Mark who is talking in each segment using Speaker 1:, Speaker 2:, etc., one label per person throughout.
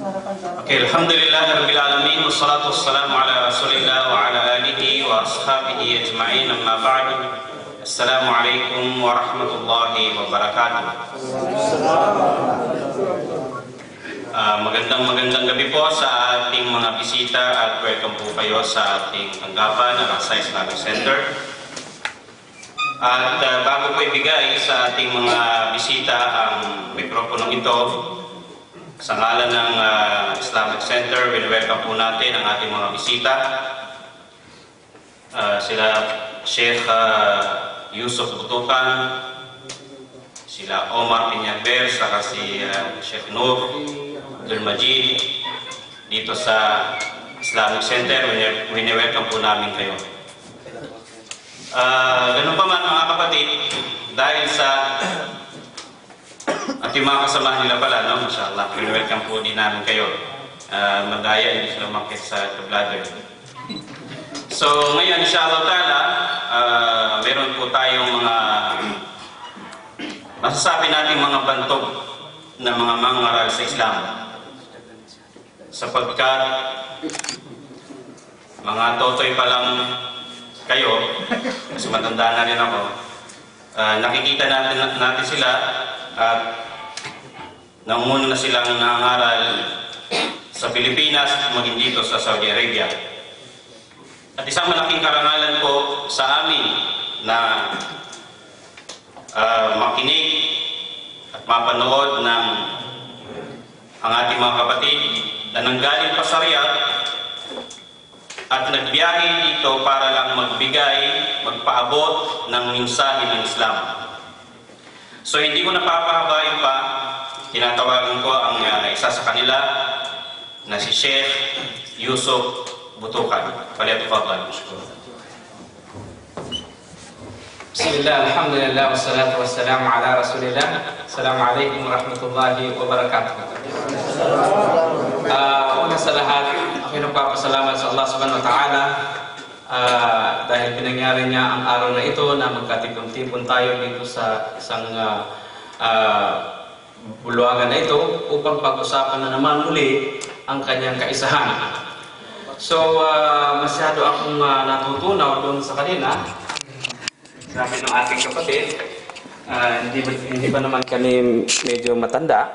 Speaker 1: Okay, alhamdulillah rabbil alamin wassalatu wassalamu ala rasulillah wa ala alihi wa ashabihi ajma'in, amma ba'du. Assalamu alaikum wa rahmatullahi wa barakatuh. Magandang gabi po sa ating mga bisita at welcome po kayo sa ating tanggapan ng Al-Aqsa Islamic Center. At bago po ibigay sa ating mga bisita ang mikroponong ito, sa ngalan ng Islamic Center, welcome po natin ang ating mga bisita. Sila Sheikh Yusuf Butukan, sila Omar Piñaber, saka si Sheikh Nur Abdul Majid dito sa Islamic Center. Welcome po namin kayo. Ganun pa man mga kapatid, dahil sa at yung mga kasamahan nila pala, no? Mashallah, welcome po din namin kayo. Madaya, hindi sila makit sa vlogger. So, ngayon, inshallah ta'ala, meron po tayong mga masasabi natin mga bantog na mga mangaral sa Islam. Sapagkat mga totoy pa lang kayo, kasi matanda na rin ako, nakikita natin sila at naunguna na silang nangaral sa Pilipinas, maging dito sa Saudi Arabia. At isang malaking karangalan po sa amin na makinig at mapanood ng ang ating mga kapatid na nanggaling pa sa Riyadh at nagbiyahe dito para lang magpaabot ng mensahe ng Islam. So hindi ko napapahabain pa, tinatawagan ko ang isa sa kanila na si Sheikh Yusuf Butukan. Falyatafadhal.
Speaker 2: Bismillah, alhamdulillah, wassalatu wassalamu ala rasulillah. Assalamualaikum warahmatullahi wabarakatuh. Una sa lahat, ako nagpapasalamat sa Allah subhanahu wa ta'ala dahil pinangyari niya ang araw na ito na magkatipon-tipon tayo dito sa isang bulwagan na ito upang pag-usapan na naman muli ang kanyang kaisahan. So, masyado akong natutunaw doon sa kanina. Sabi ng ating kapatid, hindi ba naman kami medyo matanda?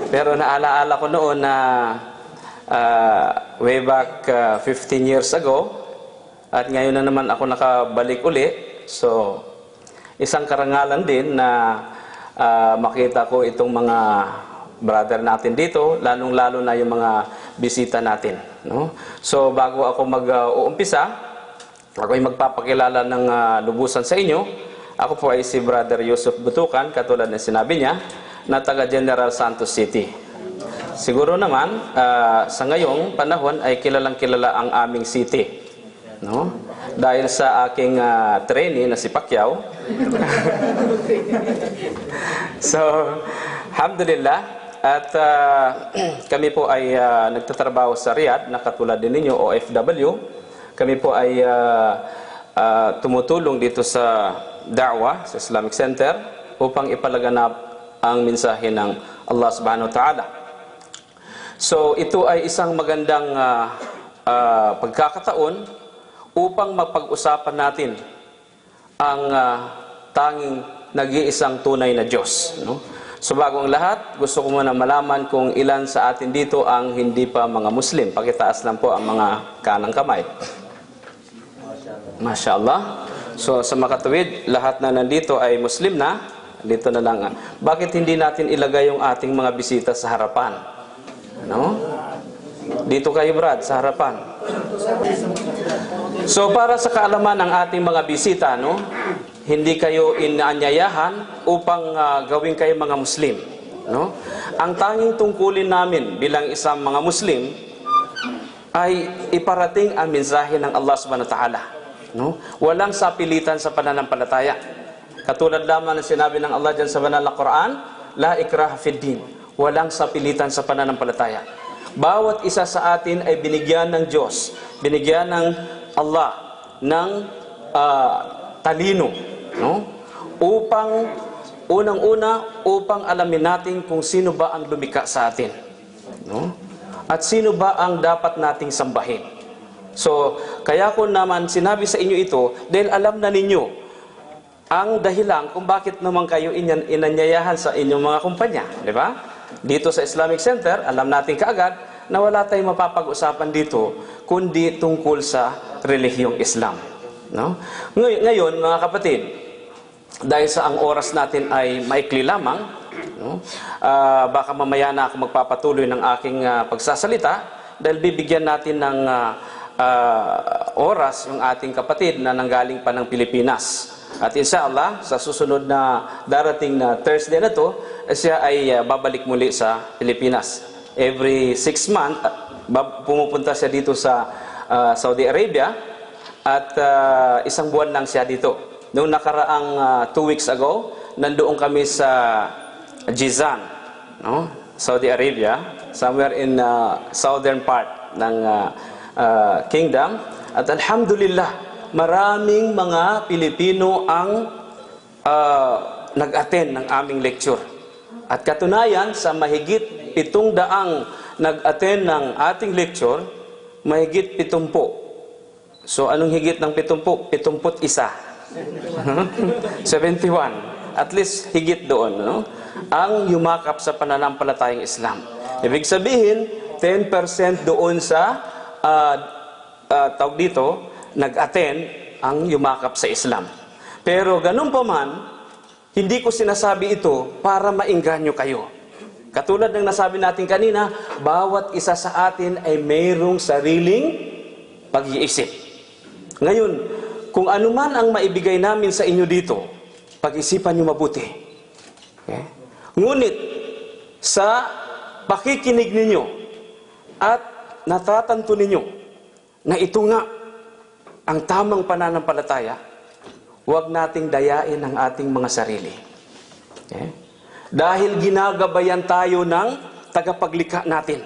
Speaker 2: Pero naalaala ko noon na way back 15 years ago at ngayon na naman ako nakabalik uli. So isang karangalan din na makita ko itong mga brother natin dito, lalong-lalo na yung mga bisita natin, no? So bago ako mag-uumpisa, ako ay magpapakilala ng lubusan sa inyo. Ako po ay si Brother Yusuf Butukan, katulad na sinabi niya, na taga General Santos City. Siguro naman, sa ngayong panahon ay kilalang-kilala ang aming city, no? Dahil sa aking trainee na si Pacquiao. So, alhamdulillah. At kami po ay nagtatrabaho sa Riyadh, na katulad din ninyo, OFW. Kami po ay tumutulong dito sa da'wah, sa Islamic Center, upang ipalaganap ang mensahe ng Allah subhanahu wa ta'ala. So ito ay isang magandang pagkakataon upang mapag-usapan natin ang tanging nag-iisang tunay na Diyos, no? So bago ang lahat, gusto ko muna malaman kung ilan sa atin dito ang hindi pa mga Muslim. Pakitaas lang po ang mga kanang kamay. Masya Allah. So sa makatuwid, lahat na nandito ay Muslim na. Dito na lang. Bakit hindi natin ilagay yung ating mga bisita sa harapan? No? Dito kayo, Brad, sa harapan. So para sa kaalaman ng ating mga bisita, no? Hindi kayo inaanyayahan upang gawin kayo mga Muslim, no? Ang tanging tungkulin namin bilang isang mga Muslim ay iparating ang mensahe ng Allah subhanahu wa ta'ala, no? Walang sapilitan sa pananampalataya. Katulad lamang ng sinabi ng Allah dyan sa banal na Quran, la ikraha fid din. Walang sapilitan sa pananampalataya. Bawat isa sa atin ay binigyan ng Diyos, binigyan ng Allah ng talino, no? Upang Unang-una, upang alamin natin kung sino ba ang lumikha sa atin. No? At sino ba ang dapat nating sambahin. So, kaya ko naman sinabi sa inyo ito, dahil alam na ninyo ang dahilan kung bakit naman kayo inanyayahan sa inyong mga kumpanya. Di ba? Dito sa Islamic Center, alam natin kaagad na wala tayong mapapag-usapan dito kundi tungkol sa relihiyong Islam. No? Ngayon, mga kapatid, dahil sa ang oras natin ay maikli lamang, no? Baka mamaya na ako magpapatuloy ng aking pagsasalita dahil bibigyan natin ng oras yung ating kapatid na nanggaling pa ng Pilipinas. At inshallah, sa susunod na darating na Thursday na to, siya ay babalik muli sa Pilipinas. Every 6 months, pumupunta siya dito sa Saudi Arabia at isang buwan lang siya dito. Noong nakaraang 2 weeks ago, nandoon kami sa Jizan, no? Saudi Arabia, somewhere in southern part ng kingdom. At alhamdulillah, maraming mga Pilipino ang nag-attend ng aming lecture. At katunayan, sa mahigit 700 nag-attend ng ating lecture, mahigit 70. So, anong higit ng 70? 71. 71. At least higit doon, no? Ang yumakap sa pananampalatayang Islam. Ibig sabihin, 10% doon sa tawag dito, nag-attend ang yumakap sa Islam. Pero ganun pa man, hindi ko sinasabi ito para maingganyo kayo. Katulad ng nasabi natin kanina, bawat isa sa atin ay mayroong sariling pag-iisip. Ngayon, kung ano man ang maibigay namin sa inyo dito, pag-isipan nyo mabuti. Okay? Ngunit, sa pakikinig ninyo at natatanto ninyo na ito nga ang tamang pananampalataya, huwag nating dayain ang ating mga sarili. Okay? Dahil ginagabayan tayo ng tagapaglikha natin.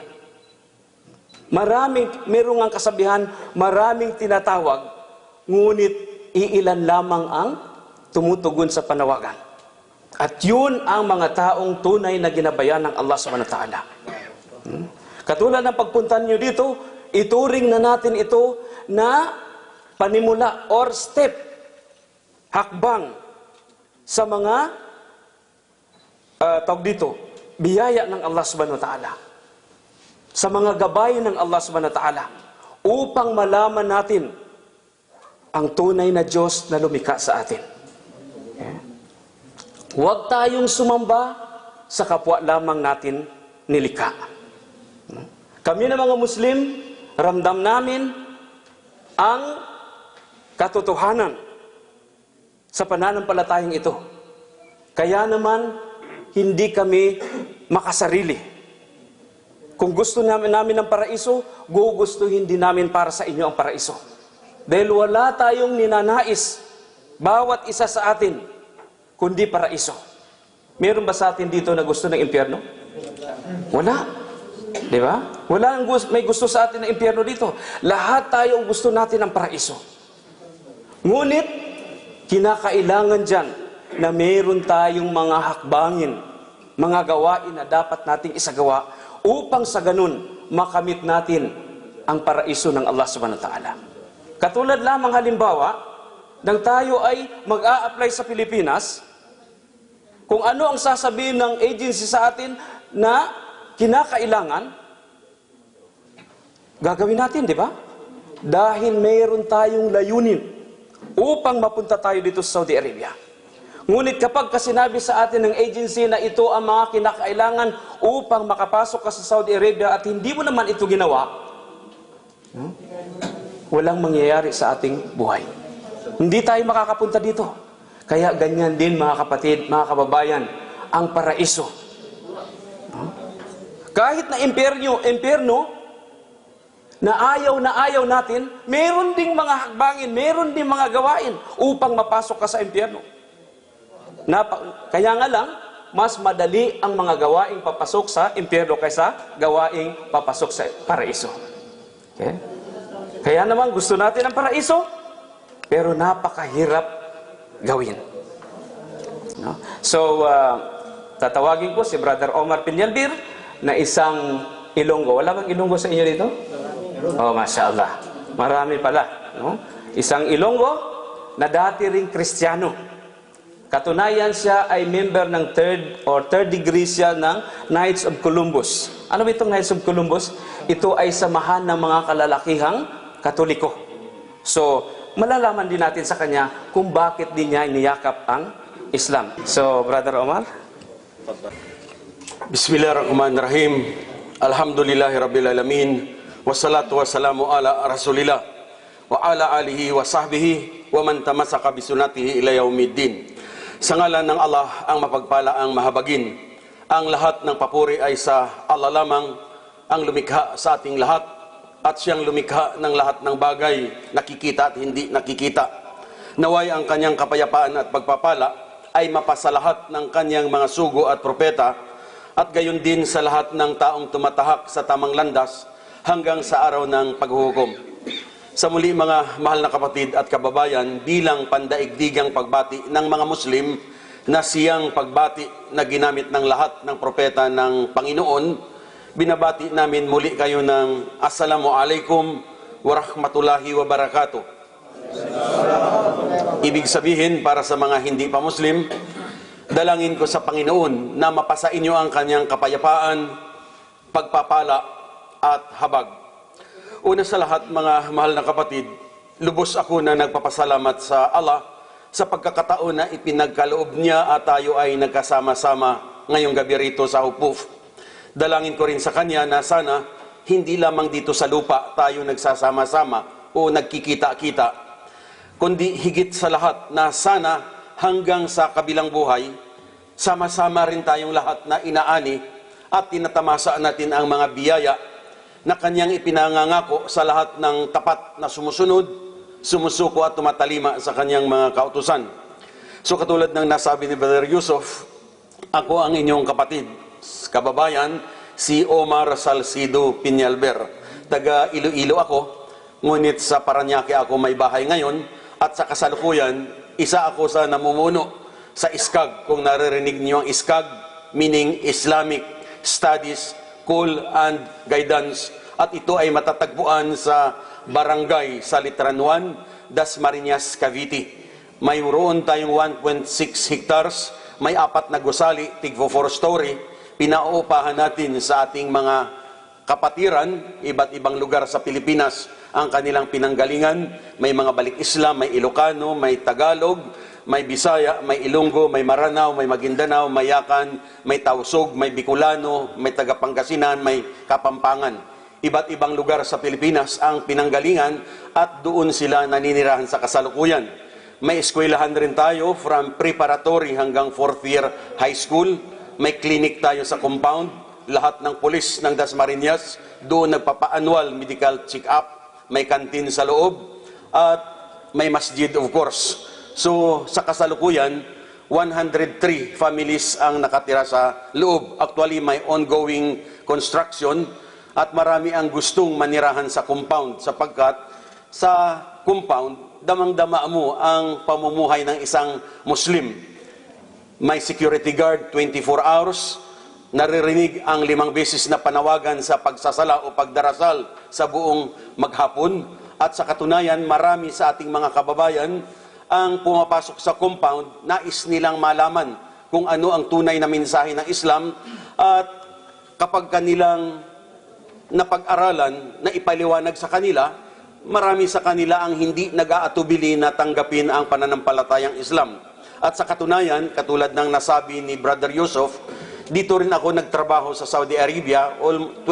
Speaker 2: Merong ang kasabihan, maraming tinatawag, ngunit iilan lamang ang tumutugon sa panawagan. At yun ang mga taong tunay na ginabayan ng Allah subhanahu wa ta'ala. Katulad ng pagpunta niyo dito, ituring na natin ito na panimula or step, hakbang sa mga tawag dito, biyaya ng Allah subhanahu wa ta'ala. Sa mga gabayan ng Allah subhanahu wa ta'ala upang malaman natin ang tunay na Diyos na lumikha sa atin. Okay? Huwag tayong sumamba sa kapwa lamang natin nilikha. Kami na mga Muslim, ramdam namin ang katotohanan sa pananampalatayang ito. Kaya naman, hindi kami makasarili. Kung gusto namin ng paraiso, gugustuhin din namin para sa inyo ang paraiso. Dahil wala tayong ninanais, bawat isa sa atin, kundi paraiso. Meron ba sa atin dito na gusto ng impyerno? Wala. Di ba? Wala may gusto sa atin ng impyerno dito. Lahat tayo gusto natin ng paraiso. Ngunit, kinakailangan dyan na meron tayong mga hakbangin, mga gawain na dapat nating isagawa upang sa ganun makamit natin ang paraiso ng Allah subhanahu wa ta'ala. Katulad lamang halimbawa, nang tayo ay mag-a-apply sa Pilipinas, kung ano ang sasabihin ng agency sa atin na kinakailangan, gagawin natin, di ba? Dahil mayroon tayong layunin upang mapunta tayo dito sa Saudi Arabia. Ngunit kapag sinabi sa atin ng agency na ito ang mga kinakailangan upang makapasok ka sa Saudi Arabia at hindi mo naman ito ginawa, walang mangyayari sa ating buhay. Hindi tayo makakapunta dito. Kaya ganyan din mga kapatid, mga kababayan, ang paraiso. Kahit na impyerno, na ayaw natin, meron ding mga hakbangin, meron ding mga gawain upang mapasok ka sa impyerno. Kaya nga lang, mas madali ang mga gawaing papasok sa impyerno kaysa gawaing papasok sa paraiso. Okay? Kaya naman gusto natin ang paraiso, pero napakahirap gawin. No? So, tatawagin ko si Brother Omar Peñalver na isang Ilonggo. Wala bang Ilonggo sa inyo dito? Oh, Masya Allah. Marami pala. No? Isang Ilonggo na dati ring Kristiyano. Katunayan siya ay member ng third degree siya ng Knights of Columbus. Ano ba itong Knights of Columbus? Ito ay samahan ng mga kalalakihang Katoliko. So, malalaman din natin sa kanya kung bakit din niya iniyakap ang Islam. So, Brother Omar?
Speaker 3: Bismillahirrahmanirrahim. Alhamdulillahi Rabbil Alamin. Wassalatu wassalamu ala Rasulillah. Wa ala alihi wa sahbihi wa man tamasaka bisunatihi ila yaumiddin. Sa ngalan ng Allah ang mapagpala ang mahabagin. Ang lahat ng papuri ay sa Allah lamang, ang lumikha sa ating lahat, at siyang lumikha ng lahat ng bagay, nakikita at hindi nakikita. Naway ang kanyang kapayapaan at pagpapala ay mapasalahat ng kanyang mga sugo at propeta, at gayon din sa lahat ng taong tumatahak sa tamang landas hanggang sa araw ng paghuhukom. Sa muli mga mahal na kapatid at kababayan, bilang pandaigdigang pagbati ng mga Muslim na siyang pagbati na ginamit ng lahat ng propeta ng Panginoon, binabati namin muli kayo ng Assalamualaikum warahmatullahi wabarakatuh. Ibig sabihin, para sa mga hindi pa Muslim, dalangin ko sa Panginoon na mapasa inyo ang kanyang kapayapaan, pagpapala at habag. Una sa lahat, mga mahal na kapatid, lubos ako na nagpapasalamat sa Allah sa pagkakataon na ipinagkaloob niya at tayo ay nagkasama-sama ngayong gabi rito sa Hupuf. Dalangin ko rin sa Kanya na sana hindi lamang dito sa lupa tayo nagsasama-sama o nagkikita-kita, kundi higit sa lahat na sana hanggang sa kabilang buhay, sama-sama rin tayong lahat na inaani at tinatamasa natin ang mga biyaya na kanyang ipinangangako sa lahat ng tapat na sumusunod, sumusuko at tumatalima sa kanyang mga kautusan. So katulad ng nasabi ni Brother Yusuf, ako ang inyong kapatid, kababayan, si Omar Salcido Peñalver. Taga Iloilo ako, ngunit sa Parañaque ako may bahay ngayon, at sa kasalukuyan, isa ako sa namumuno sa ISCAG. Kung naririnig niyo ang ISCAG, meaning Islamic Studies School and Guidance, at ito ay matatagpuan sa Barangay Salitran 1, Dasmariñas, Cavite. Mayroon tayong 1.6 hectares, may 4 na gusali, tig 4 story. Pinauupahan natin sa ating mga kapatiran, iba't ibang lugar sa Pilipinas ang kanilang pinanggalingan. May mga balik Islam, may Ilocano, may Tagalog, may Bisaya, may Ilonggo, may Maranao, may Maguindanao, may Yakan, may Tausug, may Bicolano, may Tagapangasinan, may Kapampangan. Iba't ibang lugar sa Pilipinas ang pinanggalingan at doon sila naninirahan sa kasalukuyan. May eskwelahan rin tayo from preparatory hanggang 4th year high school. May clinic tayo sa compound. Lahat ng pulis ng Dasmariñas doon nagpapa-annual medical check-up. May kantin sa loob at may masjid of course. So, sa kasalukuyan, 103 families ang nakatira sa loob. Actually, may ongoing construction at marami ang gustong manirahan sa compound sapagkat sa compound, damang-dama mo ang pamumuhay ng isang Muslim. May security guard 24 hours, naririnig ang 5 beses na panawagan sa pagsasala o pagdarasal sa buong maghapon, at sa katunayan, marami sa ating mga kababayan ang pumapasok sa compound, nais nilang malaman kung ano ang tunay na mensahe ng Islam, at kapag kanilang napag-aralan, na ipaliwanag sa kanila, marami sa kanila ang hindi nag-aatubili na tanggapin ang pananampalatayang Islam. At sa katunayan, katulad ng nasabi ni Brother Yusuf, dito rin ako nagtrabaho sa Saudi Arabia. 21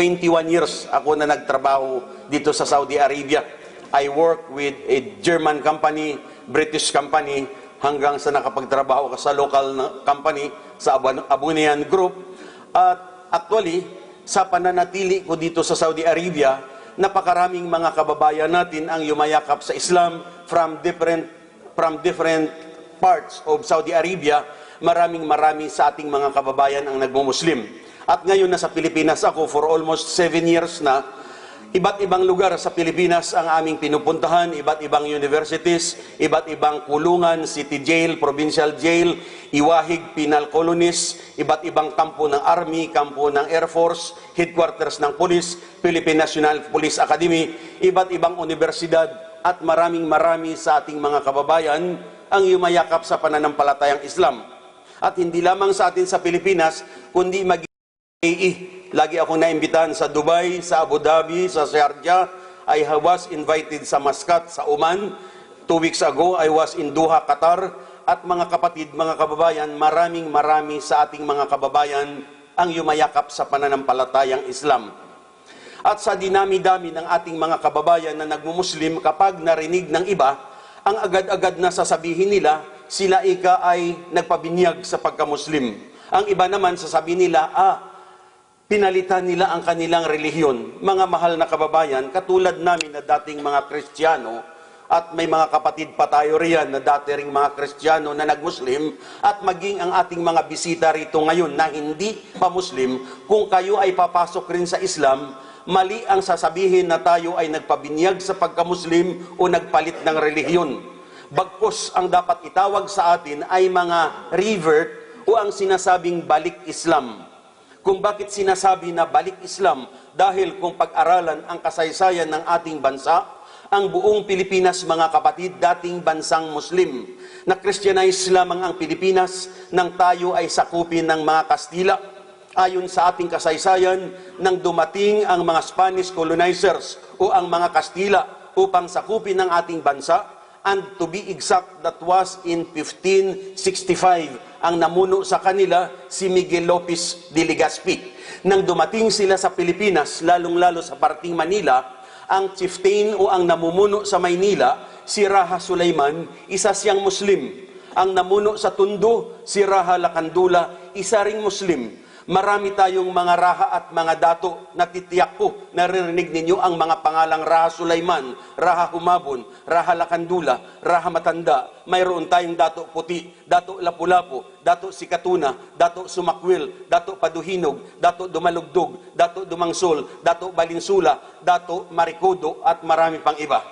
Speaker 3: years ako na nagtrabaho dito sa Saudi Arabia. I work with a German company, British company, hanggang sa nakapagtrabaho ka sa local na company, sa Abunian Group. At actually, sa pananatili ko dito sa Saudi Arabia, napakaraming mga kababayan natin ang yumayakap sa Islam from different parts of Saudi Arabia. Maraming sa ating mga kababayan ang nagmumuslim. At ngayon nasa Pilipinas ako for almost 7 years na, Iba't ibang lugar sa Pilipinas ang aming pinupuntahan, iba't ibang universities, iba't ibang kulungan, city jail, provincial jail, Iwahig Penal Colonies, iba't ibang kampo ng Army, kampo ng Air Force, headquarters ng Police, Philippine National Police Academy, iba't ibang universidad at marami sa ating mga kababayan ang yumayakap sa pananampalatayang Islam. At hindi lamang sa atin sa Pilipinas, kundi UAE. Lagi akong naimbitahan sa Dubai, sa Abu Dhabi, sa Sharjah. I was invited sa Muscat, sa Oman. 2 weeks ago, I was in Doha, Qatar. At mga kapatid, mga kababayan, marami sa ating mga kababayan ang yumayakap sa pananampalatayang Islam. At sa dinami-dami ng ating mga kababayan na nagmumuslim, kapag narinig ng iba, ang agad-agad na sasabihin nila, sila ika ay nagpabinyag sa pagkamuslim. Ang iba naman sasabihin nila, pinalitan nila ang kanilang relihiyon. Mga mahal na kababayan, katulad namin na dating mga Kristiyano, at may mga kapatid pa tayo riyan na dati ring mga Kristiyano na nagmuslim, at maging ang ating mga bisita rito ngayon na hindi pa Muslim, kung kayo ay papasok rin sa Islam, mali ang sasabihin na tayo ay nagpabinyag sa pagkamuslim o nagpalit ng relihiyon. Bagkus ang dapat itawag sa atin ay mga revert o ang sinasabing balik Islam. Kung bakit sinasabi na balik Islam, dahil kung pag-aralan ang kasaysayan ng ating bansa, ang buong Pilipinas, mga kapatid, dating bansang Muslim. Na-Christianize lamang ang Pilipinas nang tayo ay sakupin ng mga Kastila. Ayon sa ating kasaysayan, nang dumating ang mga Spanish colonizers o ang mga Kastila upang sakupin ng ating bansa, and to be exact, that was in 1565. Ang namuno sa kanila, si Miguel Lopez de Legazpi. Nang dumating sila sa Pilipinas, lalong-lalo sa parting Manila, ang chieftain o ang namumuno sa Maynila, si Raha Sulaiman, isa siyang Muslim. Ang namuno sa Tondo, si Raha Lakandula, isa ring Muslim. Marami tayong mga raha at mga dato na titiyak ko, naririnig ninyo ang mga pangalang Raha Sulaiman, Raha Humabon, Raha Lakandula, Raha Matanda. Mayroon tayong Dato Puti, Dato Lapu-Lapu, Dato Sikatuna, Dato Sumakwil, Dato Paduhinog, Dato Dumalugdog, Dato Dumangsol, Dato Balinsula, Dato Marikodo at marami pang iba.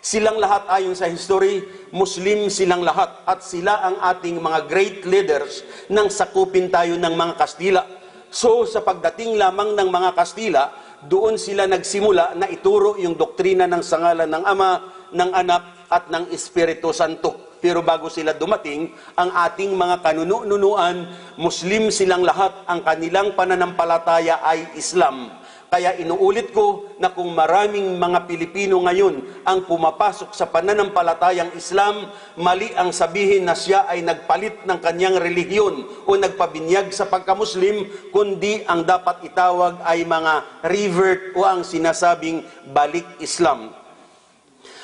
Speaker 3: Silang lahat ayon sa history, Muslim silang lahat at sila ang ating mga great leaders nang sakupin tayo ng mga Kastila. So sa pagdating lamang ng mga Kastila, doon sila nagsimula na ituro yung doktrina ng sangalan ng Ama, ng Anak at ng Espiritu Santo. Pero bago sila dumating, ang ating mga kanunuan, Muslim silang lahat, ang kanilang pananampalataya ay Islam. Kaya inuulit ko na kung maraming mga Pilipino ngayon ang pumapasok sa pananampalatayang Islam, mali ang sabihin na siya ay nagpalit ng kanyang relihiyon o nagpabinyag sa pagkamuslim, kundi ang dapat itawag ay mga revert o ang sinasabing balik Islam.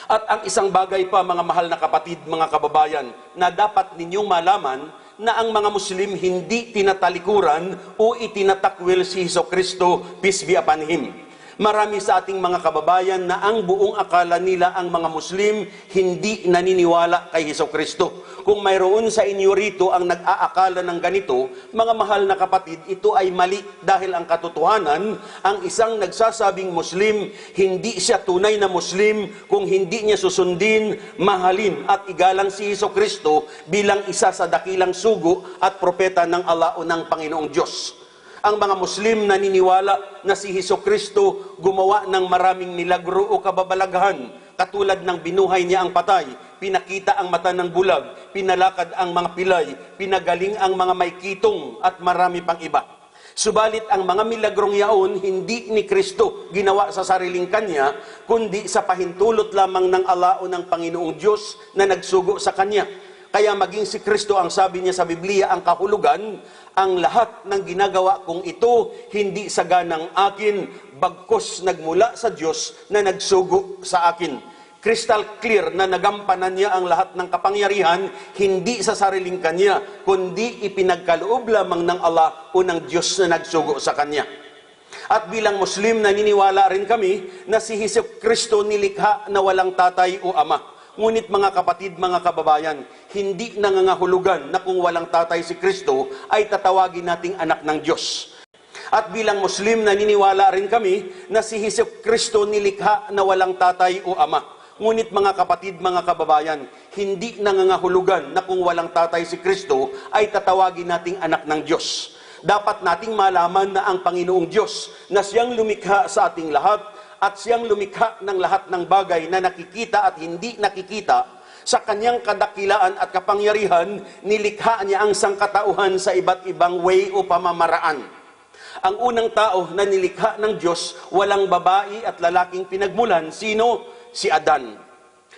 Speaker 3: At ang isang bagay pa, mga mahal na kapatid, mga kababayan, na dapat ninyong malaman, na ang mga Muslim hindi tinatalikuran o itinatakwil si Hesukristo, peace be upon Him. Marami sa ating mga kababayan na ang buong akala nila ang mga Muslim hindi naniniwala kay Hesukristo. Kung mayroon sa inyo rito ang nag-aakala ng ganito, mga mahal na kapatid, ito ay mali dahil ang katotohanan, ang isang nagsasabing Muslim, hindi siya tunay na Muslim kung hindi niya susundin, mahalin at igalang si Hesukristo bilang isa sa dakilang sugo at propeta ng Allah o ng Panginoong Diyos. Ang mga Muslim naniniwala na si Hesukristo gumawa ng maraming milagro o kababalaghan, katulad ng binuhay niya ang patay, pinakita ang mata ng bulag, pinalakad ang mga pilay, pinagaling ang mga may kitong at marami pang iba. Subalit ang mga milagrong yaon hindi ni Kristo ginawa sa sariling kanya, kundi sa pahintulot lamang ng Allah o ng Panginoong Diyos na nagsugo sa kanya. Kaya maging si Kristo, ang sabi niya sa Biblia, ang kahulugan, ang lahat ng ginagawa kong ito, hindi saganang akin, bagkus nagmula sa Diyos na nagsugo sa akin. Crystal clear na nagampanan niya ang lahat ng kapangyarihan, hindi sa sariling kanya, kundi ipinagkaloob lamang ng Allah o ng Diyos na nagsugo sa kanya. At bilang Muslim, naniniwala rin kami na si Hesukristo nilikha na walang tatay o ama. Ngunit mga kapatid, mga kababayan, hindi nangangahulugan na kung walang tatay si Kristo ay tatawagin nating anak ng Diyos. At bilang Muslim, naniniwala rin kami na si Jesucristo nilikha na walang tatay o ama. Ngunit mga kapatid, mga kababayan, hindi nangangahulugan na kung walang tatay si Kristo ay tatawagin nating anak ng Diyos. Dapat nating malaman na ang Panginoong Diyos na siyang lumikha sa ating lahat at siyang lumikha ng lahat ng bagay na nakikita at hindi nakikita, sa kanyang kadakilaan at kapangyarihan, nilikha niya ang sangkatauhan sa iba't ibang way o pamamaraan. Ang unang tao na nilikha ng Diyos, walang babae at lalaking pinagmulan. Sino? Si Adan.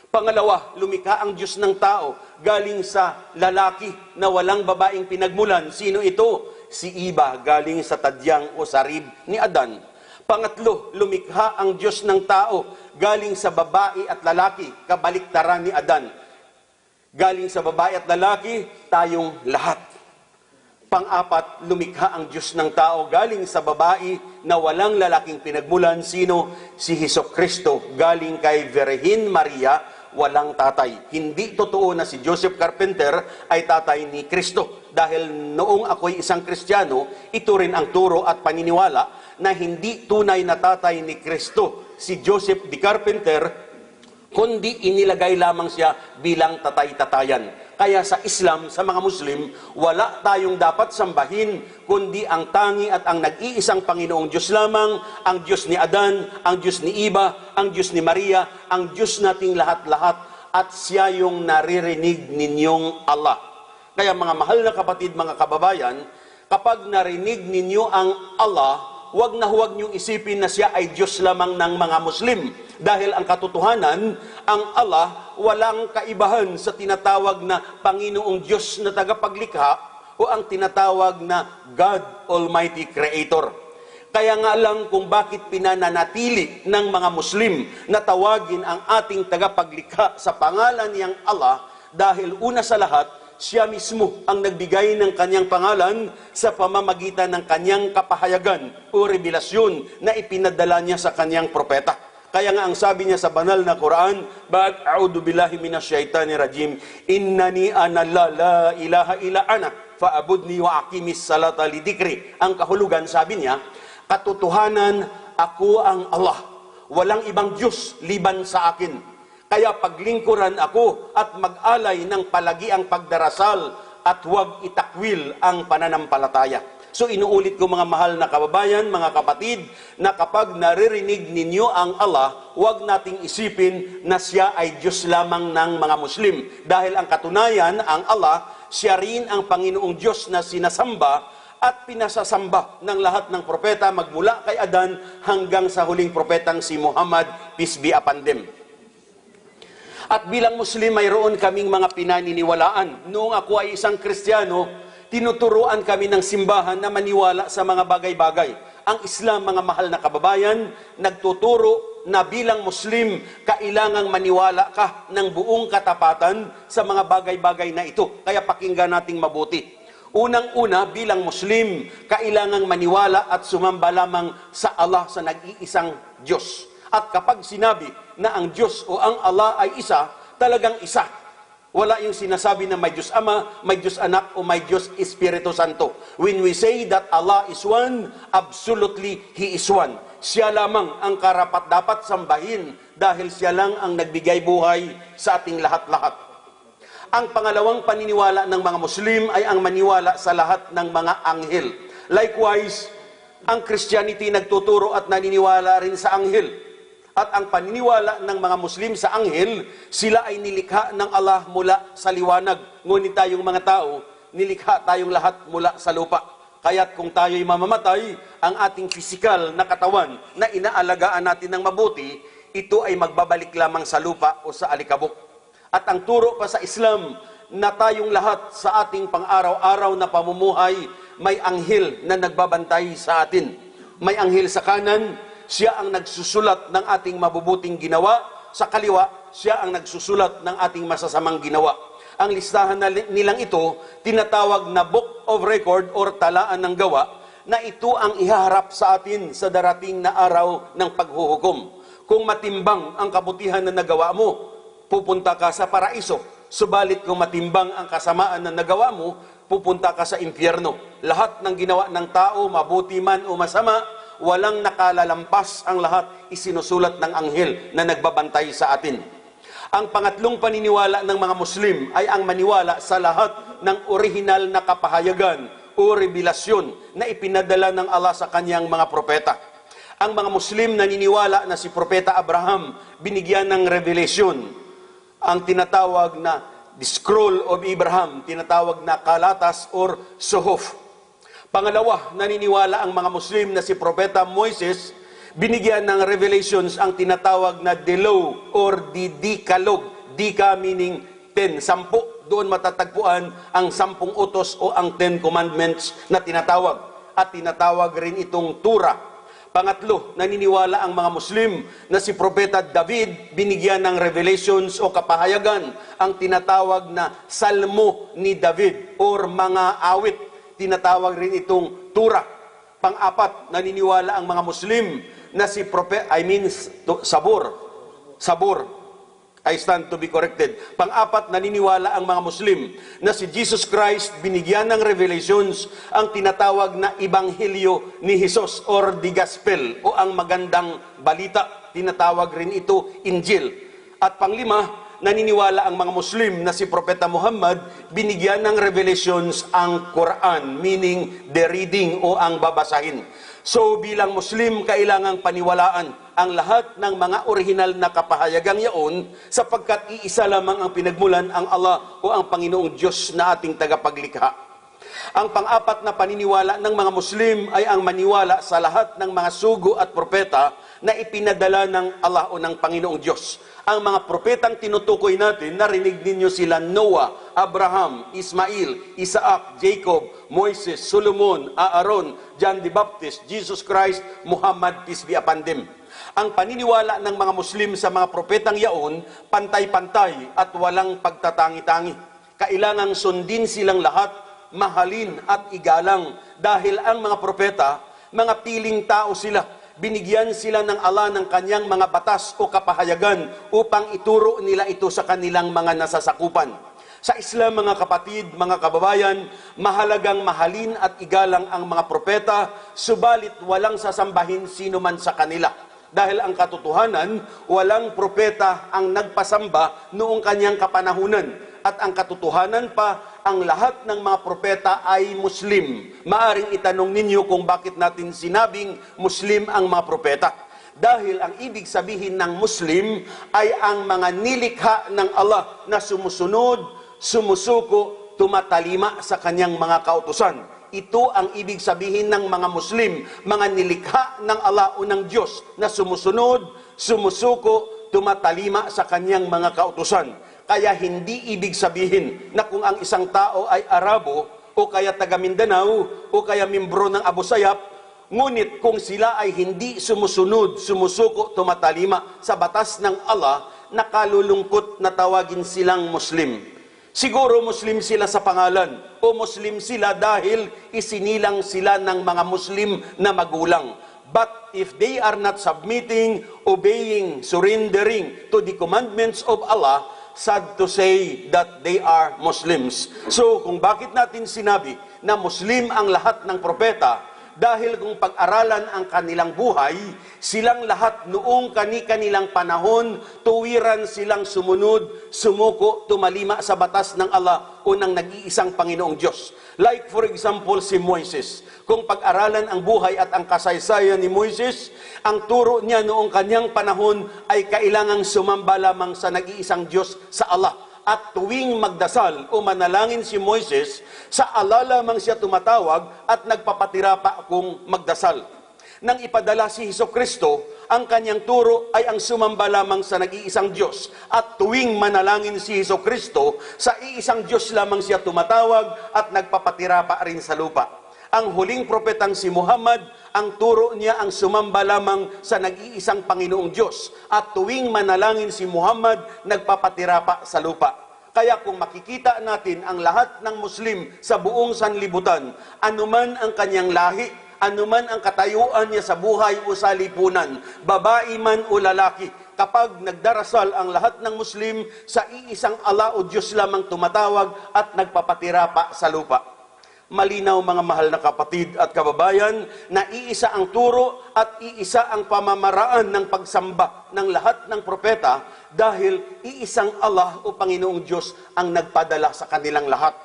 Speaker 3: Pangalawa, lumikha ang Diyos ng tao galing sa lalaki na walang babaeng pinagmulan. Sino ito? Si Iba, galing sa tadyang o sarib ni Adan. Pangatlo, lumikha ang Diyos ng tao galing sa babae at lalaki, kabaliktaran ni Adan. Galing sa babae at lalaki, tayong lahat. Pang-apat, lumikha ang Diyos ng tao galing sa babae na walang lalaking pinagmulan. Sino? Si Jesucristo, galing kay Virgin Maria, walang tatay. Hindi totoo na si Joseph Carpenter ay tatay ni Kristo. Dahil noong ako'y isang Kristiyano, ito rin ang turo at paniniwala na hindi tunay na tatay ni Kristo si Joseph the Carpenter, kundi inilagay lamang siya bilang tatay-tatayan. Kaya sa Islam, sa mga Muslim, wala tayong dapat sambahin, kundi ang tangi at ang nag-iisang Panginoong Diyos lamang, ang Diyos ni Adan, ang Diyos ni Iba, ang Diyos ni Maria, ang Diyos nating lahat-lahat, at siya yung naririnig ninyong Allah. Kaya mga mahal na kapatid, mga kababayan, kapag narinig ninyo ang Allah, huwag na huwag niyong isipin na siya ay Diyos lamang ng mga Muslim. Dahil ang katotohanan, ang Allah walang kaibahan sa tinatawag na Panginoong Diyos na tagapaglikha o ang tinatawag na God Almighty Creator. Kaya nga lang kung bakit pinananatili ng mga Muslim na tawagin ang ating tagapaglikha sa pangalan niyang Allah, dahil una sa lahat, siya mismo ang nagbigay ng kanyang pangalan sa pamamagitan ng kanyang kapahayagan o revelasyon na ipinadala niya sa kanyang propeta. Kaya nga ang sabi niya sa banal na Quran, "Ba'd a'udhu billahi minasyaitanir rajim, innani ana la ilaha illa ana, fa'budni wa aqimis salata lidikri." Ang kahulugan, sabi niya, katotohanan, ako ang Allah. Walang ibang Diyos liban sa akin. Kaya paglingkuran ako at mag-alay ng palagiang pagdarasal at huwag itakwil ang pananampalataya. So inuulit ko mga mahal na kababayan, mga kapatid, na kapag naririnig ninyo ang Allah, huwag nating isipin na siya ay Diyos lamang ng mga Muslim. Dahil ang katunayan, ang Allah, siya rin ang Panginoong Diyos na sinasamba at pinasasamba ng lahat ng propeta magmula kay Adan hanggang sa huling propetang si Muhammad, peace be upon them. At bilang Muslim, mayroon kaming mga pinaniniwalaan. Noong ako ay isang Kristiyano, tinuturuan kami ng simbahan na maniwala sa mga bagay-bagay. Ang Islam, mga mahal na kababayan, nagtuturo na bilang Muslim, kailangang maniwala ka ng buong katapatan sa mga bagay-bagay na ito. Kaya pakinggan nating mabuti. Unang-una, bilang Muslim, kailangang maniwala at sumamba lamang sa Allah, sa nag-iisang Diyos. At kapag sinabi na ang Diyos o ang Allah ay isa, talagang isa. Wala yung sinasabi na may Diyos Ama, may Diyos Anak, o may Diyos Espiritu Santo. When we say that Allah is one, absolutely He is one. Siya lamang ang karapat-dapat sambahin dahil siya lang ang nagbigay buhay sa ating lahat-lahat. Ang pangalawang paniniwala ng mga Muslim ay ang maniwala sa lahat ng mga anghel. Likewise, ang Christianity nagtuturo at naniniwala rin sa anghel. At ang paniniwala ng mga Muslim sa anghel, sila ay nilikha ng Allah mula sa liwanag. Ngunit tayong mga tao, nilikha tayong lahat mula sa lupa. Kaya't kung tayo'y mamamatay, ang ating pisikal na katawan na inaalagaan natin ng mabuti, ito ay magbabalik lamang sa lupa o sa alikabok. At ang turo pa sa Islam, na tayong lahat sa ating pang-araw-araw na pamumuhay, may anghel na nagbabantay sa atin. May anghel sa kanan, siya ang nagsusulat ng ating mabubuting ginawa. Sa kaliwa, siya ang nagsusulat ng ating masasamang ginawa. Ang listahan nilang ito, tinatawag na Book of Record or talaan ng gawa, na ito ang ihaharap sa atin sa darating na araw ng paghuhukom. Kung matimbang ang kabutihan na nagawa mo, pupunta ka sa paraiso. Subalit kung matimbang ang kasamaan na nagawa mo, pupunta ka sa impyerno. Lahat ng ginawa ng tao, mabuti man o masama, walang nakalalampas ang lahat isinusulat ng anghel na nagbabantay sa atin. Ang pangatlong paniniwala ng mga Muslim ay ang maniwala sa lahat ng orihinal na kapahayagan o revelasyon na ipinadala ng Allah sa kanyang mga propeta. Ang mga Muslim naniniwala na si Propeta Abraham binigyan ng revelation, ang tinatawag na the Scroll of Abraham, tinatawag na Kalatas or Suhuf. Pangalawa, naniniwala ang mga Muslim na si Propeta Moises binigyan ng revelations ang tinatawag na the Law or the Decalogue. Dika meaning 10, 10. Doon matatagpuan ang 10 utos o ang 10 commandments na tinatawag. At tinatawag rin itong Torah. Pangatlo, naniniwala ang mga Muslim na si Propeta David binigyan ng revelations o kapahayagan ang tinatawag na Salmo ni David or mga awit. Tinatawag rin itong Torah. Pang-apat, naniniwala ang mga Muslim na si Sabor. I stand to be corrected. Pang-apat, naniniwala ang mga Muslim na si Jesus Christ binigyan ng revelations ang tinatawag na Ebanghelyo ni Jesus or the Gospel o ang magandang balita. Tinatawag rin ito Injil. At panglima, naniniwala ang mga Muslim na si Propeta Muhammad binigyan ng revelations ang Quran, meaning the reading o ang babasahin. So bilang Muslim, kailangang paniwalaan ang lahat ng mga orihinal na kapahayagang yaon sapagkat iisa lamang ang pinagmulan, ang Allah o ang Panginoong Diyos na ating tagapaglikha. Ang pang-apat na paniniwala ng mga Muslim ay ang maniwala sa lahat ng mga sugo at propeta na ipinadala ng Allah o ng Panginoong Diyos. Ang mga propetang tinutukoy natin, narinig ninyo sila Noah, Abraham, Ismail, Isaac, Jacob, Moises, Solomon, Aaron, John the Baptist, Jesus Christ, Muhammad, peace be upon them. Ang paniniwala ng mga Muslim sa mga propetang yaon, pantay-pantay at walang pagtatangi-tangi. Kailangang sundin silang lahat, mahalin at igalang dahil ang mga propeta, mga piling tao sila. Binigyan sila ng Allah ng kanyang mga batas o kapahayagan upang ituro nila ito sa kanilang mga nasasakupan. Sa Islam, mga kapatid, mga kababayan, mahalagang mahalin at igalang ang mga propeta, subalit walang sasambahin sino man sa kanila. Dahil ang katotohanan, walang propeta ang nagpasamba noong kanyang kapanahunan. At ang katotohanan pa, ang lahat ng mga propeta ay Muslim. Maaring itanong ninyo kung bakit natin sinabing Muslim ang mga propeta. Dahil ang ibig sabihin ng Muslim ay ang mga nilikha ng Allah na sumusunod, sumusuko, tumatalima sa kanyang mga kautusan. Ito ang ibig sabihin ng mga Muslim, mga nilikha ng Allah o ng Diyos na sumusunod, sumusuko, tumatalima sa kanyang mga kautusan. Kaya hindi ibig sabihin na kung ang isang tao ay Arabo o kaya taga Mindanao o kaya membro ng Abu Sayyaf, ngunit kung sila ay hindi sumusunod, sumusuko, tumatalima sa batas ng Allah, nakalulungkot na tawagin silang Muslim. Siguro Muslim sila sa pangalan o Muslim sila dahil isinilang sila ng mga Muslim na magulang. But if they are not submitting, obeying, surrendering to the commandments of Allah, sad to say that they are Muslims. So, kung bakit natin sinabi na Muslim ang lahat ng propeta, dahil kung pag-aralan ang kanilang buhay, silang lahat noong kani-kanilang panahon, tuwiran silang sumunod, sumuko, tumalima sa batas ng Allah o ng nag-iisang Panginoong Diyos. Like for example, si Moises. Kung pag-aralan ang buhay at ang kasaysayan ni Moises, ang turo niya noong kanyang panahon ay kailangang sumamba lamang sa nag-iisang Diyos, sa Allah. At tuwing magdasal o manalangin si Moises, sa Allah lamang siya tumatawag at nagpapatira pa kung magdasal. Nang ipadala si Hesukristo, ang kanyang turo ay ang sumamba lamang sa nag-iisang Diyos. At tuwing manalangin si Hesukristo, sa iisang Diyos lamang siya tumatawag at nagpapatira pa rin sa lupa. Ang huling propetang si Muhammad, ang turo niya ang sumamba lamang sa nag-iisang Panginoong Diyos. At tuwing manalangin si Muhammad, nagpapatira pa sa lupa. Kaya kung makikita natin ang lahat ng Muslim sa buong sanlibutan, anuman ang kanyang lahi, anuman ang katayuan niya sa buhay o sa lipunan, babae man o lalaki, kapag nagdarasal ang lahat ng Muslim, sa iisang Allah o Diyos lamang tumatawag at nagpapatira pa sa lupa. Malinaw mga mahal na kapatid at kababayan na iisa ang turo at iisa ang pamamaraan ng pagsamba ng lahat ng propeta dahil iisang Allah o Panginoong Diyos ang nagpadala sa kanilang lahat.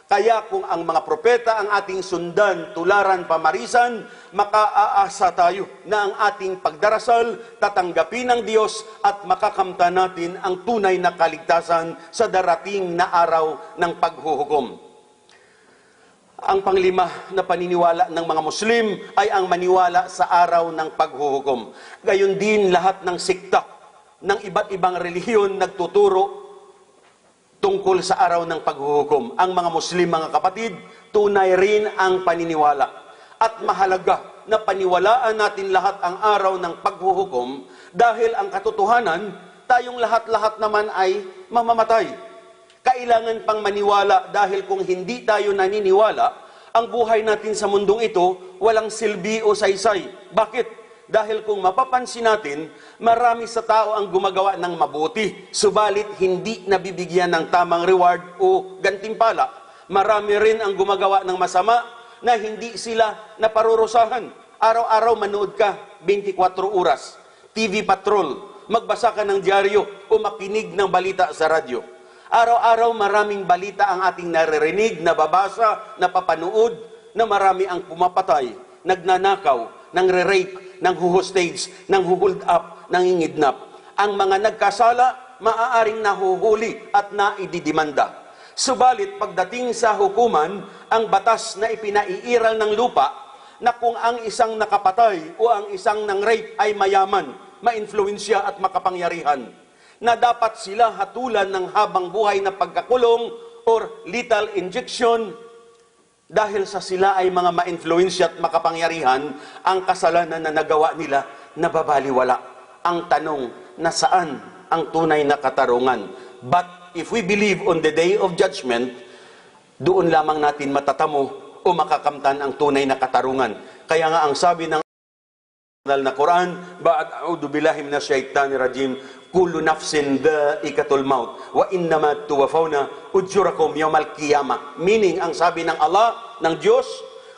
Speaker 3: Kaya kung ang mga propeta ang ating sundan, tularan, pamarisan, makaaasa tayo na ang ating pagdarasal tatanggapin ng Diyos at makakamta natin ang tunay na kaligtasan sa darating na araw ng paghuhukom. Ang panglima na paniniwala ng mga Muslim ay ang maniwala sa araw ng paghuhukom. Gayon din lahat ng sikta ng iba't ibang relihiyon nagtuturo tungkol sa araw ng paghuhukom. Ang mga Muslim, mga kapatid, tunay rin ang paniniwala. At mahalaga na paniwalaan natin lahat ang araw ng paghuhukom dahil ang katotohanan, tayong lahat-lahat naman ay mamamatay. Kailangan pang maniwala dahil kung hindi tayo naniniwala, ang buhay natin sa mundong ito walang silbi o saysay. Bakit? Dahil kung mapapansin natin, marami sa tao ang gumagawa ng mabuti, subalit hindi nabibigyan ng tamang reward o gantimpala. Marami rin ang gumagawa ng masama na hindi sila naparurusahan. Araw-araw manood ka, 24 oras. TV Patrol, magbasa ka ng dyaryo o makinig ng balita sa radyo. Araw-araw maraming balita ang ating naririnig, nababasa, napapanood, na marami ang pumapatay, nagnanakaw, nangre-rape, nanghuhostage, nanghuhold up, nangingidnap. Ang mga nagkasala, maaaring nahuhuli at naididimanda. Subalit pagdating sa hukuman, ang batas na ipinaiiral ng lupa, na kung ang isang nakapatay o ang isang nang-rape ay mayaman, ma-influensya at makapangyarihan, na dapat sila hatulan ng habang buhay na pagkakulong or lethal injection dahil sa sila ay mga ma-influensya at makapangyarihan, ang kasalanan na nagawa nila nababaliwala. Ang tanong, nasaan ang tunay na katarungan? But if we believe on the day of judgment, doon lamang natin matatamo o makakamtan ang tunay na katarungan. Kaya nga ang sabi ng na Quran, ba'd a'udhu billahi minash shaitanir rajim, kullu nafsin dha'iqatul maut wa innama tuwaffawna ujurakum yawmal qiyamah. Meaning, ang sabi ng Allah, ng Diyos,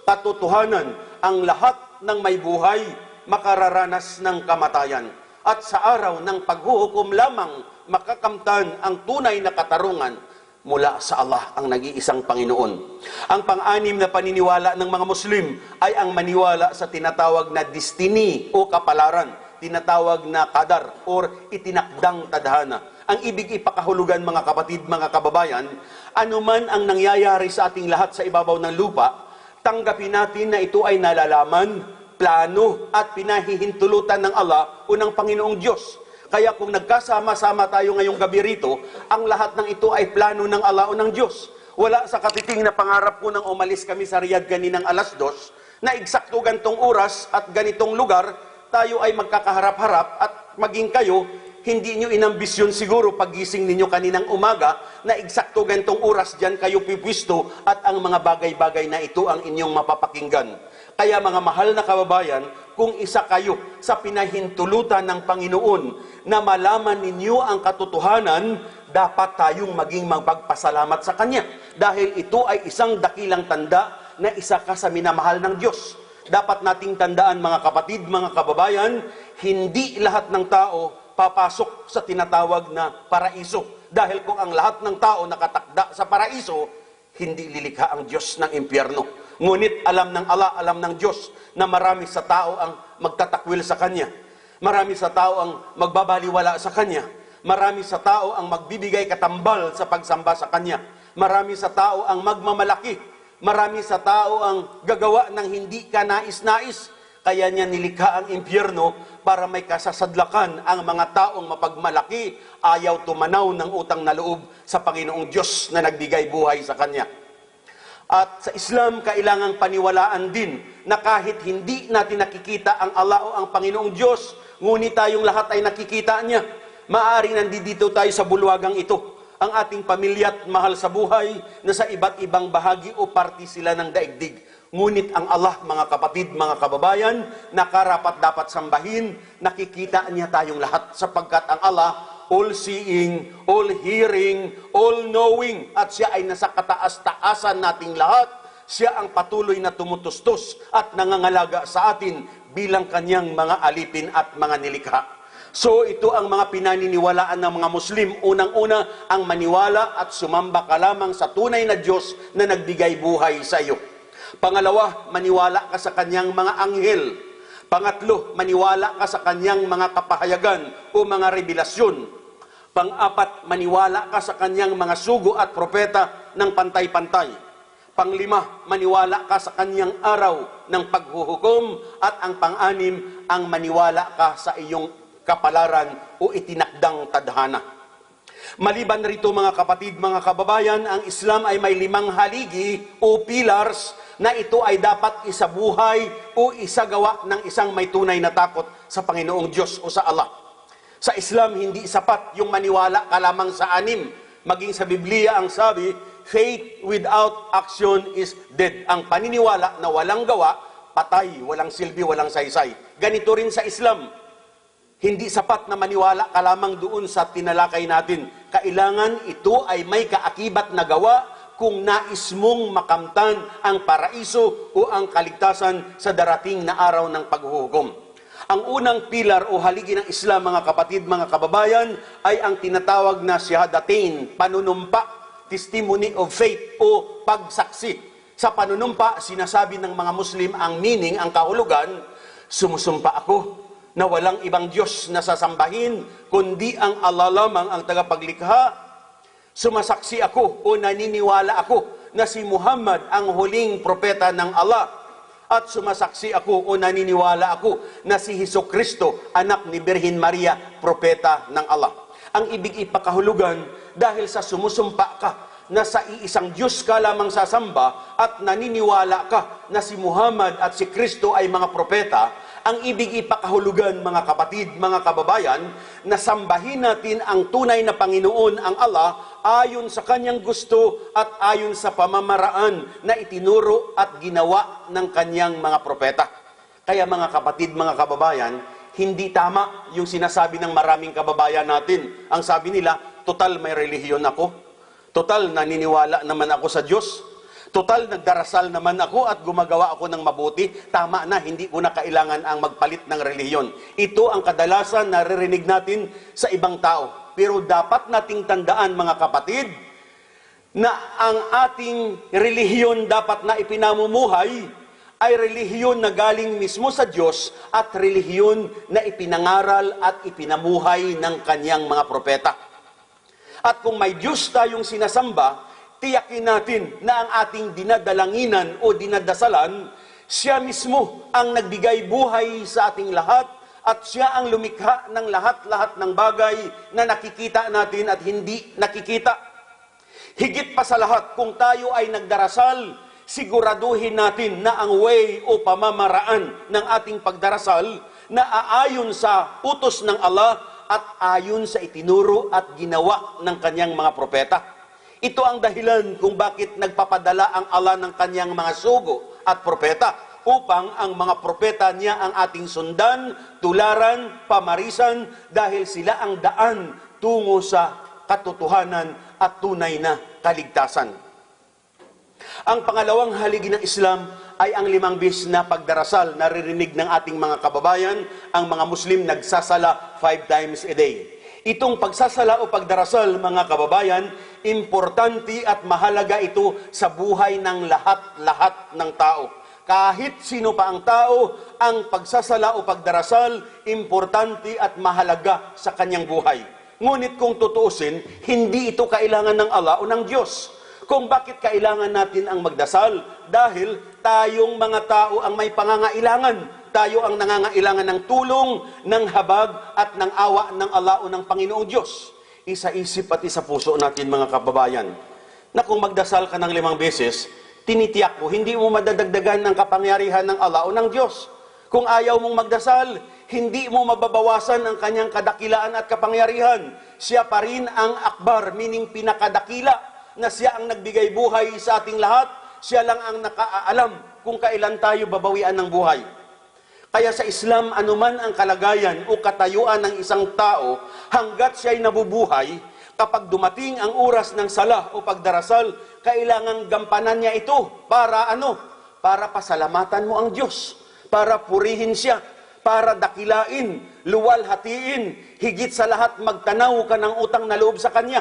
Speaker 3: katotohanan, ang lahat ng may buhay makararanas ng kamatayan. At sa araw ng paghuhukom lamang makakamtan ang tunay na katarungan mula sa Allah, ang nag-iisang Panginoon. Ang pang-anim na paniniwala ng mga Muslim ay ang maniwala sa tinatawag na destiny o kapalaran, tinatawag na qadar or itinakdang tadhana. Ang ibig ipakahulugan, mga kapatid, mga kababayan, anuman ang nangyayari sa ating lahat sa ibabaw ng lupa, tanggapin natin na ito ay nalalaman, plano at pinahihintulutan ng Allah o ng Panginoong Diyos. Kaya kung nagkasama-sama tayo ngayong gabi rito, ang lahat ng ito ay plano ng Allah o ng Diyos. Wala sa katiting na pangarap ko nang umalis kami sa Riyadh kaninang 2:00, na eksakto gantong oras at ganitong lugar, tayo ay magkakaharap-harap at maging kayo, hindi nyo inambisyon siguro paggising ninyo kaninang umaga na eksakto gantong oras dyan kayo pipwisto at ang mga bagay-bagay na ito ang inyong mapapakinggan. Kaya mga mahal na kababayan, kung isa kayo sa pinahintulutan ng Panginoon na malaman ninyo ang katotohanan, dapat tayong maging magpagpasalamat sa Kanya. Dahil ito ay isang dakilang tanda na isa ka sa minamahal ng Diyos. Dapat nating tandaan, mga kapatid, mga kababayan, hindi lahat ng tao papasok sa tinatawag na paraiso. Dahil kung ang lahat ng tao nakatakda sa paraiso, hindi lilikha ang Diyos ng impyerno. Ngunit alam ng Allah, alam ng Diyos na marami sa tao ang magtatakwil sa Kanya. Marami sa tao ang magbabaliwala sa Kanya. Marami sa tao ang magbibigay katambal sa pagsamba sa Kanya. Marami sa tao ang magmamalaki. Marami sa tao ang gagawa ng hindi ka nais-nais. Kaya niya nilikha ang impyerno para may kasasadlakan ang mga taong mapagmalaki, ayaw tumanaw ng utang na loob sa Panginoong Diyos na nagbigay buhay sa Kanya. At sa Islam, kailangang paniwalaan din na kahit hindi natin nakikita ang Allah o ang Panginoong Diyos, ngunit tayong lahat ay nakikita niya. Maaaring nandito tayo sa bulwagang ito, ang ating pamilya at mahal sa buhay na sa iba't ibang bahagi o parte sila ng daigdig. Ngunit ang Allah, mga kapatid, mga kababayan, nakarapat dapat sambahin, nakikita niya tayong lahat sapagkat ang Allah, all-seeing, all-hearing, all-knowing, at siya ay nasa kataas-taasan nating lahat siya ang patuloy na tumutustos at nangangalaga sa atin bilang kanyang mga alipin at mga nilikha. So ito ang mga pinaniniwalaan ng mga Muslim. Unang-una, ang maniwala at sumamba ka lamang sa tunay na Diyos na nagbigay buhay sa iyo. Pangalawa, maniwala ka sa kanyang mga anghel. Pangatlo, maniwala ka sa kanyang mga kapahayagan o mga revelasyon. Pang-apat, maniwala ka sa kanyang mga sugo at propeta ng pantay-pantay. Panglima, maniwala ka sa kanyang araw ng paghuhukom. At ang pang-anim, ang maniwala ka sa iyong kapalaran o itinakdang tadhana. Maliban rito mga kapatid, mga kababayan, ang Islam ay may 5 haligi o pillars na ito ay dapat isabuhay o isagawa ng isang may tunay na takot sa Panginoong Diyos o sa Allah. Sa Islam, hindi sapat yung maniwala ka lamang sa 6. Maging sa Biblia ang sabi, faith without action is dead. Ang paniniwala na walang gawa, patay, walang silbi, walang saysay. Ganito rin sa Islam. Hindi sapat na maniwala ka lamang doon sa tinalakay natin. Kailangan ito ay may kaakibat na gawa kung nais mong makamtan ang paraiso o ang kaligtasan sa darating na araw ng paghuhukom. Ang unang pilar o haligi ng Islam, mga kapatid, mga kababayan, ay ang tinatawag na Shahadatain, panunumpa, testimony of faith o pagsaksi. Sa panunumpa, sinasabi ng mga Muslim ang meaning, ang kahulugan, sumusumpa ako na walang ibang Diyos na sasambahin, kundi ang Allah lamang ang tagapaglikha. Sumasaksi ako o naniniwala ako na si Muhammad ang huling propeta ng Allah. At sumasaksi ako o naniniwala ako na si Hesukristo, anak ni Birhen Maria, propeta ng Allah. Ang ibig ipakahulugan, dahil sa sumusumpa ka na sa iisang Diyos ka lamang sasamba at naniniwala ka na si Muhammad at si Kristo ay mga propeta, ang ibig ipakahulugan, mga kapatid, mga kababayan, na sambahin natin ang tunay na Panginoon, ang Allah, ayon sa kanyang gusto at ayon sa pamamaraan na itinuro at ginawa ng kanyang mga propeta. Kaya mga kapatid, mga kababayan, hindi tama yung sinasabi ng maraming kababayan natin. Ang sabi nila, total may relihiyon ako. Total naniniwala naman ako sa Diyos. Total, nagdarasal naman ako at gumagawa ako ng mabuti. Tama na, hindi ko na kailangan ang magpalit ng relihiyon. Ito ang kadalasan naririnig natin sa ibang tao. Pero dapat nating tandaan, mga kapatid, na ang ating relihiyon dapat na ipinamumuhay ay relihiyon na galing mismo sa Diyos at relihiyon na ipinangaral at ipinamuhay ng kanyang mga propeta. At kung may Diyos tayong sinasamba, tiyakin natin na ang ating dinadalanginan o dinadasalan, siya mismo ang nagbigay buhay sa ating lahat at siya ang lumikha ng lahat-lahat ng bagay na nakikita natin at hindi nakikita. Higit pa sa lahat, kung tayo ay nagdarasal, siguraduhin natin na ang way o pamamaraan ng ating pagdarasal na aayon sa utos ng Allah at ayon sa itinuro at ginawa ng kanyang mga propeta. Ito ang dahilan kung bakit nagpapadala ang Allah ng kanyang mga sugo at propeta upang ang mga propeta niya ang ating sundan, tularan, pamarisan dahil sila ang daan tungo sa katotohanan at tunay na kaligtasan. Ang pangalawang haligi ng Islam ay ang 5 bis na pagdarasal. Naririnig ng ating mga kababayan, ang mga Muslim nagsasala 5 times a day. Itong pagsasala o pagdarasal, mga kababayan, importante at mahalaga ito sa buhay ng lahat-lahat ng tao. Kahit sino pa ang tao, ang pagsasala o pagdarasal, importante at mahalaga sa kanyang buhay. Ngunit kung tutuusin, hindi ito kailangan ng Allah o ng Diyos. Kung bakit kailangan natin ang magdasal? Dahil tayong mga tao ang may pangangailangan. Tayo ang nangangailangan ng tulong, ng habag at ng awa ng Allah o ng Panginoong Diyos. Isa-isip at isa puso natin, mga kababayan, na kung magdasal ka ng 5 beses, tinitiyak ko, hindi mo madadagdagan ng kapangyarihan ng Allah o ng Diyos. Kung ayaw mong magdasal, hindi mo mababawasan ang kanyang kadakilaan at kapangyarihan. Siya pa rin ang akbar, meaning pinakadakila, na siya ang nagbigay buhay sa ating lahat. Siya lang ang nakaalam kung kailan tayo babawian ng buhay. Kaya sa Islam, anuman ang kalagayan o katayuan ng isang tao, hanggat siya'y nabubuhay, Kapag dumating ang oras ng sala o pagdarasal, kailangan gampanan niya ito. Para ano? Para pasalamatan mo ang Diyos. Para purihin siya. Para dakilain, luwalhatiin, higit sa lahat magtanaw ka ng utang na loob sa Kanya.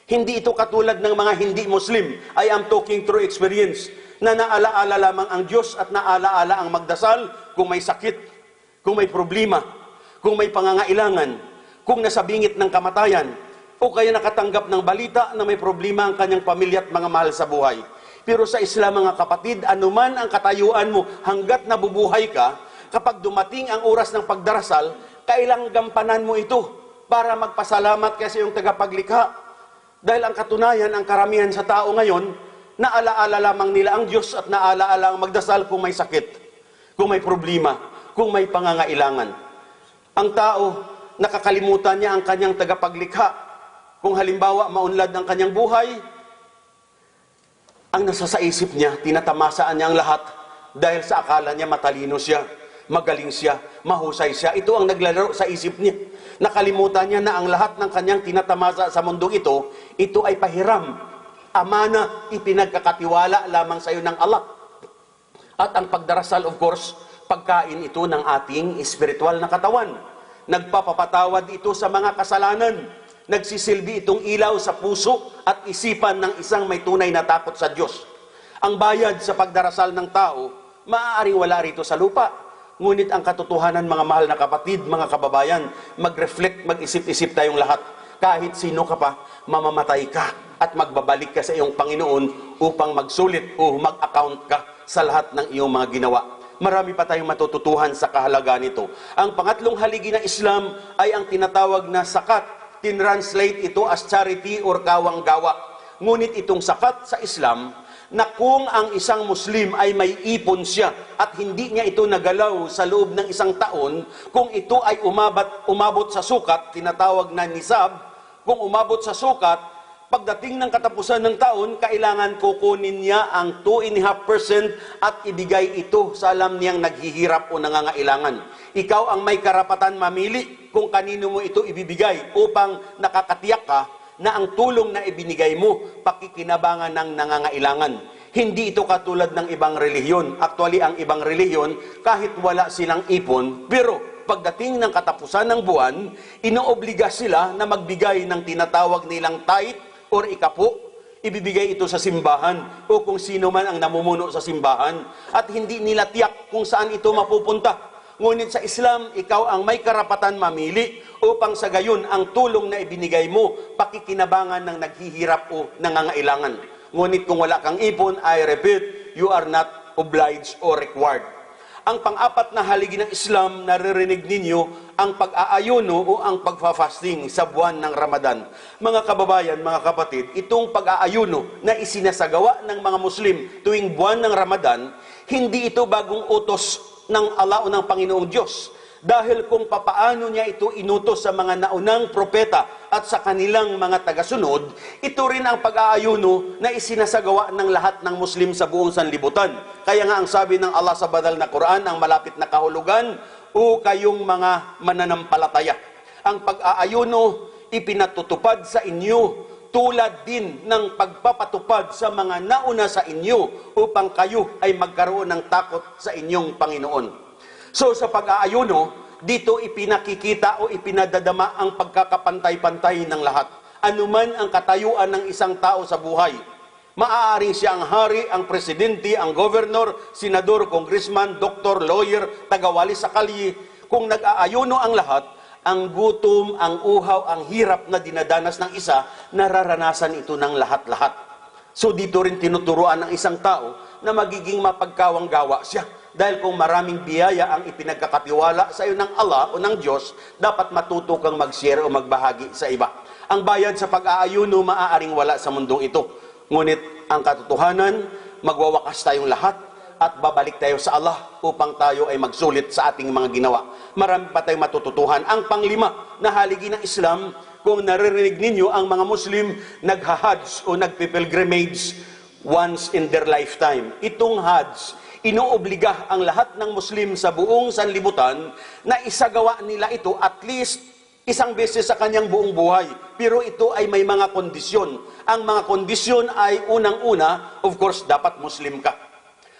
Speaker 3: Hindi ito katulad ng mga hindi Muslim. I am talking through experience. Na naalaala lamang ang Diyos at naalaala ang magdasal kung may sakit, kung may problema, kung may pangangailangan, kung nasa bingit ng kamatayan, o kaya nakatanggap ng balita na may problema ang kanyang pamilya at mga mahal sa buhay. Pero sa Islam, mga kapatid, anuman ang katayuan mo hanggat nabubuhay ka, kapag dumating ang oras ng pagdarasal, kailang gampanan mo ito para magpasalamat kasi yung tagapaglikha. Dahil ang katunayan, ang karamihan sa tao ngayon, naalaala lamang nila ang Diyos at naalaala ang magdasal kung may sakit, kung may problema, kung may pangangailangan. Ang tao, nakakalimutan niya ang kanyang tagapaglikha. Kung halimbawa, maunlad ang kanyang buhay, ang nasa sa isip niya, tinatamasaan niya ang lahat dahil sa akala niya matalino siya, magaling siya, mahusay siya. Ito ang naglalaro sa isip niya. Nakalimutan niya na ang lahat ng kanyang tinatamasa sa mundong ito ay pahiram. Amana, ipinagkakatiwala lamang sa iyo ng Allah. At ang pagdarasal, of course, pagkain ito ng ating espiritual na katawan. Nagpapapatawad ito sa mga kasalanan. Nagsisilbi itong ilaw sa puso at isipan ng isang may tunay na takot sa Diyos. Ang bayad sa pagdarasal ng tao, maaaring wala rito sa lupa. Ngunit ang katotohanan, mga mahal na kapatid, mga kababayan, mag-reflect, mag-isip-isip tayong lahat. Kahit sino ka pa, mamamatay ka at magbabalik ka sa iyong Panginoon upang magsulit o mag-account ka sa lahat ng iyong mga ginawa. Marami pa tayong matututuhan sa kahalagaan nito. Ang pangatlong haligi ng Islam ay ang tinatawag na zakat. Tinranslate ito as charity or kawang-gawa. Ngunit itong zakat sa Islam, na kung ang isang Muslim ay may ipon siya at hindi niya ito nagalaw sa loob ng isang taon, kung ito ay umabot sa sukat, tinatawag na nisab, kung umabot sa sukat, pagdating ng katapusan ng taon, kailangan kukunin niya ang 2.5% at ibigay ito sa alam niyang naghihirap o nangangailangan. Ikaw ang may karapatan mamili kung kanino mo ito ibibigay upang nakakatiyak ka na ang tulong na ibinigay mo, pakikinabangan ng nangangailangan. Hindi ito katulad ng ibang relihiyon. Actually, ang ibang relihiyon, kahit wala silang ipon, pero pagdating ng katapusan ng buwan, inoobliga sila na magbigay ng tinatawag nilang tithe or ikapo. Ibibigay ito sa simbahan o kung sino man ang namumuno sa simbahan at hindi nila tiyak kung saan ito mapupunta. Ngunit sa Islam, ikaw ang may karapatan mamili upang sa gayon ang tulong na ibinigay mo, pakikinabangan ng naghihirap o nangangailangan. Ngunit kung wala kang ipon, I repeat, you are not obliged or required. Ang pang-apat na haligi ng Islam, naririnig ninyo ang pag-aayuno o ang pagfa-fasting sa buwan ng Ramadan. Mga kababayan, mga kapatid, itong pag-aayuno na isinasagawa ng mga Muslim tuwing buwan ng Ramadan, hindi ito bagong utos ng Allah o ng Panginoong Diyos. Dahil kung papaano niya ito inutos sa mga naunang propeta at sa kanilang mga tagasunod, ito rin ang pag-aayuno na isinasagawa ng lahat ng Muslim sa buong sanlibutan. Kaya nga ang sabi ng Allah sa banal na Quran, ang malapit na kahulugan, o kayong mga mananampalataya. Ang pag-aayuno ipinatutupad sa inyo tulad din ng pagpapatupad sa mga nauna sa inyo upang kayo ay magkaroon ng takot sa inyong Panginoon. So sa pag-aayuno, dito ipinakikita o ipinadadama ang pagkakapantay-pantay ng lahat. Anuman ang katayuan ng isang tao sa buhay. Maaaring siya ang hari, ang presidente, ang governor, senador, congressman, doktor, lawyer, tagawali sa kalye. Kung nag-aayuno ang lahat, ang gutom, ang uhaw, ang hirap na dinadanas ng isa, nararanasan ito ng lahat-lahat. So dito rin tinuturuan ng isang tao na magiging mapagkawang-gawa siya. Dahil kung maraming biyaya ang ipinagkakatiwala sa iyo ng Allah o ng Diyos, dapat matuto kang mag-share o magbahagi sa iba. Ang bayad sa pag-aayuno maaaring wala sa mundong ito. Ngunit ang katotohanan, magwawakas tayong lahat at babalik tayo sa Allah upang tayo ay magsulit sa ating mga ginawa. Marami pa tayong matututuhan. Ang panglima na haligi ng Islam, kung naririnig ninyo ang mga Muslim nagha-Hajj o nagpipilgrimage once in their lifetime. Itong Hajj, inoobliga ang lahat ng Muslim sa buong sanlibutan na isagawa nila ito at least isang beses sa kanyang buong buhay. Pero ito ay may mga kondisyon. Ang mga kondisyon ay unang-una, of course, dapat Muslim ka.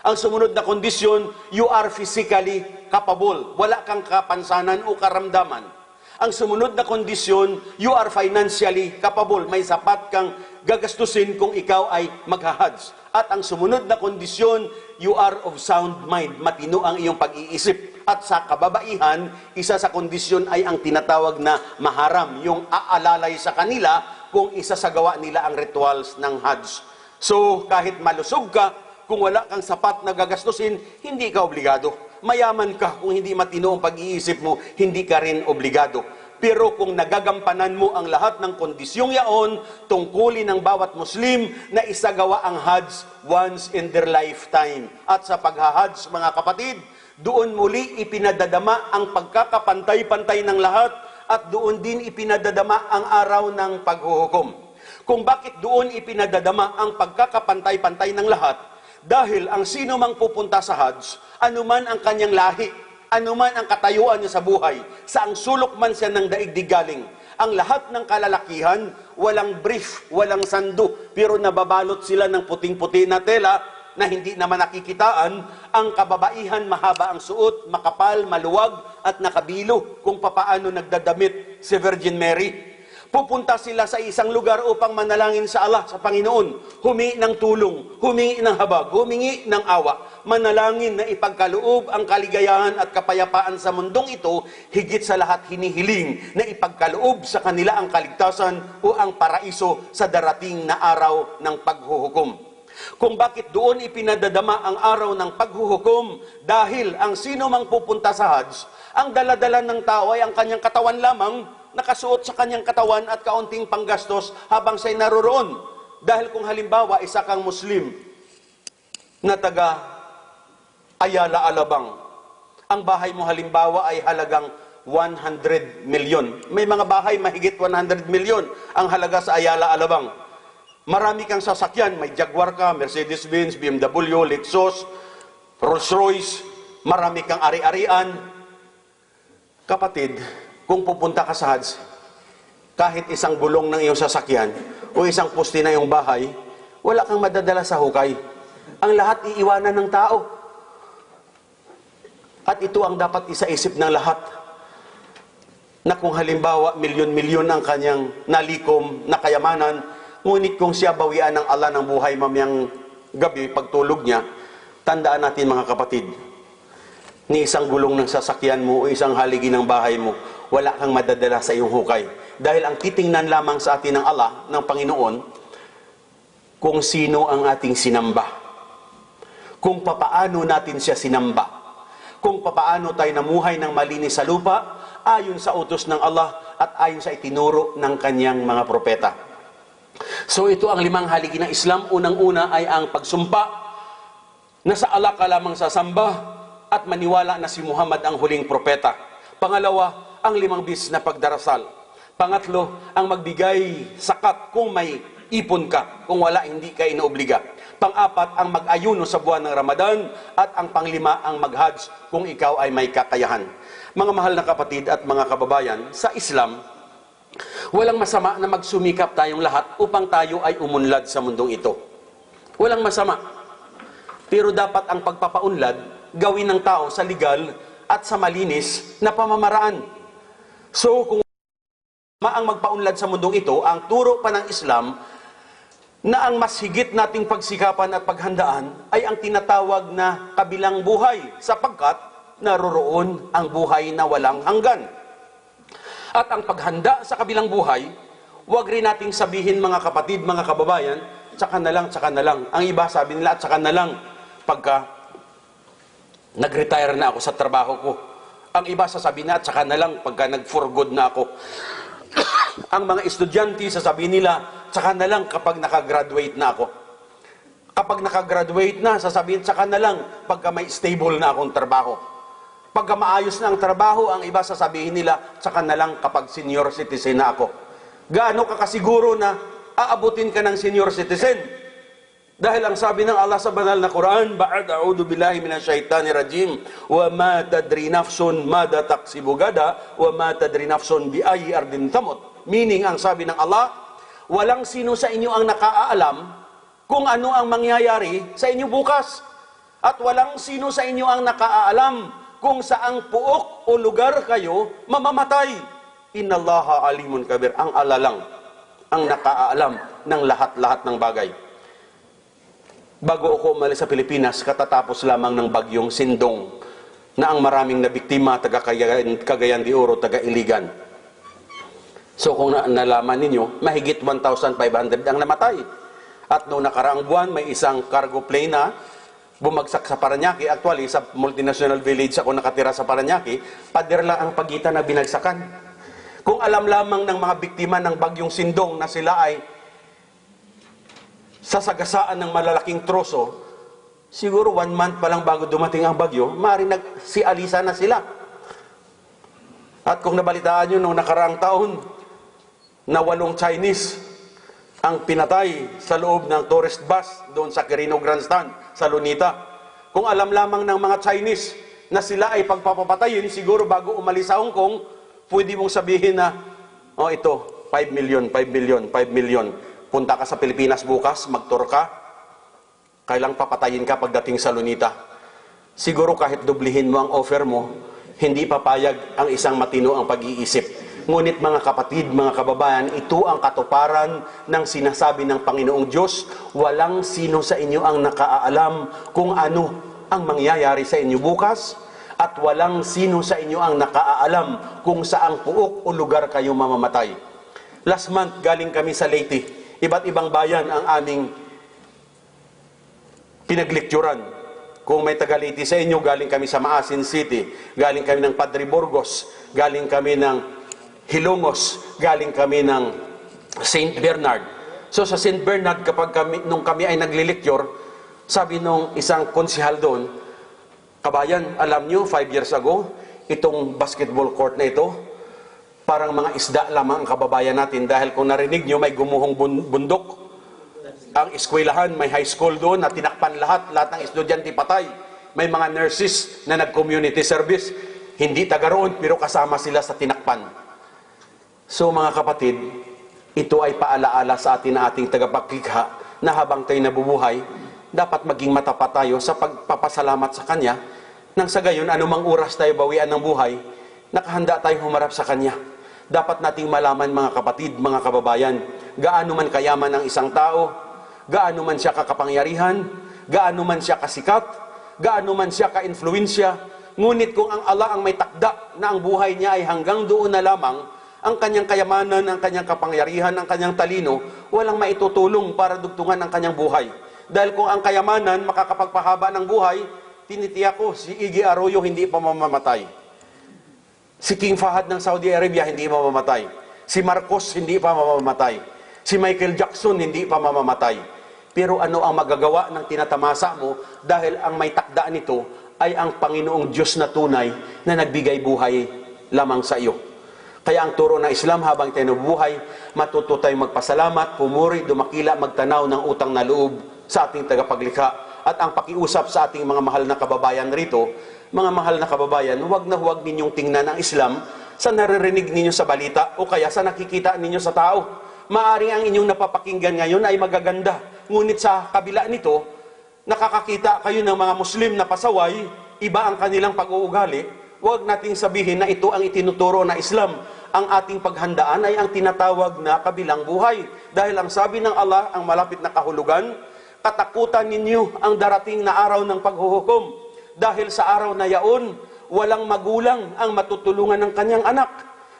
Speaker 3: Ang sumunod na kondisyon, you are physically capable. Wala kang kapansanan o karamdaman. Ang sumunod na kondisyon, you are financially capable. May sapat kang gagastusin kung ikaw ay maghahadj. At ang sumunod na kondisyon, you are of sound mind. Matino ang iyong pag-iisip. At sa kababaihan, isa sa kondisyon ay ang tinatawag na maharam, yung aalalay sa kanila kung isasagawa nila ang rituals ng Hajj. So, kahit malusog ka, kung wala kang sapat na gagastusin, hindi ka obligado. Mayaman ka, kung hindi matino ang pag-iisip mo, hindi ka rin obligado. Pero kung nagagampanan mo ang lahat ng kondisyong yaon, tungkulin ng bawat Muslim na isagawa ang Hajj once in their lifetime. At sa pag-Hajj, mga kapatid, doon muli ipinadadama ang pagkakapantay-pantay ng lahat at doon din ipinadadama ang araw ng paghuhukom. Kung bakit doon ipinadadama ang pagkakapantay-pantay ng lahat, dahil ang sino mang pupunta sa Hajj, anuman ang kanyang lahi, anuman ang katayuan niya sa buhay, saang sulok man siya ng daigdig galing, ang lahat ng kalalakihan, walang brief, walang sando, pero nababalot sila ng puting-puti na tela na hindi naman nakikitaan. Ang kababaihan, mahaba ang suot, makapal, maluwag, at nakabilo kung papaano nagdadamit si Virgin Mary. Pupunta sila sa isang lugar upang manalangin sa Allah, sa Panginoon. Humingi ng tulong, humingi ng habag, humingi ng awa. Manalangin na ipagkaloob ang kaligayahan at kapayapaan sa mundong ito, higit sa lahat hinihiling na ipagkaloob sa kanila ang kaligtasan o ang paraiso sa darating na araw ng paghuhukom. Kung bakit doon ipinadadama ang araw ng paghuhukom, dahil ang sino mang pupunta sa Hajj, ang daladala ng tao ay ang kanyang katawan lamang, nakasuot sa kanyang katawan at kaunting panggastos habang siya'y naroroon. Dahil kung halimbawa, isa kang Muslim na taga Ayala, Alabang, ang bahay mo halimbawa ay halagang 100 million. May mga bahay mahigit 100 million ang halaga sa Ayala, Alabang. Marami kang sasakyan, may Jaguar ka, Mercedes-Benz, BMW, Lexus, Rolls-Royce, marami kang ari-arian. Kapatid, kung pupunta ka sa Hajj, kahit isang gulong ng iyong sasakyan o isang poste na iyong bahay, wala kang madadala sa hukay. Ang lahat iiwanan ng tao. At ito ang dapat isaisip ng lahat, na kung halimbawa milyon-milyon ang kanyang nalikom na kayamanan, ngunit kung siya bawian ng Allah ng buhay mamayang gabi, pagtulog niya, tandaan natin mga kapatid, ni isang gulong ng sasakyan mo o isang haligi ng bahay mo, wala kang madadala sa iyong hukay. Dahil ang titingnan lamang sa atin ng Allah, ng Panginoon, kung sino ang ating sinamba. Kung papaano natin siya sinamba. Kung papaano tayo namuhay ng malinis sa lupa, ayon sa utos ng Allah at ayon sa itinuro ng kanyang mga propeta. So ito ang 5 haligi ng Islam. Unang-una ay ang pagsumpa na sa Allah ka lamang sasamba at maniwala na si Muhammad ang huling propeta. Pangalawa, ang 5 bis na pagdarasal. Pangatlo, ang magbigay sakat kung may ipon ka. Kung wala, hindi ka inoobliga. Pang-apat, ang mag-ayuno sa buwan ng Ramadan. At ang pang-5, ang mag-hajj kung ikaw ay may kakayahan. Mga mahal na kapatid at mga kababayan, sa Islam, walang masama na magsumikap tayong lahat upang tayo ay umunlad sa mundong ito. Walang masama. Pero dapat ang pagpapaunlad gawin ng tao sa legal at sa malinis na pamamaraan. So kung ang magpaunlad sa mundong ito, ang turo pa ng Islam na ang mas higit nating pagsikapan at paghandaan ay ang tinatawag na kabilang buhay, sapagkat naroroon ang buhay na walang hanggan. At ang paghanda sa kabilang buhay, huwag rin nating sabihin mga kapatid, mga kababayan, tsaka na lang, tsaka na lang. Ang iba sabi nila, tsaka na lang pagka nag-retire na ako sa trabaho ko. Ang iba sasabihin na, tsaka na lang pagka nag-for good na ako. Ang mga estudyante sasabihin nila, tsaka na lang kapag nakagraduate na ako. Kapag nakagraduate na, sasabihin, tsaka na lang pagka may stable na akong trabaho. Pagka maayos na ang trabaho, ang iba sasabihin nila, tsaka na lang kapag senior citizen na ako. Gaano ka kasiguro na aabutin ka ng senior citizen? Dahil ang sabi ng Allah sa banal na Quran, Ba'ad a'udhu billahi minasyaitanir rajim, wa ma tadri nafsun mada taksibu gada, wa ma tadri nafsun bi ayyi ardin tamut. Meaning, ang sabi ng Allah, walang sino sa inyo ang nakaalam kung ano ang mangyayari sa inyo bukas. At walang sino sa inyo ang nakaalam kung saang puok o lugar kayo mamamatay. Innallaha alimun kabir. Ang Allah lang ang nakaalam ng lahat-lahat ng bagay. Bago ako umalis sa Pilipinas, katatapos lamang ng bagyong Sindong na ang maraming nabiktima, taga Cagayan de Oro, taga Iligan. So kung nalaman ninyo, mahigit 1,500 ang namatay. At noong nakaraang buwan, may isang cargo plane na bumagsak sa Parañaque. Actually, sa multinational village ako nakatira sa Parañaque, pader lang ang pagitan na binagsakan. Kung alam lamang ng mga biktima ng bagyong Sindong na sila ay sasagasaan ng malalaking troso, siguro 1 month pa lang bago dumating ang bagyo, maaaring si-alisa na sila. At kung nabalitaan nyo noong nakaraang taon, na 8 Chinese ang pinatay sa loob ng tourist bus doon sa Quirino Grandstand, sa Lunita. Kung alam lamang ng mga Chinese na sila ay pagpapatayin, siguro bago umalis sa Hong Kong, pwede mong sabihin na, oh ito, 5 million, 5 million, 5 million. Punta ka sa Pilipinas bukas, mag-tour ka, kailang papatayin ka pagdating sa Lunita. Siguro kahit dublihin mo ang offer mo, hindi papayag ang isang matino ang pag-iisip. Ngunit mga kapatid, mga kababayan, ito ang katuparan ng sinasabi ng Panginoong Diyos. Walang sino sa inyo ang nakaalam kung ano ang mangyayari sa inyo bukas, at walang sino sa inyo ang nakaalam kung saang puok o lugar kayo mamamatay. Last month, galing kami sa Leyte. Iba't ibang bayan ang aming pinaglikturan. Kung may taga Leyte sa inyo, galing kami sa Maasin City, galing kami ng Padre Burgos, galing kami ng Hilongos, galing kami ng St. Bernard. So sa St. Bernard, nung kami ay naglilikture, sabi nung isang konsihal doon, kabayan, alam nyo, 5 years ago, itong basketball court na ito, parang mga isda lamang ang kababayan natin, dahil kung narinig nyo, may gumuhong bundok. Ang eskwelahan, may high school doon na tinakpan lahat ng estudyante patay. May mga nurses na nag-community service, hindi taga roon, pero kasama sila sa tinakpan. So mga kapatid, ito ay paalaala sa atin na ating tagapaglikha na habang tayo nabubuhay, dapat maging matapat tayo sa pagpapasalamat sa Kanya, nang sa gayon, anumang oras tayo bawian ng buhay, nakahanda tayong humarap sa Kanya. Dapat nating malaman, mga kapatid, mga kababayan, gaano man kayaman ang isang tao, gaano man siya kakapangyarihan, gaano man siya kasikat, gaano man siya ka-influensya, ngunit kung ang Allah ang may takda na ang buhay niya ay hanggang doon na lamang, ang kanyang kayamanan, ang kanyang kapangyarihan, ang kanyang talino, walang maitutulong para dugtungan ang kanyang buhay. Dahil kung ang kayamanan makakapagpahaba ng buhay, tinitiyak ko, si Iggy Arroyo hindi pa mamamatay. Si King Fahad ng Saudi Arabia hindi mamamatay. Si Marcos hindi pa mamamatay. Si Michael Jackson hindi pa mamamatay. Pero ano ang magagawa ng tinatamasa mo dahil ang may takda nito ay ang Panginoong Diyos na tunay na nagbigay buhay lamang sa iyo. Kaya ang turo ng Islam, habang tayo nabubuhay, matuto tayong magpasalamat, pumuri, dumakila, magtanaw ng utang na loob sa ating tagapaglikha. At ang pakiusap sa ating mga mahal na kababayan rito, mga mahal na kababayan, huwag na huwag ninyong tingnan ang Islam sa naririnig ninyo sa balita o kaya sa nakikita ninyo sa tao. Maaari ang inyong napapakinggan ngayon ay magaganda. Ngunit sa kabila nito, nakakakita kayo ng mga Muslim na pasaway, iba ang kanilang pag-uugali. Huwag nating sabihin na ito ang itinuturo na Islam. Ang ating paghandaan ay ang tinatawag na kabilang buhay. Dahil ang sabi ng Allah, ang malapit na kahulugan, katakutan ninyo ang darating na araw ng paghuhukom. Dahil sa araw na yaon, walang magulang ang matutulungan ng kanyang anak.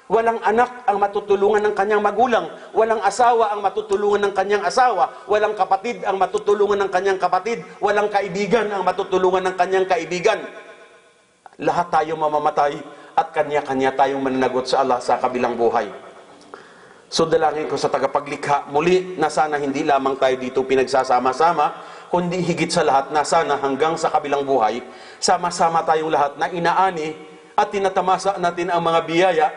Speaker 3: Walang anak ang matutulungan ng kanyang magulang. Walang asawa ang matutulungan ng kanyang asawa. Walang kapatid ang matutulungan ng kanyang kapatid. Walang kaibigan ang matutulungan ng kanyang kaibigan. Lahat tayo mamamatay at kanya-kanya tayong mananagot sa Allah sa kabilang buhay. So dalangin ko sa tagapaglikha muli na sana hindi lamang tayo dito pinagsasama-sama, kundi higit sa lahat na sana hanggang sa kabilang buhay, sama-sama tayong lahat na inaani at tinatamasa natin ang mga biyaya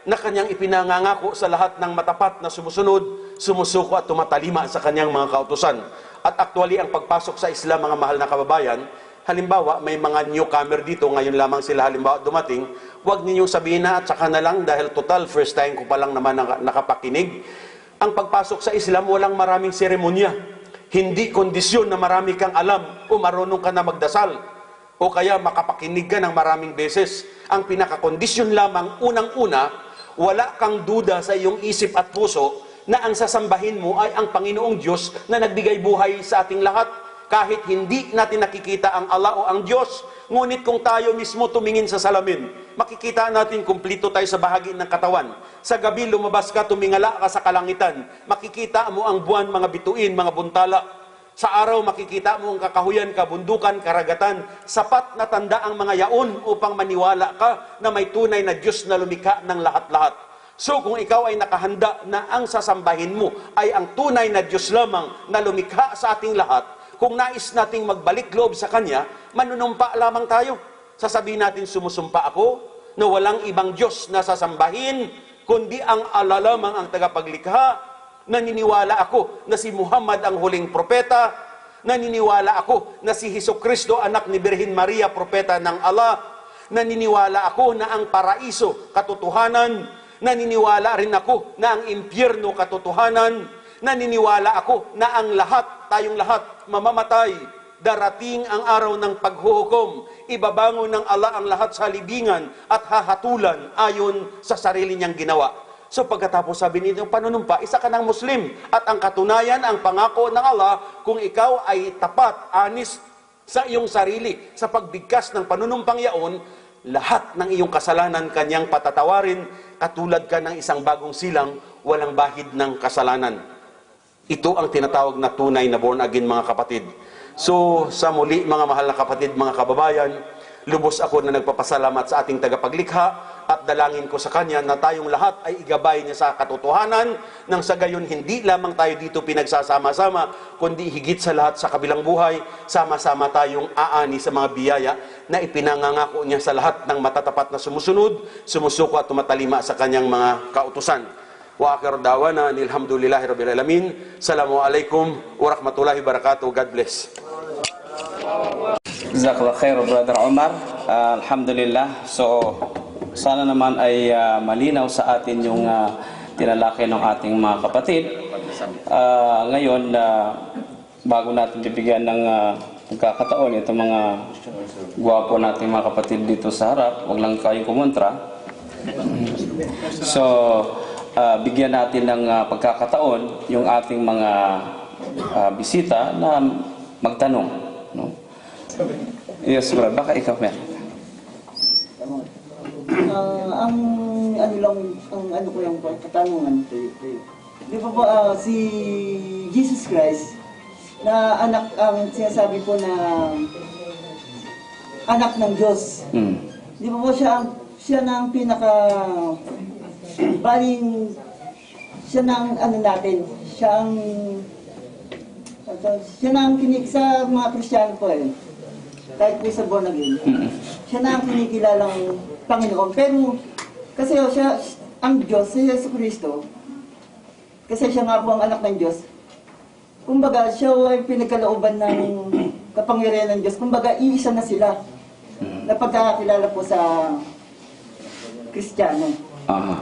Speaker 3: na kanyang ipinangangako sa lahat ng matapat na sumusunod, sumusuko at tumatalima sa kanyang mga kautusan. At actually, ang pagpasok sa Islam, mga mahal na kababayan, halimbawa, may mga newcomer dito, ngayon lamang sila halimbawa dumating, huwag ninyong sabihin na at saka na lang dahil total, first time ko pa lang naman nakapakinig. Ang pagpasok sa Islam, walang maraming seremonya. Hindi kondisyon na marami kang alam o marunong ka na magdasal o kaya makapakinig ka ng maraming beses. Ang pinakakondisyon lamang, unang-una, wala kang duda sa iyong isip at puso na ang sasambahin mo ay ang Panginoong Diyos na nagbigay buhay sa ating lahat. Kahit hindi natin nakikita ang Allah o ang Diyos, ngunit kung tayo mismo tumingin sa salamin, makikita natin kumplito tayo sa bahagi ng katawan. Sa gabi lumabas ka, tumingala ka sa kalangitan, makikita mo ang buwan, mga bituin, mga buntala. Sa araw makikita mo ang kakahuyan, kabundukan, karagatan. Sapat na tanda ang mga yaon upang maniwala ka na may tunay na Diyos na lumikha ng lahat-lahat. So kung ikaw ay nakahanda na ang sasambahin mo ay ang tunay na Diyos lamang na lumikha sa ating lahat, kung nais nating magbalik loob sa Kanya, manunumpa lamang tayo. Sasabihin natin, sumusumpa ako na walang ibang Diyos na sasambahin, kundi ang Allah lamang ang tagapaglikha. Naniniwala ako na si Muhammad ang huling propeta. Naniniwala ako na si Hesukristo, anak ni Birhen Maria, propeta ng Allah. Naniniwala ako na ang paraiso, katotohanan. Naniniwala rin ako na ang impyerno, katotohanan. Naniniwala ako na ang lahat, tayong lahat, mamamatay. Darating ang araw ng paghuhukom. Ibabangon ng Allah ang lahat sa libingan at hahatulan ayon sa sarili niyang ginawa. So pagkatapos sabi nito, panunumpa, isa ka ng Muslim. At ang katunayan, ang pangako ng Allah, kung ikaw ay tapat, honest sa iyong sarili, sa pagbigkas ng panunumpang yaon, lahat ng iyong kasalanan kanyang patatawarin, katulad ka ng isang bagong silang, walang bahid ng kasalanan. Ito ang tinatawag na tunay na born again, mga kapatid. So, sa muli, mga mahal na kapatid, mga kababayan, lubos ako na nagpapasalamat sa ating tagapaglikha at dalangin ko sa Kanya na tayong lahat ay igabay niya sa katotohanan nang sa gayon hindi lamang tayo dito pinagsasama-sama, kundi higit sa lahat sa kabilang buhay, sama-sama tayong aani sa mga biyaya na ipinangangako niya sa lahat ng matatapat na sumusunod, sumusuko at tumatalima sa Kanyang mga kautusan. Wa akhir dawana alhamdulillahi rabbil alamin. Assalamualaikum warahmatullahi wabarakatuh. God bless.
Speaker 2: Jazakallah khair, Brother Omar. Alhamdulillah. So, sana naman ay malinaw sa atin yung tinalakay ng ating mga kapatid. Ngayon, bago natin bibigyan ng pagkakataon, itong mga gwapo nating mga kapatid dito sa harap, huwag lang kayong kumontra. So, bigyan natin ng pagkakataon yung ating mga bisita na magtanong. No? Yes, bro. Baka ikaw, Mer.
Speaker 4: Ang ano lang, ang ano ko yung katanungan, di ba po si Jesus Christ, na anak, ang sinasabi po na anak ng Diyos, di ba po siya na ang pinaka, baling, siya na ang ano natin, siya na ang kinig sa mga Kristiyano po kahit po sa born again. Siya na ang kinikilalang Panginoon. Pero, kasi siya, ang Diyos, si Jesucristo, kasi siya nga po ang anak ng Diyos, kumbaga, siya ay pinagkalooban ng kapangyarihan ng Diyos. Kumbaga, iisa na sila na pagkakakilala po sa Kristiyano.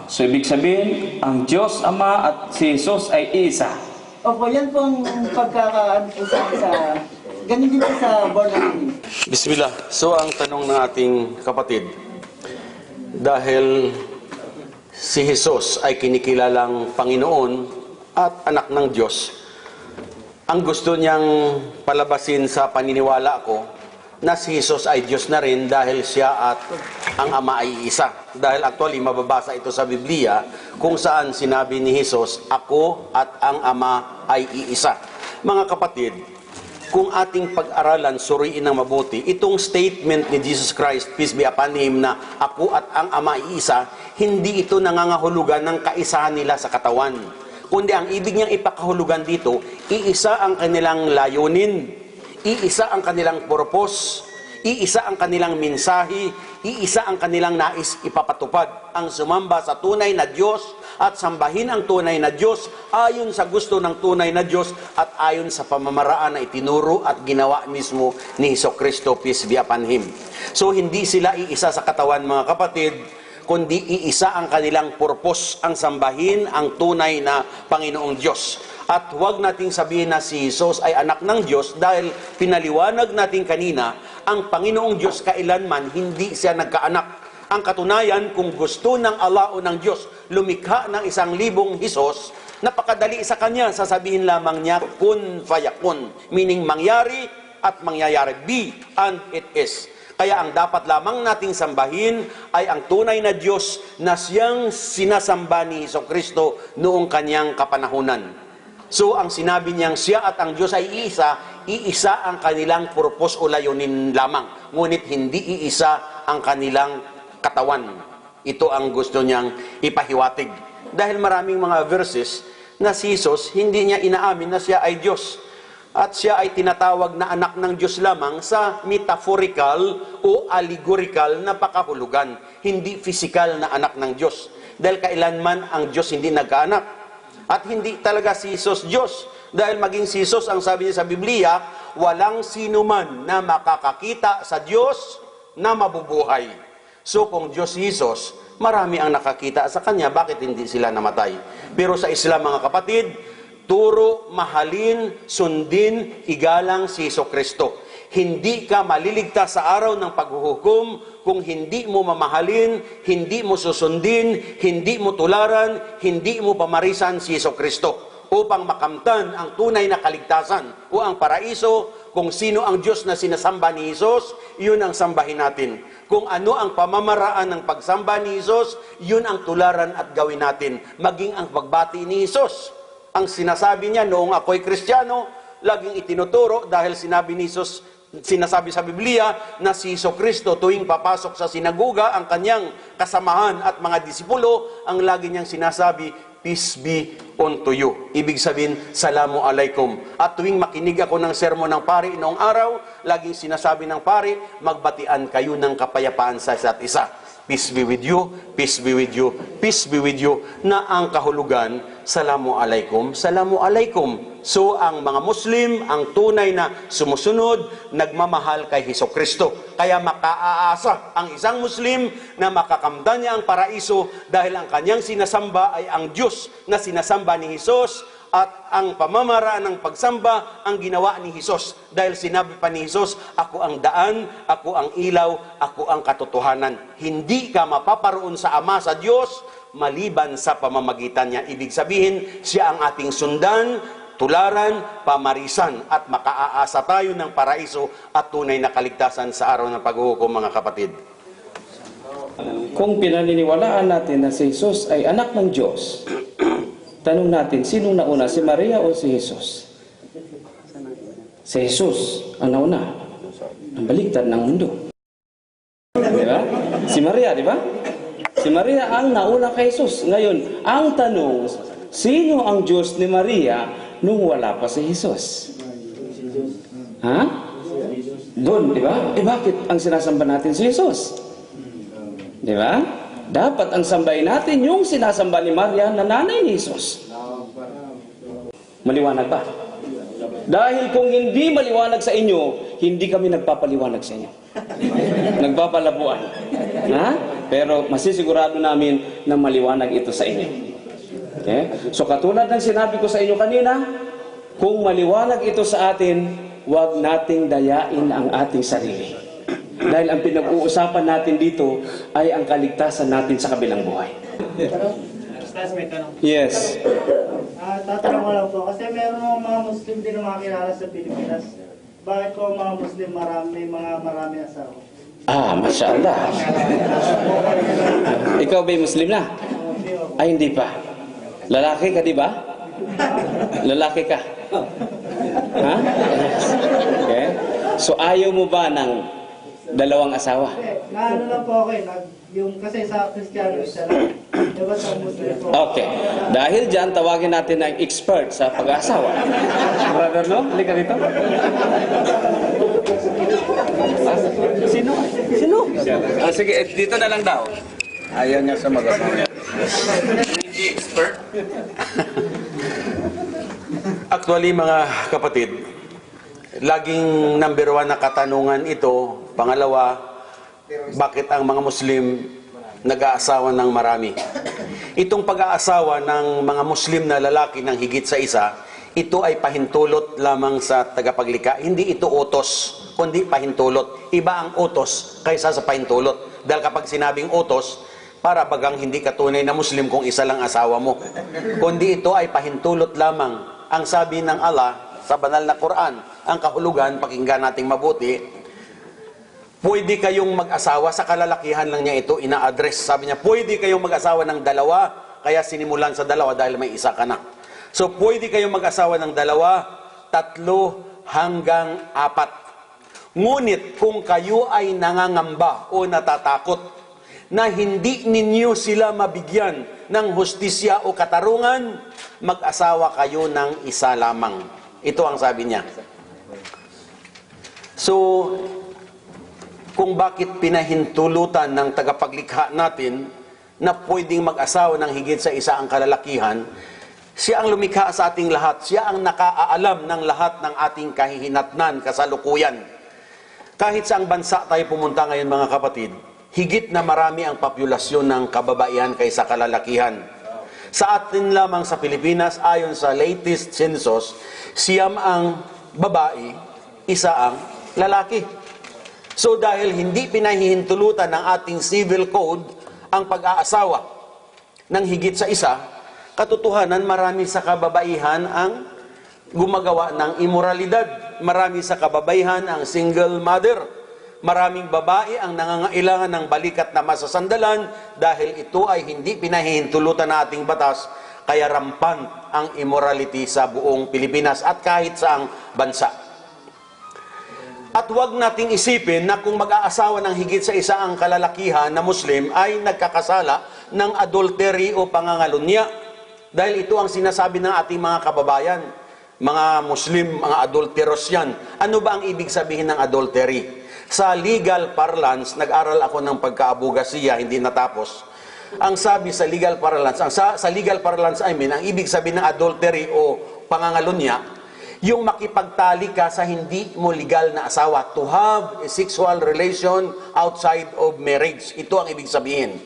Speaker 2: So, ibig sabihin, ang Diyos Ama at si Jesus ay isa.
Speaker 4: Opo, yan po ang pagkakaano po sa ganun din po sa born again.
Speaker 3: Bismillah. So, ang tanong ng ating kapatid, dahil si Jesus ay kinikilalang Panginoon at anak ng Diyos, ang gusto niyang palabasin sa paniniwala ko na si Jesus ay Diyos na rin dahil siya at ang Ama ay isa. Dahil actually, mababasa ito sa Biblia kung saan sinabi ni Jesus, ako at ang Ama ay iisa. Mga kapatid, kung ating pag-aralan, suriin ng mabuti, itong statement ni Jesus Christ, peace be upon Him, na ako at ang Ama ay isa, hindi ito nangangahulugan ng kaisahan nila sa katawan. Kundi ang ibig niyang ipakahulugan dito, iisa ang kanilang layunin, iisa ang kanilang purpose, iisa ang kanilang mensahe, iisa ang kanilang nais ipapatupad, ang sumamba sa tunay na Diyos at sambahin ang tunay na Diyos ayon sa gusto ng tunay na Diyos at ayon sa pamamaraan na itinuro at ginawa mismo ni Hesukristo, peace be upon Him. So hindi sila iisa sa katawan, mga kapatid, kundi iisa ang kanilang purpose, ang sambahin ang tunay na Panginoong Diyos. At huwag nating sabihin na si Jesus ay anak ng Diyos dahil pinaliwanag natin kanina, ang Panginoong Diyos kailanman hindi siya nagkaanak. Ang katunayan, kung gusto ng Allah o ng Diyos lumikha ng 1,000 Hesus, napakadali sa Kanya, sasabihin lamang niya, kun fayakun, meaning mangyari at mangyayari, be and it is. Kaya ang dapat lamang nating sambahin ay ang tunay na Diyos na siyang sinasamba ni Hesukristo noong Kanyang kapanahunan. So, ang sinabi niyang siya at ang Diyos ay iisa ang kanilang purpose o layunin lamang. Ngunit hindi iisa ang kanilang katawan. Ito ang gusto niyang ipahiwatig. Dahil maraming mga verses na si Jesus, hindi niya inaamin na siya ay Diyos. At siya ay tinatawag na anak ng Diyos lamang sa metaphorical o allegorical na pakahulugan. Hindi physical na anak ng Diyos. Dahil kailanman ang Diyos hindi nagkaanak. At hindi talaga si Jesus Diyos. Dahil maging si Jesus, ang sabi niya sa Biblia, walang sino man na makakakita sa Diyos na mabubuhay. So kung Diyos si Jesus, marami ang nakakita sa Kanya, bakit hindi sila namatay? Pero sa Islam, mga kapatid, turo, mahalin, sundin, igalang si Hesukristo. Hindi ka maliligtas sa araw ng paghuhukom kung hindi mo mamahalin, hindi mo susundin, hindi mo tularan, hindi mo pamarisan si Hesukristo. Upang makamtan ang tunay na kaligtasan o ang paraiso, kung sino ang Diyos na sinasamba ni Jesus, yun ang sambahin natin. Kung ano ang pamamaraan ng pagsamba ni Jesus, yun ang tularan at gawin natin. Maging ang pagbati ni Jesus. Ang sinasabi niya noong ako'y Kristiyano, laging itinuturo dahil sinabi ni Jesus, sinasabi sa Biblia na si Hesukristo tuwing papasok sa sinagoga, ang kanyang kasamahan at mga disipulo, ang lagi niyang sinasabi, peace be unto you. Ibig sabihin, salamu alaikum. At tuwing makinig ako ng sermon ng pari noong araw, laging sinasabi ng pari, magbatian kayo ng kapayapaan sa isa't isa. Peace be with you, peace be with you, peace be with you, na ang kahulugan, salamu alaikum, salamu alaikum. So, ang mga Muslim, ang tunay na sumusunod, nagmamahal kay Hesukristo. Kaya makaaasa ang isang Muslim na makakamtan niya ang paraiso dahil ang kanyang sinasamba ay ang Diyos na sinasamba ni Jesus. At ang pamamaraan ng pagsamba ang ginawa ni Jesus. Dahil sinabi pa ni Jesus, ako ang daan, ako ang ilaw, ako ang katotohanan. Hindi ka mapaparoon sa Ama, sa Diyos, maliban sa pamamagitan niya. Ibig sabihin, siya ang ating sundan, tularan, pamarisan, at makaaasa tayo ng paraiso at tunay na kaligtasan sa araw ng paghuhukom, mga kapatid.
Speaker 2: Kung pinaniniwalaan natin na si Jesus ay anak ng Diyos, tanong natin, sino nauna, si Maria o si Jesus? Si Jesus ang nauna. Ang baliktad ng mundo. Diba? Si Maria, di ba? Si Maria ang nauna kay Jesus. Ngayon, ang tanong, sino ang Diyos ni Maria nung wala pa si Jesus? Ha? Doon, di ba? Bakit ang sinasamba natin si Jesus? Di ba? Dapat ang sambahin natin yung sinasamba ni Maria na nanay ni Jesus. Maliwanag ba? Dahil kung hindi maliwanag sa inyo, hindi kami nagpapaliwanag sa inyo. Nagpapalabuan. Ha? Pero masisigurado namin na maliwanag ito sa inyo. Okay? So katulad ng sinabi ko sa inyo kanina, kung maliwanag ito sa atin, huwag nating dayain ang ating sarili. Dahil ang pinag-uusapan natin dito ay ang kaligtasan natin sa kabilang buhay. Yes.
Speaker 5: Tatanong ko lang po, kasi meron mga Muslim din na makakilala sa Pilipinas. Bakit po mga Muslim marami asawa?
Speaker 2: Masya Allah. Ikaw ba'y Muslim na? Ay, hindi pa. Lalaki ka, di ba? Lalaki ka. Ha? Okay. So, ayaw mo ba ng dalawang asawa?
Speaker 5: Ano lang po ako yung kasi sa Kristiyano, isa lang. Diba sa Muslim po?
Speaker 2: Okay. Dahil dyan, tawagin natin ang expert sa pag-asawa. Brother, no? Halika rito. Sino? Sino? Sige, dito na lang daw.
Speaker 3: Ayaw niya sa mag-asawa.
Speaker 1: Hindi expert.
Speaker 3: Actually, mga kapatid, laging number one na katanungan ito. Pangalawa, bakit ang mga Muslim nag-aasawa ng marami? Itong pag-aasawa ng mga Muslim na lalaki ng higit sa isa, ito ay pahintulot lamang sa tagapaglikha. Hindi ito utos, kundi pahintulot. Iba ang utos kaysa sa pahintulot. Dahil kapag sinabing utos, para bagang hindi ka tunay na Muslim kung isa lang asawa mo. Kundi ito ay pahintulot lamang. Ang sabi ng Allah sa banal na Quran, ang kahulugan, pakinggan nating mabuti, pwede kayong mag-asawa, sa kalalakihan lang niya ito ina-address. Sabi niya, pwede kayong mag-asawa ng dalawa, kaya sinimulan sa dalawa dahil may isa ka na. So, pwede kayong mag-asawa ng dalawa, 3 hanggang 4. Ngunit kung kayo ay nangangamba o natatakot na hindi ninyo sila mabigyan ng hustisya o katarungan, mag-asawa kayo ng isa lamang. Ito ang sabi niya. So, kung bakit pinahintulutan ng tagapaglikha natin na pwedeng mag-asawa ng higit sa isa ang kalalakihan, siya ang lumikha sa ating lahat. Siya ang nakaalam ng lahat ng ating kahihinatnan, kasalukuyan. Kahit saang bansa tayo pumunta ngayon, mga kapatid, higit na marami ang populasyon ng kababaihan kaysa kalalakihan. Sa atin lamang sa Pilipinas, ayon sa latest census, 9 ang babae, 1 ang lalaki. So dahil hindi pinahihintulutan ng ating civil code ang pag-aasawa ng higit sa isa, katotohanan marami sa kababaihan ang gumagawa ng immoralidad. Marami sa kababaihan ang single mother. Maraming babae ang nangangailangan ng balikat na masasandalan dahil ito ay hindi pinahihintulutan ng ating batas, kaya rampant ang immorality sa buong Pilipinas at kahit saang bansa. At huwag nating isipin na kung mag-aasawa ng higit sa isa ang kalalakihan na Muslim ay nagkakasala ng adultery o pangangalunya. Dahil ito ang sinasabi ng ating mga kababayan, mga Muslim, mga adulteros yan. Ano ba ang ibig sabihin ng adultery? Sa legal parlance, nag-aral ako ng pagkaabogasiya, hindi natapos. Ang sabi sa legal parlance, sa legal parlance, ang ibig sabihin ng adultery o pangangalunya, yung makipagtali ka sa hindi mo legal na asawa, to have a sexual relation outside of marriage. Ito ang ibig sabihin.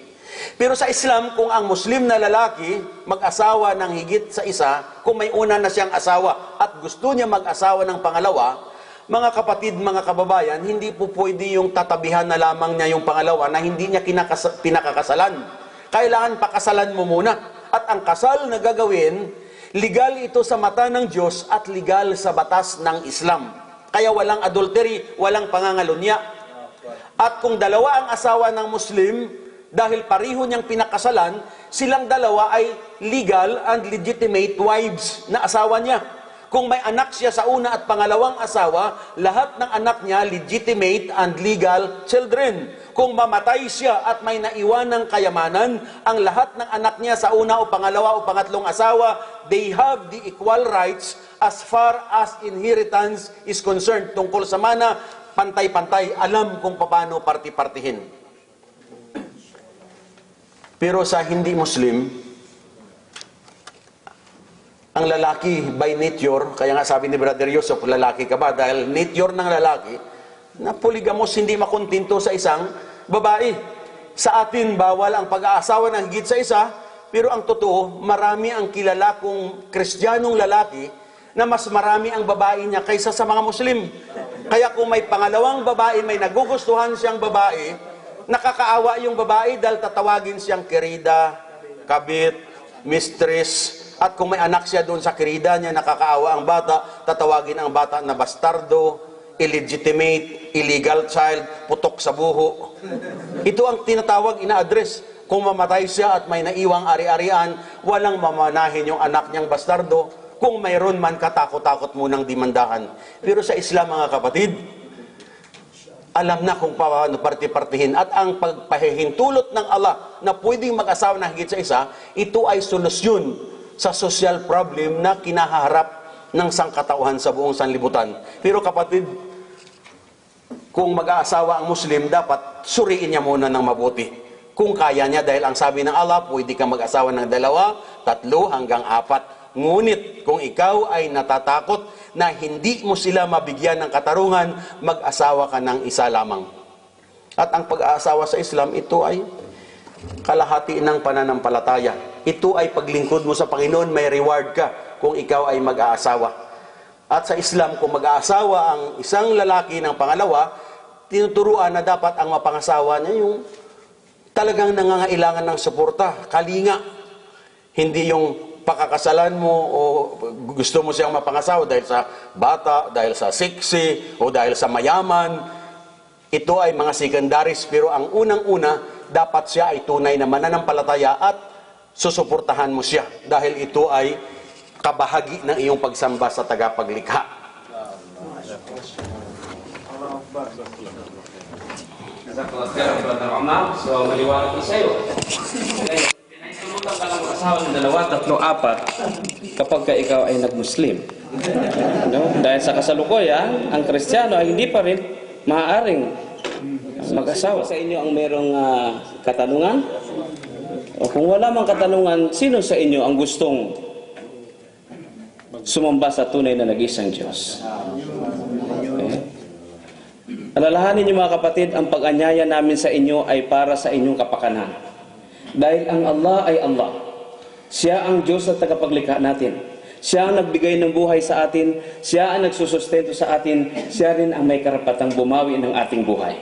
Speaker 3: Pero sa Islam, kung ang Muslim na lalaki mag-asawa ng higit sa isa, kung may una na siyang asawa at gusto niya mag-asawa ng pangalawa, mga kapatid, mga kababayan, hindi po pwede yung tatabihan na lamang niya yung pangalawa na hindi niya pinakakasalan. Kailangan pakasalan mo muna. At ang kasal na gagawin, legal ito sa mata ng Diyos at legal sa batas ng Islam. Kaya walang adultery, walang pangangalunya. At kung dalawa ang asawa ng Muslim, dahil pareho niyang pinakasalan, silang dalawa ay legal and legitimate wives na asawa niya. Kung may anak siya sa una at pangalawang asawa, lahat ng anak niya legitimate and legal children. Kung mamatay siya at may naiwan ng kayamanan, ang lahat ng anak niya sa una o pangalawa o pangatlong asawa, they have the equal rights as far as inheritance is concerned. Tungkol sa mana, pantay-pantay, alam kung paano parti-partihin. Pero sa hindi Muslim, ang lalaki by nature, kaya nga sabi ni Brother Yusuf, lalaki ka ba? Dahil nature ng lalaki, na polygamous, hindi makontento sa isang babae. Sa atin, bawal ang pag-aasawa ng higit sa isa, pero ang totoo, marami ang kilala kong Kristiyanong lalaki na mas marami ang babae niya kaysa sa mga Muslim. Kaya kung may pangalawang babae, may nagugustuhan siyang babae, nakakaawa yung babae dahil tatawagin siyang querida, kabit, mistress. At kung may anak siya doon sa querida niya, nakakaawa ang bata, tatawagin ang bata na bastardo, illegitimate, illegal child, putok sa buho. Ito ang tinatawag, ina-address. Kung mamatay siya at may naiwang ari-arian, walang mamanahin yung anak niyang bastardo. Kung mayroon man, katakot-takot munang dimandahan. Pero sa Islam, mga kapatid, alam na kung paano parti-partihin. At ang pagpahihintulot ng Allah na pwedeng mag-asawa na higit sa isa, ito ay solusyon sa social problem na kinaharap ng sangkatauhan sa buong sanlibutan. Pero kapatid, kung mag-aasawa ang Muslim, dapat suriin niya muna ng mabuti. Kung kaya niya, dahil ang sabi ng Allah, pwede ka mag-asawa ng 2, 3 hanggang 4. Ngunit kung ikaw ay natatakot na hindi mo sila mabigyan ng katarungan, mag-asawa ka ng 1 lamang. At ang pag-aasawa sa Islam, ito ay kalahati ng pananampalataya. Ito ay paglingkod mo sa Panginoon, may reward ka kung ikaw ay mag-aasawa. At sa Islam, kung mag-aasawa ang isang lalaki ng pangalawa, tinuturuan na dapat ang mapangasawa niya yung talagang nangangailangan ng suporta, kalinga. Hindi yung pakakasalan mo o gusto mo siyang mapangasawa dahil sa bata, dahil sa sexy, o dahil sa mayaman. Ito ay mga secondaries, pero ang unang-una, dapat siya ay tunay na mananampalataya at susuportahan mo siya dahil ito ay kabahagi ng iyong pagsamba sa tagapaglikha.
Speaker 2: So, maliwanag ko sa'yo. Pinahintulutan ka lang mag-asawa ng 2, 3, 4 kapag ka ikaw ay nag-Muslim. No? Dahil sa kasalukuyan, ang Kristiyano ay hindi pa rin maaaring mag-asawa. Sa inyo ang merong katanungan? O kung wala mang katanungan, sino sa inyo ang gustong sumamba sa tunay na nag-iisang Diyos? Okay. Alalahanin niyo mga kapatid, ang pag-anyaya namin sa inyo ay para sa inyong kapakanan. Dahil ang Allah ay Allah. Siya ang Diyos at tagapaglikha natin. Siya ang nagbigay ng buhay sa atin. Siya ang nagsusustento sa atin. Siya rin ang may karapatang bumawi ng ating buhay.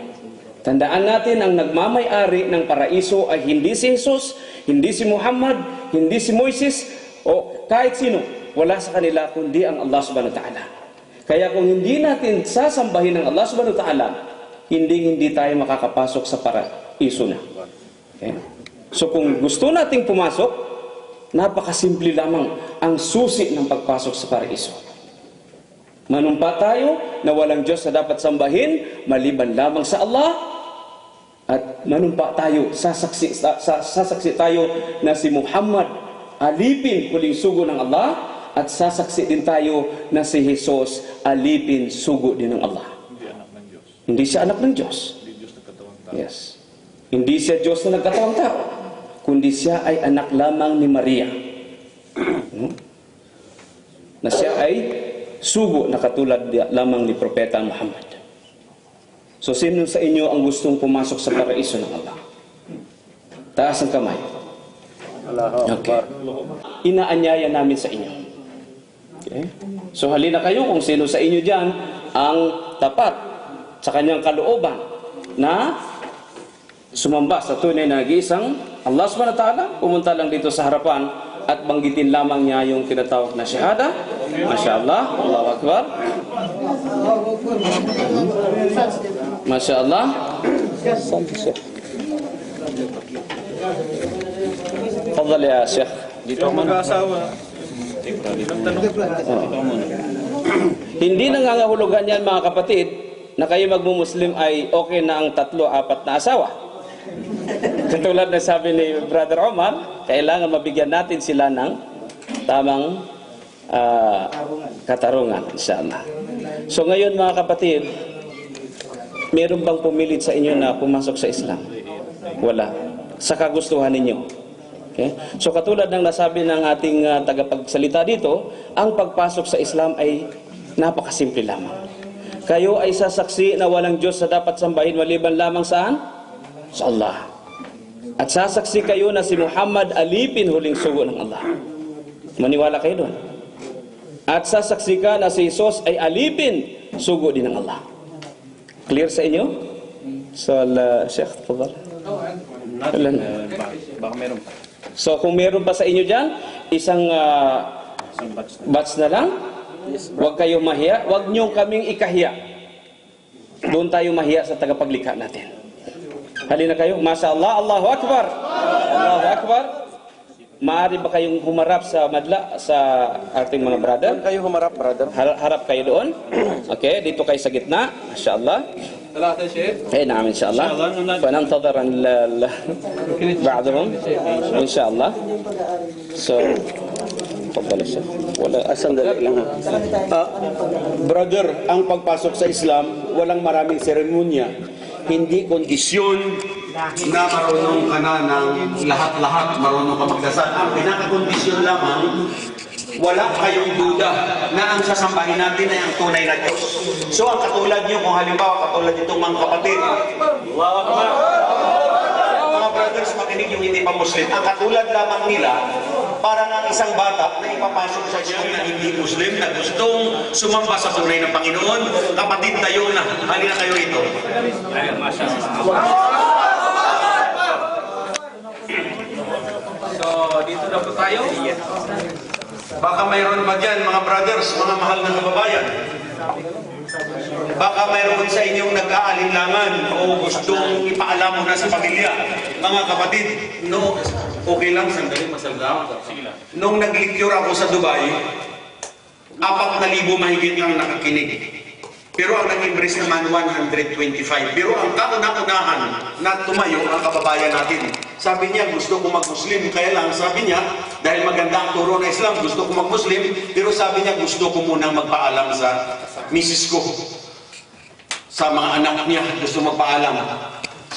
Speaker 2: Tandaan natin, ang nagmamay-ari ng paraiso ay hindi si Jesus, hindi si Muhammad, hindi si Moises, o kahit sino. Wala sa kanila kundi ang Allah subhanahu wa ta'ala. Kaya kung hindi natin sasambahin ng Allah subhanahu wa ta'ala, hindi tayo makakapasok sa paraiso na. Okay? So kung gusto nating pumasok, napakasimple lamang ang susi ng pagpasok sa paraiso. Manumpa tayo na walang Diyos na dapat sambahin maliban lamang sa Allah, at manumpa tayo, sasaksi tayo na si Muhammad alipin huling sugo ng Allah, at sasaksi din tayo na si Jesus alipin sugo din ng Allah. Hindi siya anak ng Diyos. Yes. Hindi siya Diyos na nagkatawang tao, kundi siya ay anak lamang ni Maria. Na siya ay sugo na katulad lamang ni Propeta Muhammad. So, sino sa inyo ang gustong pumasok sa paraiso ng Allah? Taas ang kamay. Okay. Inaanyaya namin sa inyo. Okay. So, halina kayo kung sino sa inyo dyan ang tapat sa kanyang kalooban na sumamba sa tunay na nag-iisang Allah subhanahu wa ta'ala. Pumunta lang dito sa harapan at banggitin lamang niya yung tinatawag na syahada. Masya Allah, Allahu Akbar. Masya Allah. Fadal ya Syekh.
Speaker 3: Dito ako mag-aasawa.
Speaker 2: Hindi nangangahulugan yan mga kapatid na kayo magmumuslim ay okay na ang 3, 4 na asawa. Katulad na sabi ni Brother Omar, kailangan mabigyan natin sila ng tamang katarungan, insyaAllah. So ngayon mga kapatid, meron bang pumilit sa inyo na pumasok sa Islam? Wala. Sa kagustuhan ninyo. Okay? So katulad ng nasabi ng ating tagapagsalita dito, ang pagpasok sa Islam ay napakasimple lamang. Kayo ay sasaksi na walang Diyos na dapat sambahin maliban lamang saan? Sa Allah. At sasaksi kayo na si Muhammad alipin huling sugo ng Allah. Maniwala kayo doon. At sasaksi ka na si Jesus ay alipin sugo din ng Allah. Clear sa inyo? So, Sheikh, tafadhal.
Speaker 3: Baka meron pa.
Speaker 2: So, kung meron pa sa inyo dyan, isang batch na lang. Huwag kayong mahiya. Huwag nyo kaming ikahiya. Doon tayo mahiya sa tagapaglikha natin. Halina kayo. Masya Allah. Allahu Akbar. Allahu Akbar. Maaari ba kayong humarap sa madla sa ating mga brother?
Speaker 3: Doon kayo humarap, brother.
Speaker 2: Harap kayo doon. Okay, dito kayo sa gitna. Masya Allah. اي نعم ان شاء الله فننتظر بعضهم ان شاء الله تفضل الشيخ
Speaker 3: Brother, ang pagpasok sa Islam walang maraming seremonya, hindi kondisyon na marunong ka na ng lahat-lahat, marunong ka magdasal. Ang pinakakondisyon lamang, wala kayong duda na ang sasambahin natin ay ang tunay na Diyos. So ang katulad nyo, kung halimbawa katulad itong mga kapatid, mga brothers, makinig yung hindi pa Muslim, ang katulad lamang nila, parang ang isang bata na ipapasok sa school na hindi Muslim, na gustong sumamba sa tunay ng Panginoon, kapatid tayo na, halina kayo rito.
Speaker 2: So, dito na po tayo.
Speaker 3: Baka mayroon pa dyan, mga brothers, mga mahal na kababayan. Baka mayroon sa inyong nag-aalinlangan o gustong ipaalam mo na sa pamilya. Mga kapatid, no, okay lang, sandali, masalda. Nung nag-lecture ako sa Dubai, 4,000 mahigit lang nakakinig. Pero ang nag-impress naman 125. Pero ang kauna-unahan na tumayo ang kababayan natin. Sabi niya, gusto ko mag-Muslim. Kaya lang, sabi niya, dahil maganda ang turo ng Islam, gusto ko mag-Muslim. Pero sabi niya, gusto ko munang magpaalam sa misis ko. Sa mga anak niya, gusto magpaalam.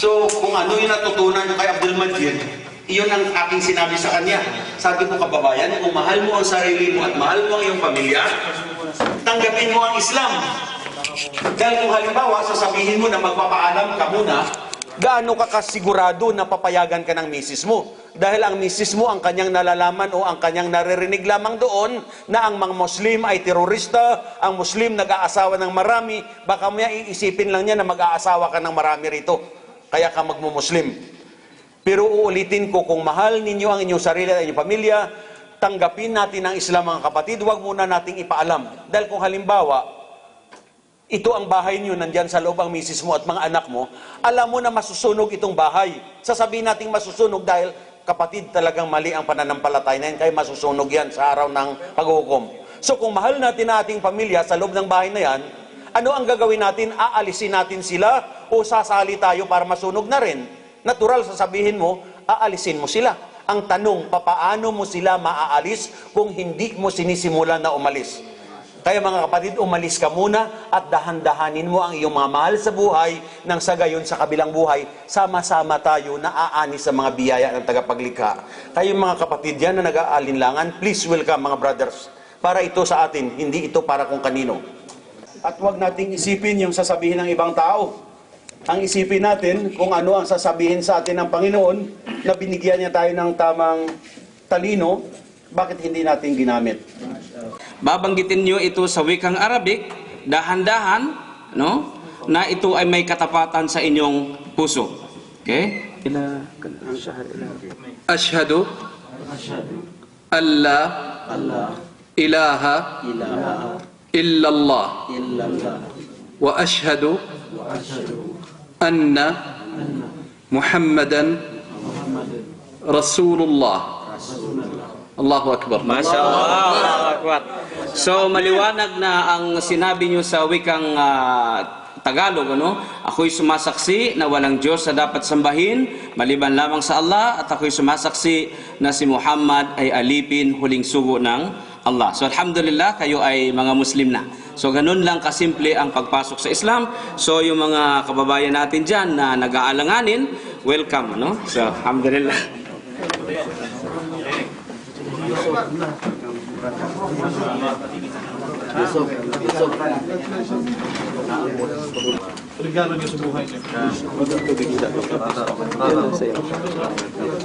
Speaker 3: So, kung ano yung natutunan kay Abdul Majid, iyon ang aking sinabi sa kanya. Sabi ko, kababayan, kung mahal mo ang sarili mo at mahal mo ang iyong pamilya, tanggapin mo ang Islam. Dahil kung halimbawa, sasabihin mo na magpapaalam ka muna, gaano ka kasigurado na papayagan ka ng misis mo? Dahil ang misis mo ang kanyang nalalaman o ang kanyang naririnig lamang doon na ang mga Muslim ay terorista, ang Muslim nag-aasawa ng marami, baka maya iisipin lang niya na mag-aasawa ka ng marami rito. Kaya ka magmumuslim. Pero uulitin ko, kung mahal ninyo ang inyong sarili at inyong pamilya, tanggapin natin ang Islam, mga kapatid, huwag muna nating ipaalam. Dahil kung halimbawa, ito ang bahay niyo, nandyan sa loob ang misis mo at mga anak mo, alam mo na masusunog itong bahay. Sasabihin natin masusunog dahil, kapatid, talagang mali ang pananampalataya na yan, kaya masusunog yan sa araw ng paghuhukom. So kung mahal natin ang ating pamilya sa loob ng bahay na yan, ano ang gagawin natin? Aalisin natin sila o sasali tayo para masunog na rin? Natural, sasabihin mo, aalisin mo sila. Ang tanong, papaano mo sila maaalis kung hindi mo sinisimulan na umalis? Kaya mga kapatid, umalis ka muna at dahan-dahanin mo ang iyong mga mahal sa buhay nang sa gayon sa kabilang buhay, sama-sama tayo na aani sa mga biyaya ng tagapaglikha. Kayo mga kapatid yan na nag-aalinlangan, please welcome mga brothers. Para ito sa atin, hindi ito para kung kanino. At huwag nating isipin yung sasabihin ng ibang tao. Ang isipin natin kung ano ang sasabihin sa atin ng Panginoon na binigyan niya tayo ng tamang talino, bakit hindi natin ginamit?
Speaker 2: Babanggitin nyo ito sa wikang Arabic, dahan-dahan, no? Na ito ay may katapatan sa inyong puso. Okay? Ashhadu an la ilaha illallah wa ashhadu anna Muhammadan Rasulullah. Allahu Akbar. Masya Allah. Allahu Akbar. So, maliwanag na ang sinabi nyo sa wikang Tagalog, ano? Ako'y sumasaksi na walang Diyos na dapat sambahin, maliban lamang sa Allah, at ako'y sumasaksi na si Muhammad ay alipin, huling sugo ng Allah. So, alhamdulillah, kayo ay mga Muslim na. So, ganun lang kasimple ang pagpasok sa Islam. So, yung mga kababayan natin dyan na nag-aalanganin, welcome, ano? So, alhamdulillah.
Speaker 6: Regalo niyo sa buhay niyo.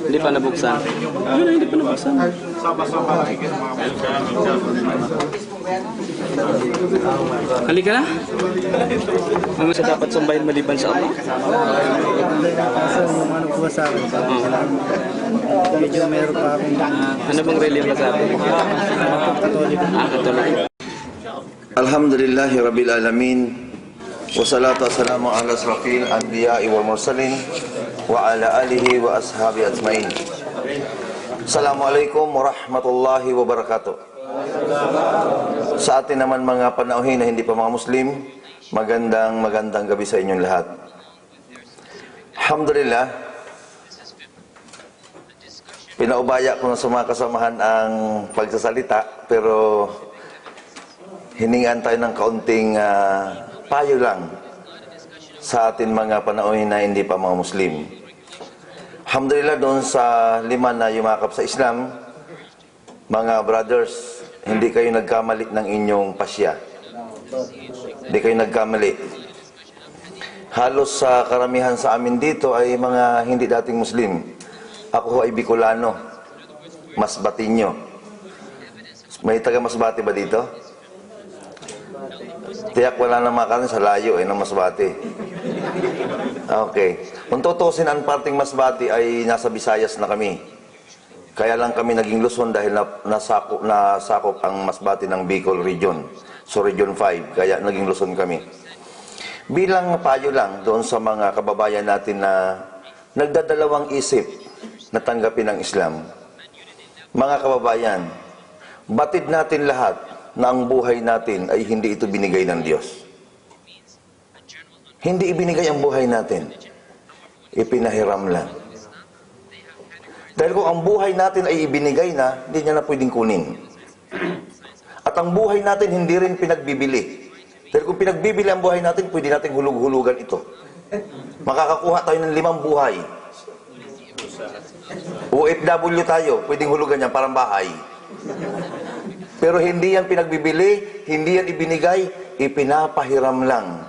Speaker 2: Hindi pa nabuksan. Hindi pa nabuksan.
Speaker 6: Sama-sama.
Speaker 2: Halika na. Ano siya dapat sambahin maliban sa Allah?
Speaker 5: Ano po sa akin? Medyo meron pa akong
Speaker 2: Ano bang religion sa atin?
Speaker 5: Katoliko.
Speaker 2: Katolik.
Speaker 7: Alhamdulillahi Rabbil Alamin. Wassalatu wassalamu ala asrafil anbiya'i wal mursalin wa ala alihi wa ashabi ajmain. Assalamualaikum warahmatullahi wabarakatuh. Sa atin naman mga panauhin na hindi pa mga Muslim, magandang gabi sa inyong lahat. Alhamdulillah, pinaubaya ko na sa mga kasamahan ang pagsasalita, pero hiningan tayo ng kaunting payo lang sa atin mga panahon na hindi pa mga Muslim. Alhamdulillah, doon sa 5 na yumakap sa Islam, mga brothers, hindi kayo nagkamali ng inyong pasya. Hindi kayo nagkamali. Halos sa karamihan sa amin dito ay mga hindi dating Muslim. Ako ay Bicolano, Masbateño. May taga Masbate ba dito? Tiyak wala na mga kanin sa layo ng Masbate. Okay. Kung tutusin, ang parting Masbate ay nasa Visayas na kami. Kaya lang kami naging Luzon dahil nasakop ang Masbate ng Bicol Region. So Region 5, kaya naging Luzon kami. Bilang payo lang doon sa mga kababayan natin na nagdadalawang isip na tanggapin ang Islam. Mga kababayan, batid natin lahat na ang buhay natin ay hindi ito binigay ng Diyos. Hindi ibinigay ang buhay natin. Ipinahiram lang. Dahil kung ang buhay natin ay ibinigay na, hindi niya na pwedeng kunin. At ang buhay natin hindi rin pinagbibili. Dahil kung pinagbibili ang buhay natin, pwede natin hulug-hulugan ito. Makakakuha tayo ng 5 buhay. OFW tayo, pwedeng hulugan yan, parang bahay. Pero hindi yan pinagbibili, hindi yan ibinigay, ipinapahiram lang.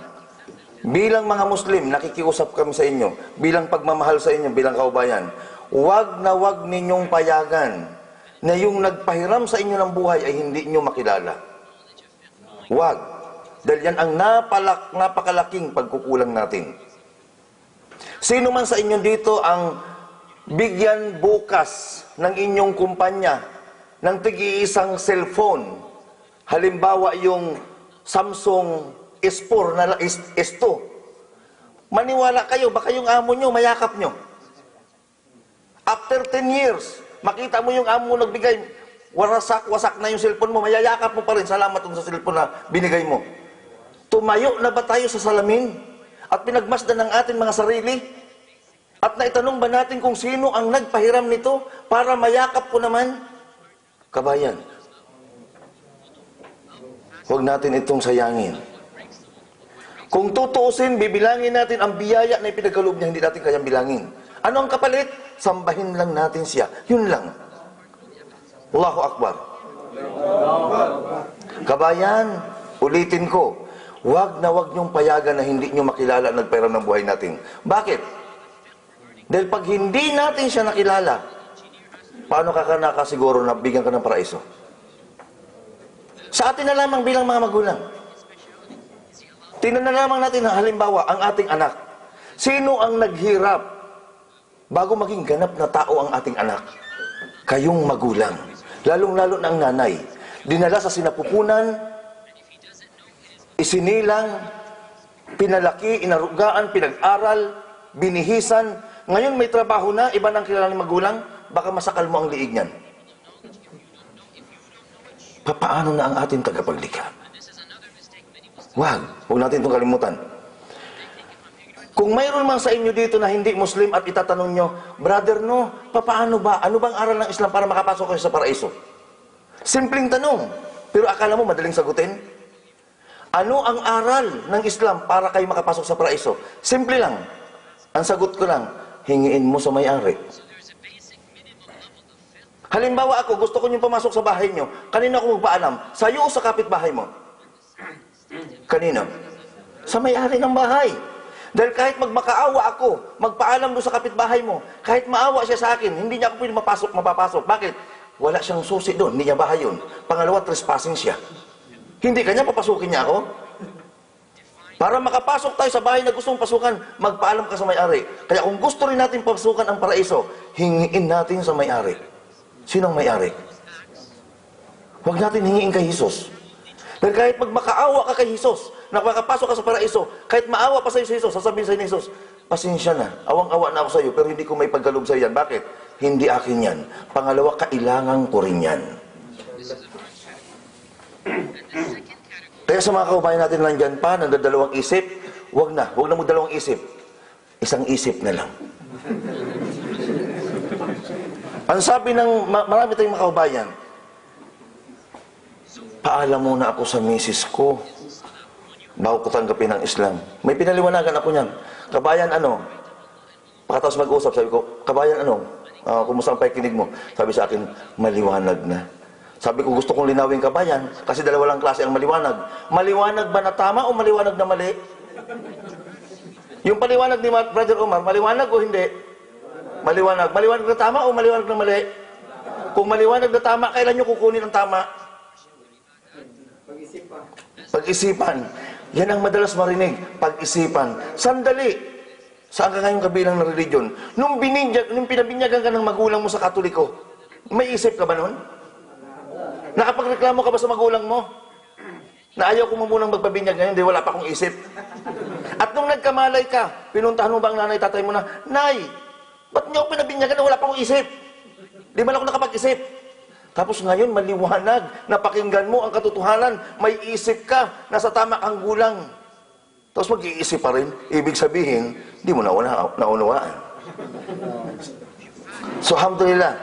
Speaker 7: Bilang mga Muslim, nakikiusap kami sa inyo, bilang pagmamahal sa inyo, bilang kaubayan, wag na wag ninyong payagan na yung nagpahiram sa inyo ng buhay ay hindi nyo makilala. Wag. Dahil yan ang napakalaking pagkukulang natin. Sino man sa inyo dito ang bigyan bukas ng inyong kumpanya ng tig-iisang cellphone, halimbawa yung Samsung S4 na S2, maniwala kayo, baka yung amo nyo, mayakap nyo. After 10 years, makita mo yung amo mo nagbigay, wasak na yung cellphone mo, mayayakap mo pa rin, salamat sa cellphone na binigay mo. Tumayo na ba tayo sa salamin? At pinagmasdan ng ating mga sarili? At naitanong ba natin kung sino ang nagpahiram nito para mayakap ko naman? Kabayan, huwag natin itong sayangin. Kung tutuusin, bibilangin natin ang biyaya na ipinagkaloob niya, hindi natin kayang bilangin. Ano ang kapalit? Sambahin lang natin siya. Yun lang. Allahu Akbar. Kabayan, ulitin ko, wag na wag niyong payagan na hindi niyo makilala ang nagpahiram ng buhay natin. Bakit? Dahil pag hindi natin siya nakilala, paano ka nakasiguro na bigyan ka ng paraiso? Sa atin na lamang bilang mga magulang. Tingnan na lamang natin halimbawa ang ating anak. Sino ang naghirap bago maging ganap na tao ang ating anak? Kayong magulang. Lalong-lalo na ang nanay. Dinala sa sinapupunan, isinilang, pinalaki, inarugaan, pinag-aral, binihisan. Ngayon may trabaho na, iba nang kilala ng magulang, baka masakal mo ang liig niyan. Paano na ang ating tagapaglikha? Huwag natin itong kalimutan. Kung mayroon man sa inyo dito na hindi Muslim at itatanong nyo, brother no, paano ba? Ano bang aral ng Islam para makapasok kayo sa paraiso? Simpleng tanong, pero akala mo madaling sagutin? Ano ang aral ng Islam para kayo makapasok sa paraiso? Simple lang. Ang sagot ko lang, hingiin mo sa may-ari. Halimbawa ako, gusto ko nyo pumasok sa bahay nyo. Kanina ako magpaalam? Sa'yo o sa kapitbahay mo? Kanino? Sa may-ari ng bahay. Dahil kahit magmakaawa ako, magpaalam doon sa kapitbahay mo, kahit maawa siya sa akin, hindi niya ako pwede mapapasok. Bakit? Wala siyang susi doon, hindi niya bahay yun. Pangalawa, trespassing siya. Hindi kanya papasukin niya ako? Para makapasok tayo sa bahay na gusto mong pasukan, magpaalam ka sa may-ari. Kaya kung gusto rin natin pasukan ang paraiso, hingiin natin sa may-ari. Sinong may-ari? Huwag natin hingiin kay Jesus. Dahil kahit magmakaawa ka kay Jesus, nakapasok ka sa paraiso, kahit maawa pa sa iyo si Jesus, sasabihin sa iyo ni Jesus, pasensya na, awang-awa na ako sa iyo, pero hindi ko may pagkaloob sa iyo yan. Bakit? Hindi akin yan. Pangalawa, kailangan ko rin yan. Kaya sa mga kaubayan natin nandyan pa, nagdadalawang isip, huwag na mo dalawang isip. Isang isip na lang. Ang sabi ng marami tayong mga kaubayan, paalam muna ako sa misis ko. bago ko tanggapin ang Islam. May pinaliwanagan ako niyan. Kabayan, ano? Pagkatapos mag-usap, sabi ko, kabayan, ano? Kumusta ang pakikinig mo? Sabi sa akin, maliwanag na. Sabi ko, gusto kong linawin kabayan, kasi dalawa lang klase ang maliwanag. Maliwanag ba na tama o maliwanag na mali? Yung paliwanag ni Brother Omar, maliwanag o hindi? Maliwanag. Maliwanag na tama o maliwanag na mali? Kung maliwanag na tama, kailan nyo kukunin ang tama? Pag-isipan. Yan ang madalas marinig. Pag-isipan. Sandali. Saan ka ngayong kabilang ng religion? Nung pinabinyagan ka ng magulang mo sa Katoliko, may isip ka ba nun? Nakapagreklamo ka ba sa magulang mo? Na ayaw ko mo munang magpabinyag ngayon, di wala pa akong isip. At nung nagkamalay ka, pinuntahan mo ba ang nanay, tatay mo na, Nay, ba't niyo ako pinabinyagan na wala pa akong isip? Di man ako nakapag-isip. Tapos ngayon, maliwanag, napakinggan mo ang katotohanan, may isip ka, nasa tama kang gulang. Tapos mag-iisip pa rin, ibig sabihin, di mo naunawaan. So, alhamdulillah.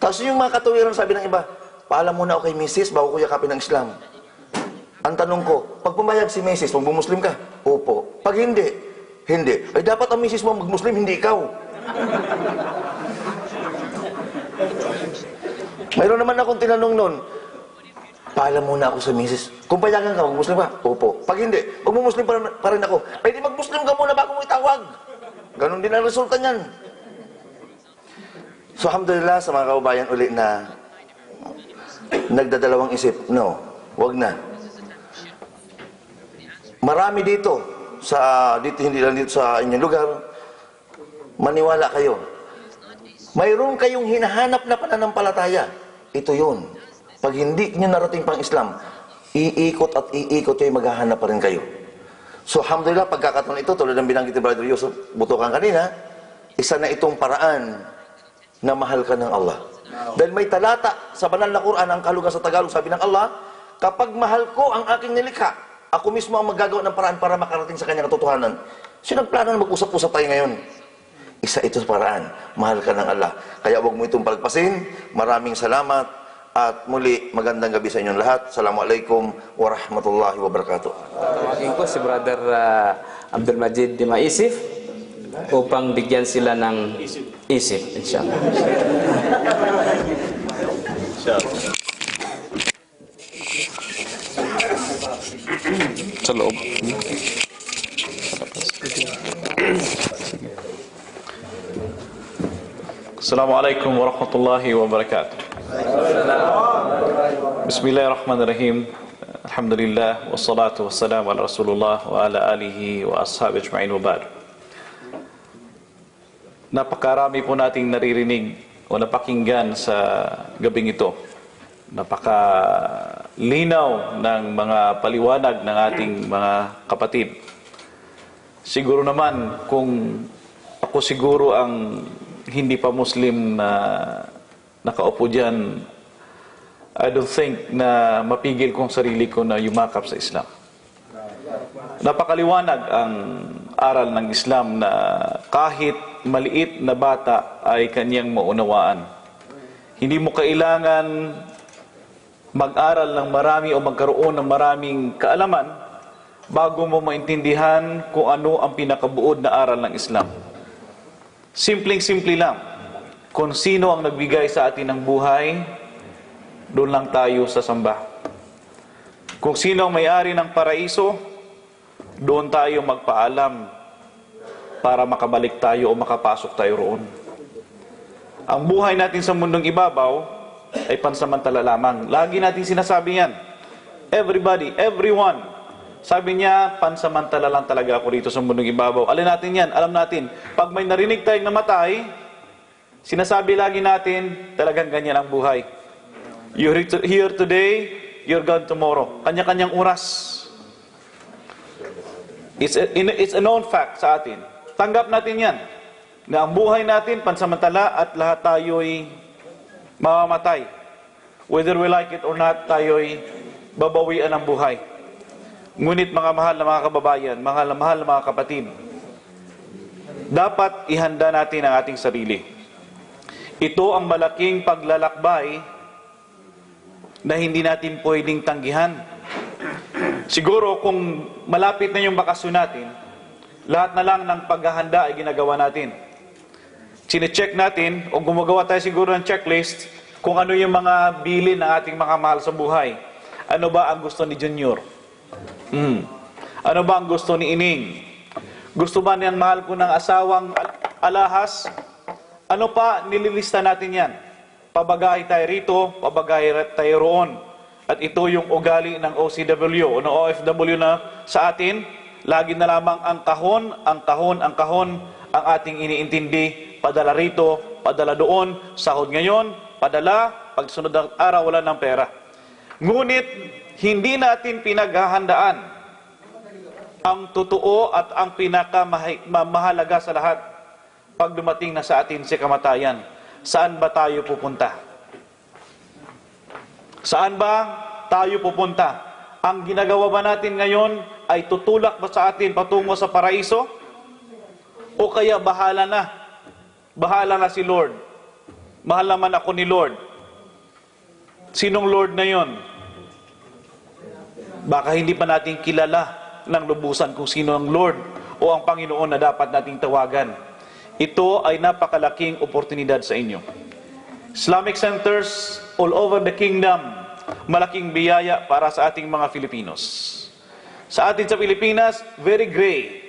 Speaker 7: Tapos yung mga katuwiran, sabi ng iba, paalam muna ako kay Mrs. bago ko yakapin ng Islam. Ang tanong ko, pag pumayag si Mrs., mag-Muslim ka? Opo. Pag hindi, hindi. Ay dapat ang Mrs. mo mag-Muslim, hindi ikaw. Mayroon naman akong tinanong noon, paalam muna ako sa Mrs. Kung payagan ka, mag-Muslim ka? Opo. Pag hindi, mag-Muslim pa rin ako. Ay di mag-Muslim ka muna bago mo itawag. Ganon din ang resulta niyan. So, alhamdulillah sa mga kaubayan uli na nagdadalawang isip. No, wag na. Marami dito, hindi lang dito sa inyong lugar, maniwala kayo. Mayroon kayong hinahanap na pananampalataya. Ito yun. Pag hindi nyo narating pang Islam, iikot at iikot kayo, maghahanap pa rin kayo. So, alhamdulillah, pagkakataon ito, tulad ng binanggit ni Brother Yusuf Butukan kanina, isa na itong paraan na mahal ka ng Allah. Dahil may talata sa banal na Quran, ang kalugan sa Tagalog, sabi ng Allah, kapag mahal ko ang aking nilikha, ako mismo ang maggagawa ng paraan para makarating sa kanyang katotohanan. Sino nagplano na mag-usap-usap tayo ngayon? Isa ito sa paraan. Mahal ka ng Allah. Kaya huwag mo itong palagpasin. Maraming salamat. At muli, magandang gabi sa inyong lahat. Assalamualaikum warahmatullahi wabarakatuh.
Speaker 2: Tawagin ko si Brother Abdul Majid Dima Isif upang bigyan sila ng isip, inshallah.
Speaker 8: Sa loob. Assalamualaikum warahmatullahi wabarakatuh. Bismillahirrahmanirrahim. Alhamdulillah wassalatu wassalamu ala Rasulullah wa ala alihi wa ashabi ajma'in wa ba'd. Napakarami po nating naririnig o napakinggan sa gabing ito. Napakalinaw ng mga paliwanag ng ating mga kapatid. Siguro naman kung ako siguro ang hindi pa Muslim na nakaupo dyan, I don't think na mapigil kong sarili ko na yumakap sa Islam. Napakaliwanag ang aral ng Islam na kahit maliit na bata ay kanyang maunawaan. Hindi mo kailangan mag-aral ng marami o magkaroon ng maraming kaalaman bago mo maintindihan kung ano ang pinakabuod na aral ng Islam. Simpleng-simple lang. Kung sino ang nagbigay sa atin ng buhay, doon lang tayo sasamba. Kung sino ang may-ari ng paraiso, doon tayo magpaalam para makabalik tayo o makapasok tayo roon. Ang buhay natin sa mundong ibabaw ay pansamantala lamang. Lagi natin sinasabi yan. Everybody, everyone. Sabi niya, pansamantala lang talaga ako dito sa mundong ibabaw. Alin natin yan? Alam natin, pag may narinig tayong namatay, sinasabi lagi natin, talagang ganyan ang buhay. You're here today, you're gone tomorrow. Kanya-kanyang oras. It's a known fact sa atin. Tanggap natin yan. Na ang buhay natin, pansamantala at lahat tayo'y mamamatay. Whether we like it or not, tayo'y babawian ng buhay. Ngunit mga mahal na mga kababayan, mahal na mga kapatid, dapat ihanda natin ang ating sarili. Ito ang malaking paglalakbay na hindi natin pwedeng tanggihan. Siguro kung malapit na yung bakasyon natin, lahat na lang ng paghahanda ay ginagawa natin. Sine-check natin o gumagawa tayo siguro ng checklist kung ano yung mga bilin ng ating mga mahal sa buhay. Ano ba ang gusto ni Junior? Ano ba ang gusto ni Ining? Gusto ba niyang mahal ko ng asawang alahas? Ano pa, nililista natin yan. Pabagahe tayo rito, pabagahe tayo roon. At ito yung ugali ng OCW o ng OFW na sa atin. Lagi na lamang ang kahon ang ating iniintindi. Padala rito, padala doon, sahod ngayon, padala, pag sunod ng araw, wala ng pera. Ngunit, hindi natin pinaghahandaan ang totoo at ang pinakamahalaga sa lahat pag dumating na sa atin si kamatayan. Saan ba tayo pupunta? Saan ba tayo pupunta? Ang ginagawa ba natin ngayon ay tutulak ba sa atin patungo sa paraiso? O kaya bahala na? Bahala na si Lord. Mahal naman ako ni Lord. Sinong Lord na yon? Baka hindi pa natin kilala ng lubusan kung sino ang Lord o ang Panginoon na dapat nating tawagan. Ito ay napakalaking oportunidad sa inyo. Islamic centers all over the kingdom, malaking biyaya para sa ating mga Filipinos. Sa atin sa Pilipinas, very gray,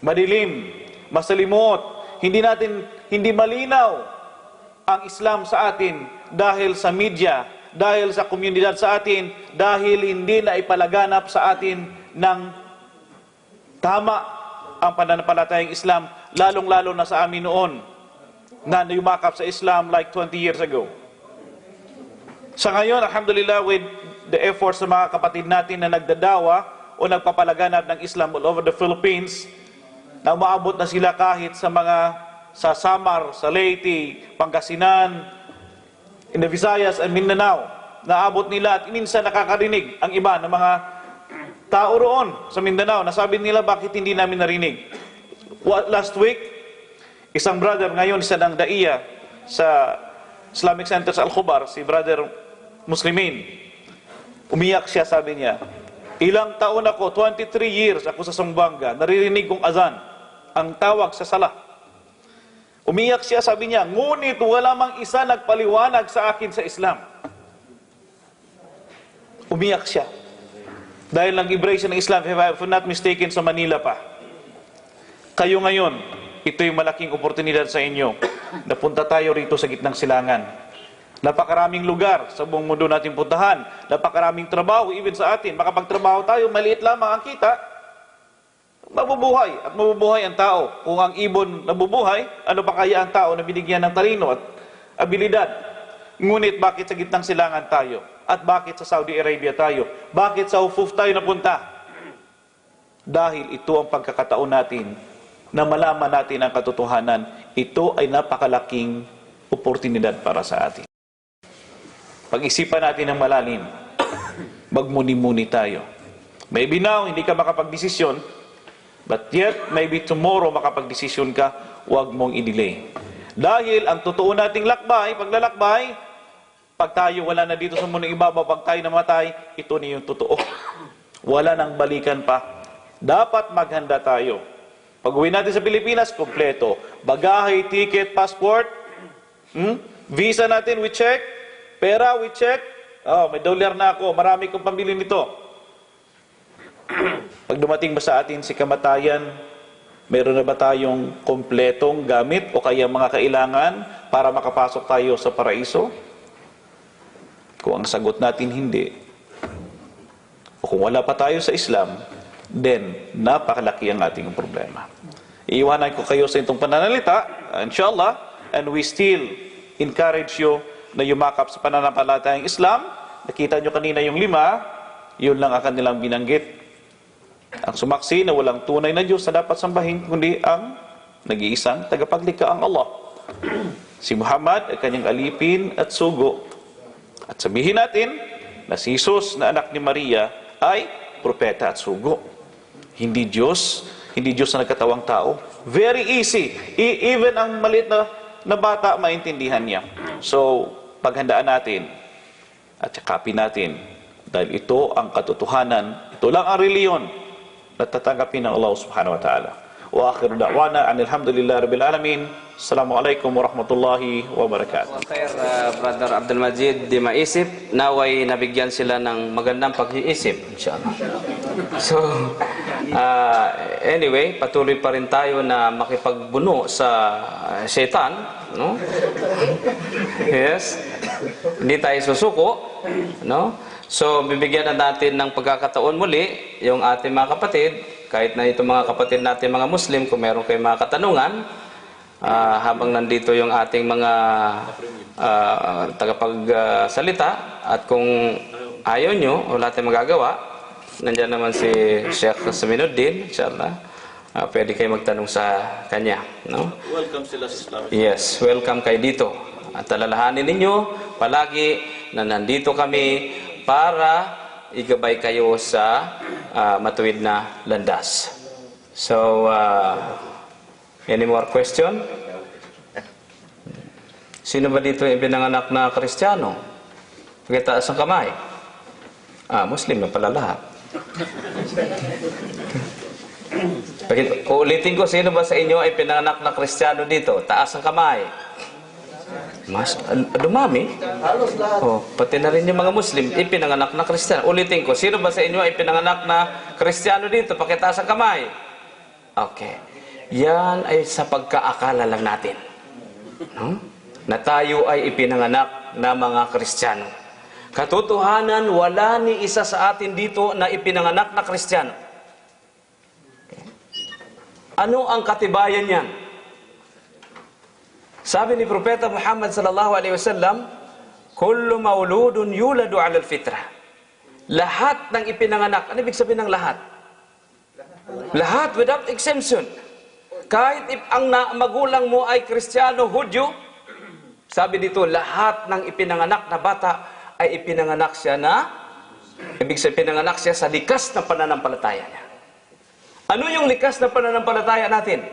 Speaker 8: madilim, masalimot, hindi malinaw ang Islam sa atin dahil sa media, dahil sa komunidad sa atin, dahil hindi na ipalaganap sa atin ng tama ang pananampalatayang Islam, lalong-lalo na sa amin noon na yumakap sa Islam like 20 years ago. Sa ngayon, alhamdulillah, with the efforts ng mga kapatid natin na nagdadawa o nagpapalaganap ng Islam all over the Philippines, na umaabot na sila kahit sa Samar, sa Leyte, Pangasinan, in the Visayas and Mindanao, naabot nila at minsan nakakarinig ang iba ng mga tao roon sa Mindanao. Nasabi nila, bakit hindi namin narinig? Last week, isang brother ngayon, isa ng daiya sa Islamic Center sa Al-Khubar, si Brother Muslimin, umiyak siya, sabi niya, ilang taon ako, 23 years ako sa Zamboanga, naririnig kong azan, ang tawag sa sala. Umiyak siya, sabi niya, ngunit wala mang isa nagpaliwanag sa akin sa Islam. Umiyak siya. Dahil nag-embrace ng Islam, if I'm not mistaken, sa Manila pa. Kayo ngayon, ito yung malaking oportunidad sa inyo. Napunta tayo rito sa gitnang silangan. Napakaraming lugar sa buong mundo natin puntahan. Napakaraming trabaho, even sa atin. Makapagtrabaho tayo, maliit lamang ang kita. Mabubuhay at mabubuhay ang tao. Kung ang ibon nabubuhay, ano pa kaya ang tao na binigyan ng talino at abilidad? Ngunit bakit sa gitnang silangan tayo? At bakit sa Saudi Arabia tayo? Bakit sa Ufuf tayo napunta? Dahil ito ang pagkakataon natin na malaman natin ang katotohanan. Ito ay napakalaking oportunidad para sa atin. Pag-isipan natin ng malalim. Magmuni-muni tayo. Maybe now, hindi ka makapag-desisyon, but yet, maybe tomorrow makapag-desisyon ka, huwag mong i-delay. Dahil ang totoo nating lakbay, paglalakbay, pag tayo wala na dito sa mundong ibabaw, pag tayo namatay, ito na yung totoo. Wala nang balikan pa. Dapat maghanda tayo. Pag uwi natin sa Pilipinas, kompleto. Bagahe, ticket, passport, visa natin, we check. Pera, we check. Oh, may dolyar na ako, marami kong pambili nito. Pag dumating ba sa atin si kamatayan, meron na ba tayong kompletong gamit o kaya mga kailangan para makapasok tayo sa paraiso? Kung ang sagot natin hindi, o kung wala pa tayo sa Islam, then napakalaki ang ating problema. Iiwanan ko kayo sa itong pananalita, inshallah, and we still encourage you na yumakap sa pananampalatayang Islam. Nakita nyo kanina yung 5, yun lang ang kanilang binanggit. Ang sumaksi na walang tunay na Diyos na dapat sambahin, kundi ang nag-iisang tagapaglikha ang Allah. Si Muhammad ay kanyang alipin at sugo. At sabihin natin na si Jesus na anak ni Maria ay propeta at sugo. Hindi Diyos na nagkatawang tao. Very easy. Even ang maliit na bata, maintindihan niya. So, paghandaan natin at yakapin natin Dahil ito ang katotohanan, ito lang ang reliyon na tatanggapin ng Allah subhanahu wa ta'ala. Wa akhiru da'wana alhamdulillah rabbil alamin. Assalamualaikum warahmatullahi wabarakatuh.
Speaker 2: Khair, Brother Abdul Majid di maisip, naway nabigyan sila ng magandang pag-iisip, inshallah. So, anyway, patuloy pa rin tayo na makipagbuno sa syaitan, no? Yes. Hindi tayo susuko, no? So, bibigyan na natin ng pagkakataon muli yung ating mga kapatid, kahit na itong mga kapatid natin mga Muslim, kung meron kayong mga katanungan, habang nandito yung ating mga tagapagsalita, at kung ayaw nyo, wala tayong magagawa, nandiyan naman si Sheikh Saminuddin, inshallah, pwede kayo magtanong sa kanya, no?
Speaker 3: Welcome sila sa Islam.
Speaker 2: Yes, welcome kayo dito. At alalahanin ninyo palagi na nandito kami para igabay kayo sa matuwid na landas. So, any more question? Sino ba dito yung pinanganak na Kristiyano? Pagkitaas ang kamay. Muslim na pala lahat. Uulitin ko, sino ba sa inyo ay pinanganak na Kristiyano dito? Taas ang kamay. Mas, dumami.
Speaker 5: Halos lahat.
Speaker 2: Pati na rin yung mga Muslim, ipinanganak na Kristiyano. Ulitin ko, sino ba sa inyo ay pinanganak na Kristiyano dito? Pakitaas ang kamay. Okay. Yan ay sa pagkaakala lang natin. No? Na tayo ay ipinanganak na mga Kristiyano. Katotohanan, wala ni isa sa atin dito na ipinanganak na Kristiyano. Okay. Ano ang katibayan niyan? Sabi ni Propeta Muhammad sallallahu alaihi wasallam, kullu mauludun yuladu 'ala al-fitrah. Lahat ng ipinanganak, ano ibig sabihin ng lahat? Lahat without exemption. Kahit ang magulang mo ay Kristiyano, Hudyo, sabi dito, lahat ng ipinanganak na bata ay ipinanganak siya na, ibig sabihin pinanganak siya sa likas na pananampalataya niya. Ano yung likas na pananampalataya natin?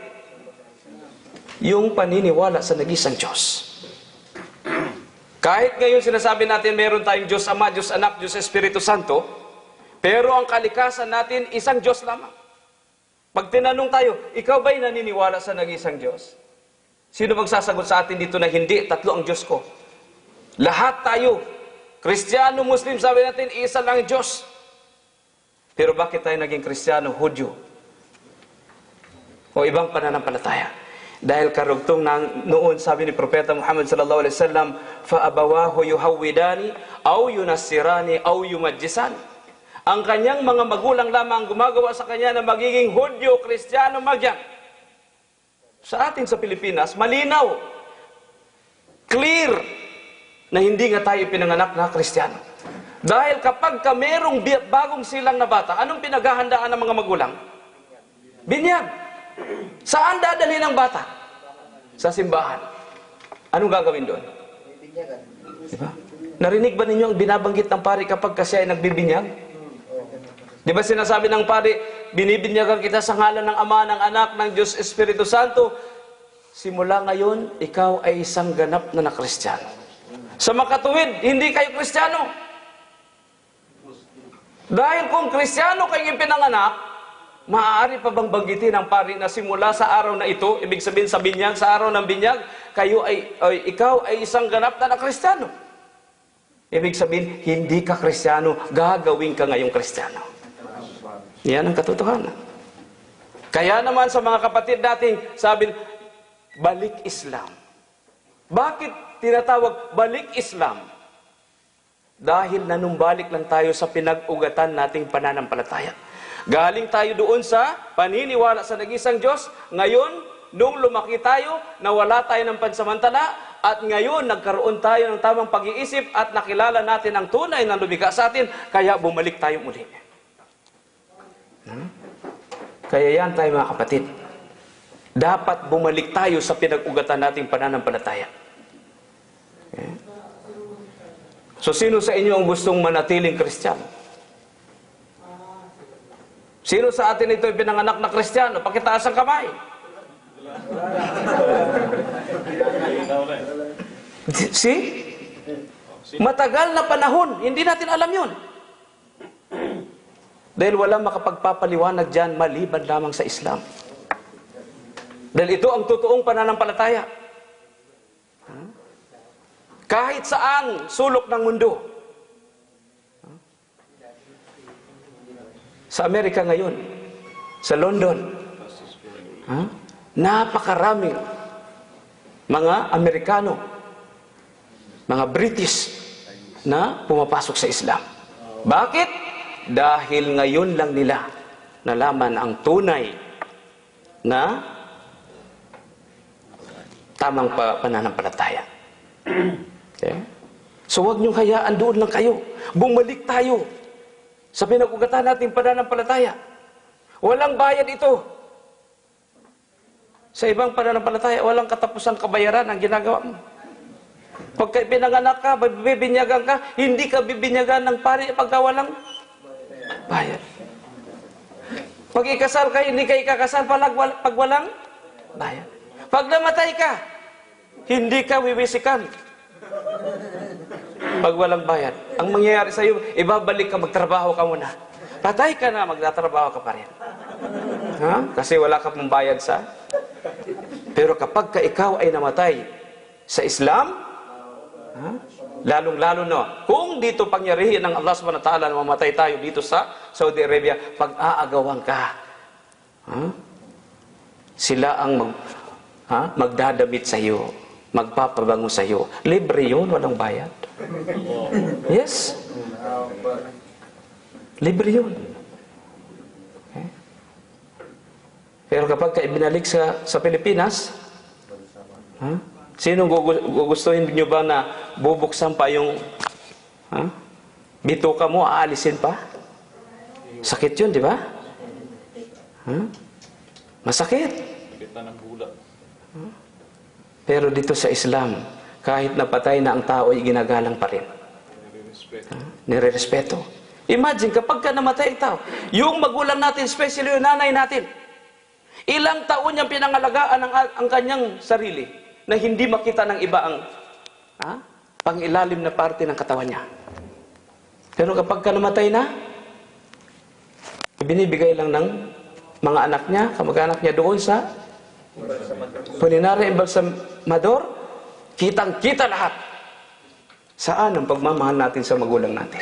Speaker 2: Yung paniniwala sa nag-isang Diyos. Kahit ngayon sinasabi natin meron tayong Diyos Ama, Diyos Anak, Diyos Espiritu Santo, pero ang kalikasan natin isang Diyos lamang. Pag tinanong tayo, ikaw ba'y naniniwala sa nag-isang Diyos? Sino magsasagot sa atin dito na hindi, tatlo ang Diyos ko? Lahat tayo, Kristiyano, Muslim, sabi natin, isa lang ang Diyos. Pero bakit tayo naging Kristiyano, Hudyo? O ibang pananampalataya? Dahil karugtong noon, sabi ni Propeta Muhammad sallallahu alaihi wasallam, فَأَبَوَاهُ يُهَوِّدَانِ أَوْ يُنَسِّرَانِ أَوْ يُمَجِّسَانِ. Ang kanyang mga magulang lamang gumagawa sa kanya na magiging Hudyo, Kristiyano, Magyan. Sa atin sa Pilipinas, malinaw, clear, na hindi nga tayo pinanganak na Kristiyano. Dahil kapag merong bagong silang na bata, anong pinaghahandaan ng mga magulang? Binyag. Saan dadalhin ang bata? Sa simbahan. Anong gagawin doon? Diba? Narinig ba ninyo ang binabanggit ng pari kapag kasi ay nagbibinyag? Di ba sinasabi ng pari, binibinyagan kita sa ngalan ng Ama, ng Anak, ng Diyos Espiritu Santo. Simula ngayon, ikaw ay isang ganap na Kristiyano. Sa makatuwid, hindi kayo Kristiyano. Dahil kung Kristiyano kayo pinanganak, maaari pa bang banggitin ng pari na simula sa araw na ito, ibig sabihin sa binyag, sa araw ng binyag, ikaw ay isang ganap na Kristiyano. Ibig sabihin, hindi ka Kristiyano, gagawin ka ngayong Kristiyano. Yan ang katotohanan. Kaya naman sa mga kapatid natin, sabi, balik Islam. Bakit tinatawag balik Islam? Dahil nanumbalik lang tayo sa pinag-ugatan nating pananampalataya. Galing tayo doon sa paniniwala sa nag-isang Diyos. Ngayon, nung lumaki tayo, nawala tayo ng pansamantala, at ngayon, nagkaroon tayo ng tamang pag-iisip at nakilala natin ang tunay na lumikha sa atin, kaya bumalik tayo muli. Kaya yan tayo mga kapatid. Dapat bumalik tayo sa pinag-ugatan nating pananampalataya. Okay. So, sino sa inyo ang gustong manatiling Kristiyano? Sino sa atin ito ay pinanganak na Kristiyano? Pakitaas ang kamay. See? Matagal na panahon, hindi natin alam yun. Dahil wala makapagpapaliwanag dyan maliban lamang sa Islam. Dahil ito ang totoong pananampalataya. Kahit saang sulok ng mundo. Sa Amerika ngayon, sa London, napakaraming mga Amerikano, mga British na pumapasok sa Islam. Bakit? Dahil ngayon lang nila nalaman ang tunay na tamang pananampalataya. Okay? So huwag niyong hayaan, doon lang kayo. Bumalik tayo sa pinag-ugatan natin pananampalataya. Walang bayad ito. Sa ibang pananampalataya, walang katapusang kabayaran ang ginagawa mo. Pagka pinanganak ka, bibinyagan ka, hindi ka bibinyagan ng pari pagka walang bayad. Pag ikasal ka, hindi ka ikakasal pag walang bayad. Pag namatay ka, hindi ka wiwisikan pag walang bayad. Ang mangyayari sa iyo, ibabalik ka, magtrabaho ka muna. Patay ka na, magtatrabaho ka pa rin. Kasi wala ka pang bayad sa... Pero kapag ka ikaw ay namatay sa Islam, lalong-lalo na, kung dito pangyarihin ng Allah subhanahu wa ta'ala na mamatay tayo dito sa Saudi Arabia, pag-aagawan ka, sila ang magdadamit sa iyo, magpapabango sa iyo. Libre yun, walang bayad. Yes. Libre yun. Okay. Pero kapag ka ibinalik sa Pilipinas, sino gugustuhin nyo ba na bubuksan pa yung bituka mo, aalisin pa? Sakit yun, di ba? Masakit. Pero dito sa Islam, kahit napatay na ang tao, ay ginagalang pa rin. Nire-respeto. Imagine, kapag ka namatay ang tao, yung magulang natin, especially yung nanay natin, ilang taon niyang pinangalagaan ang kanyang sarili na hindi makita ng iba ang pangilalim na parte ng katawan niya. Pero kapag ka namatay na, binibigay lang ng mga anak niya, kamag-anak niya doon sa Puninari Embalsamador, kitang-kita lahat. Saan ang pagmamahal natin sa magulang natin?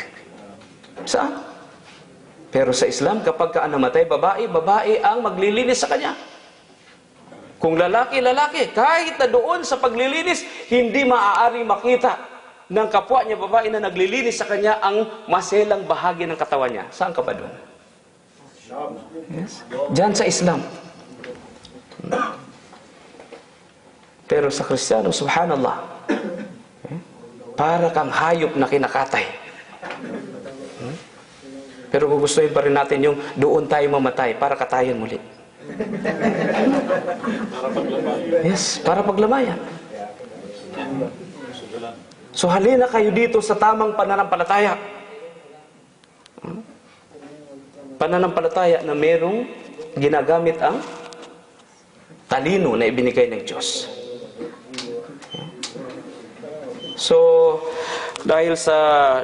Speaker 2: Saan? Pero sa Islam, kapag ka namatay, babae ang maglilinis sa kanya. Kung lalaki, kahit na doon sa paglilinis, hindi maaari makita ng kapwa niya babae na naglilinis sa kanya ang maselang bahagi ng katawan niya. Saan ka ba doon? Yes. Diyan sa Islam. Pero sa Kristiyano, subhanallah, para kang hayop na kinakatay. Pero gugustuhin pa rin natin yung doon tayo mamatay para katayan muli. Yes, para paglamayan. So halina kayo dito sa tamang pananampalataya. Pananampalataya na merong ginagamit ang talino na ibinigay ng Diyos. So, dahil sa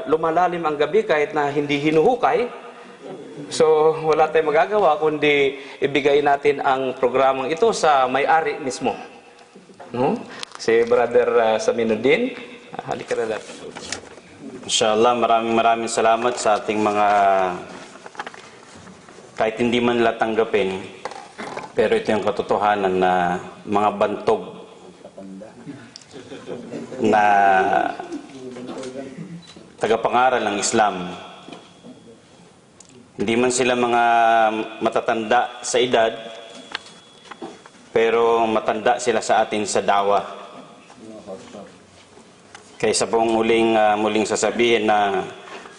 Speaker 2: lumalalim ang gabi kahit na hindi hinuhukay, so wala tayong magagawa kundi ibigay natin ang programang ito sa may-ari mismo. Si Brother Saminuddin, halika na natin.
Speaker 1: Inshallah, maraming salamat sa ating mga, kahit hindi man nila tanggapin, pero ito yung katotohanan na mga bantog na tagapangaral ng Islam. Hindi man sila mga matatanda sa edad, pero matanda sila sa atin sa dawa. Kaysa pong muling sasabihin na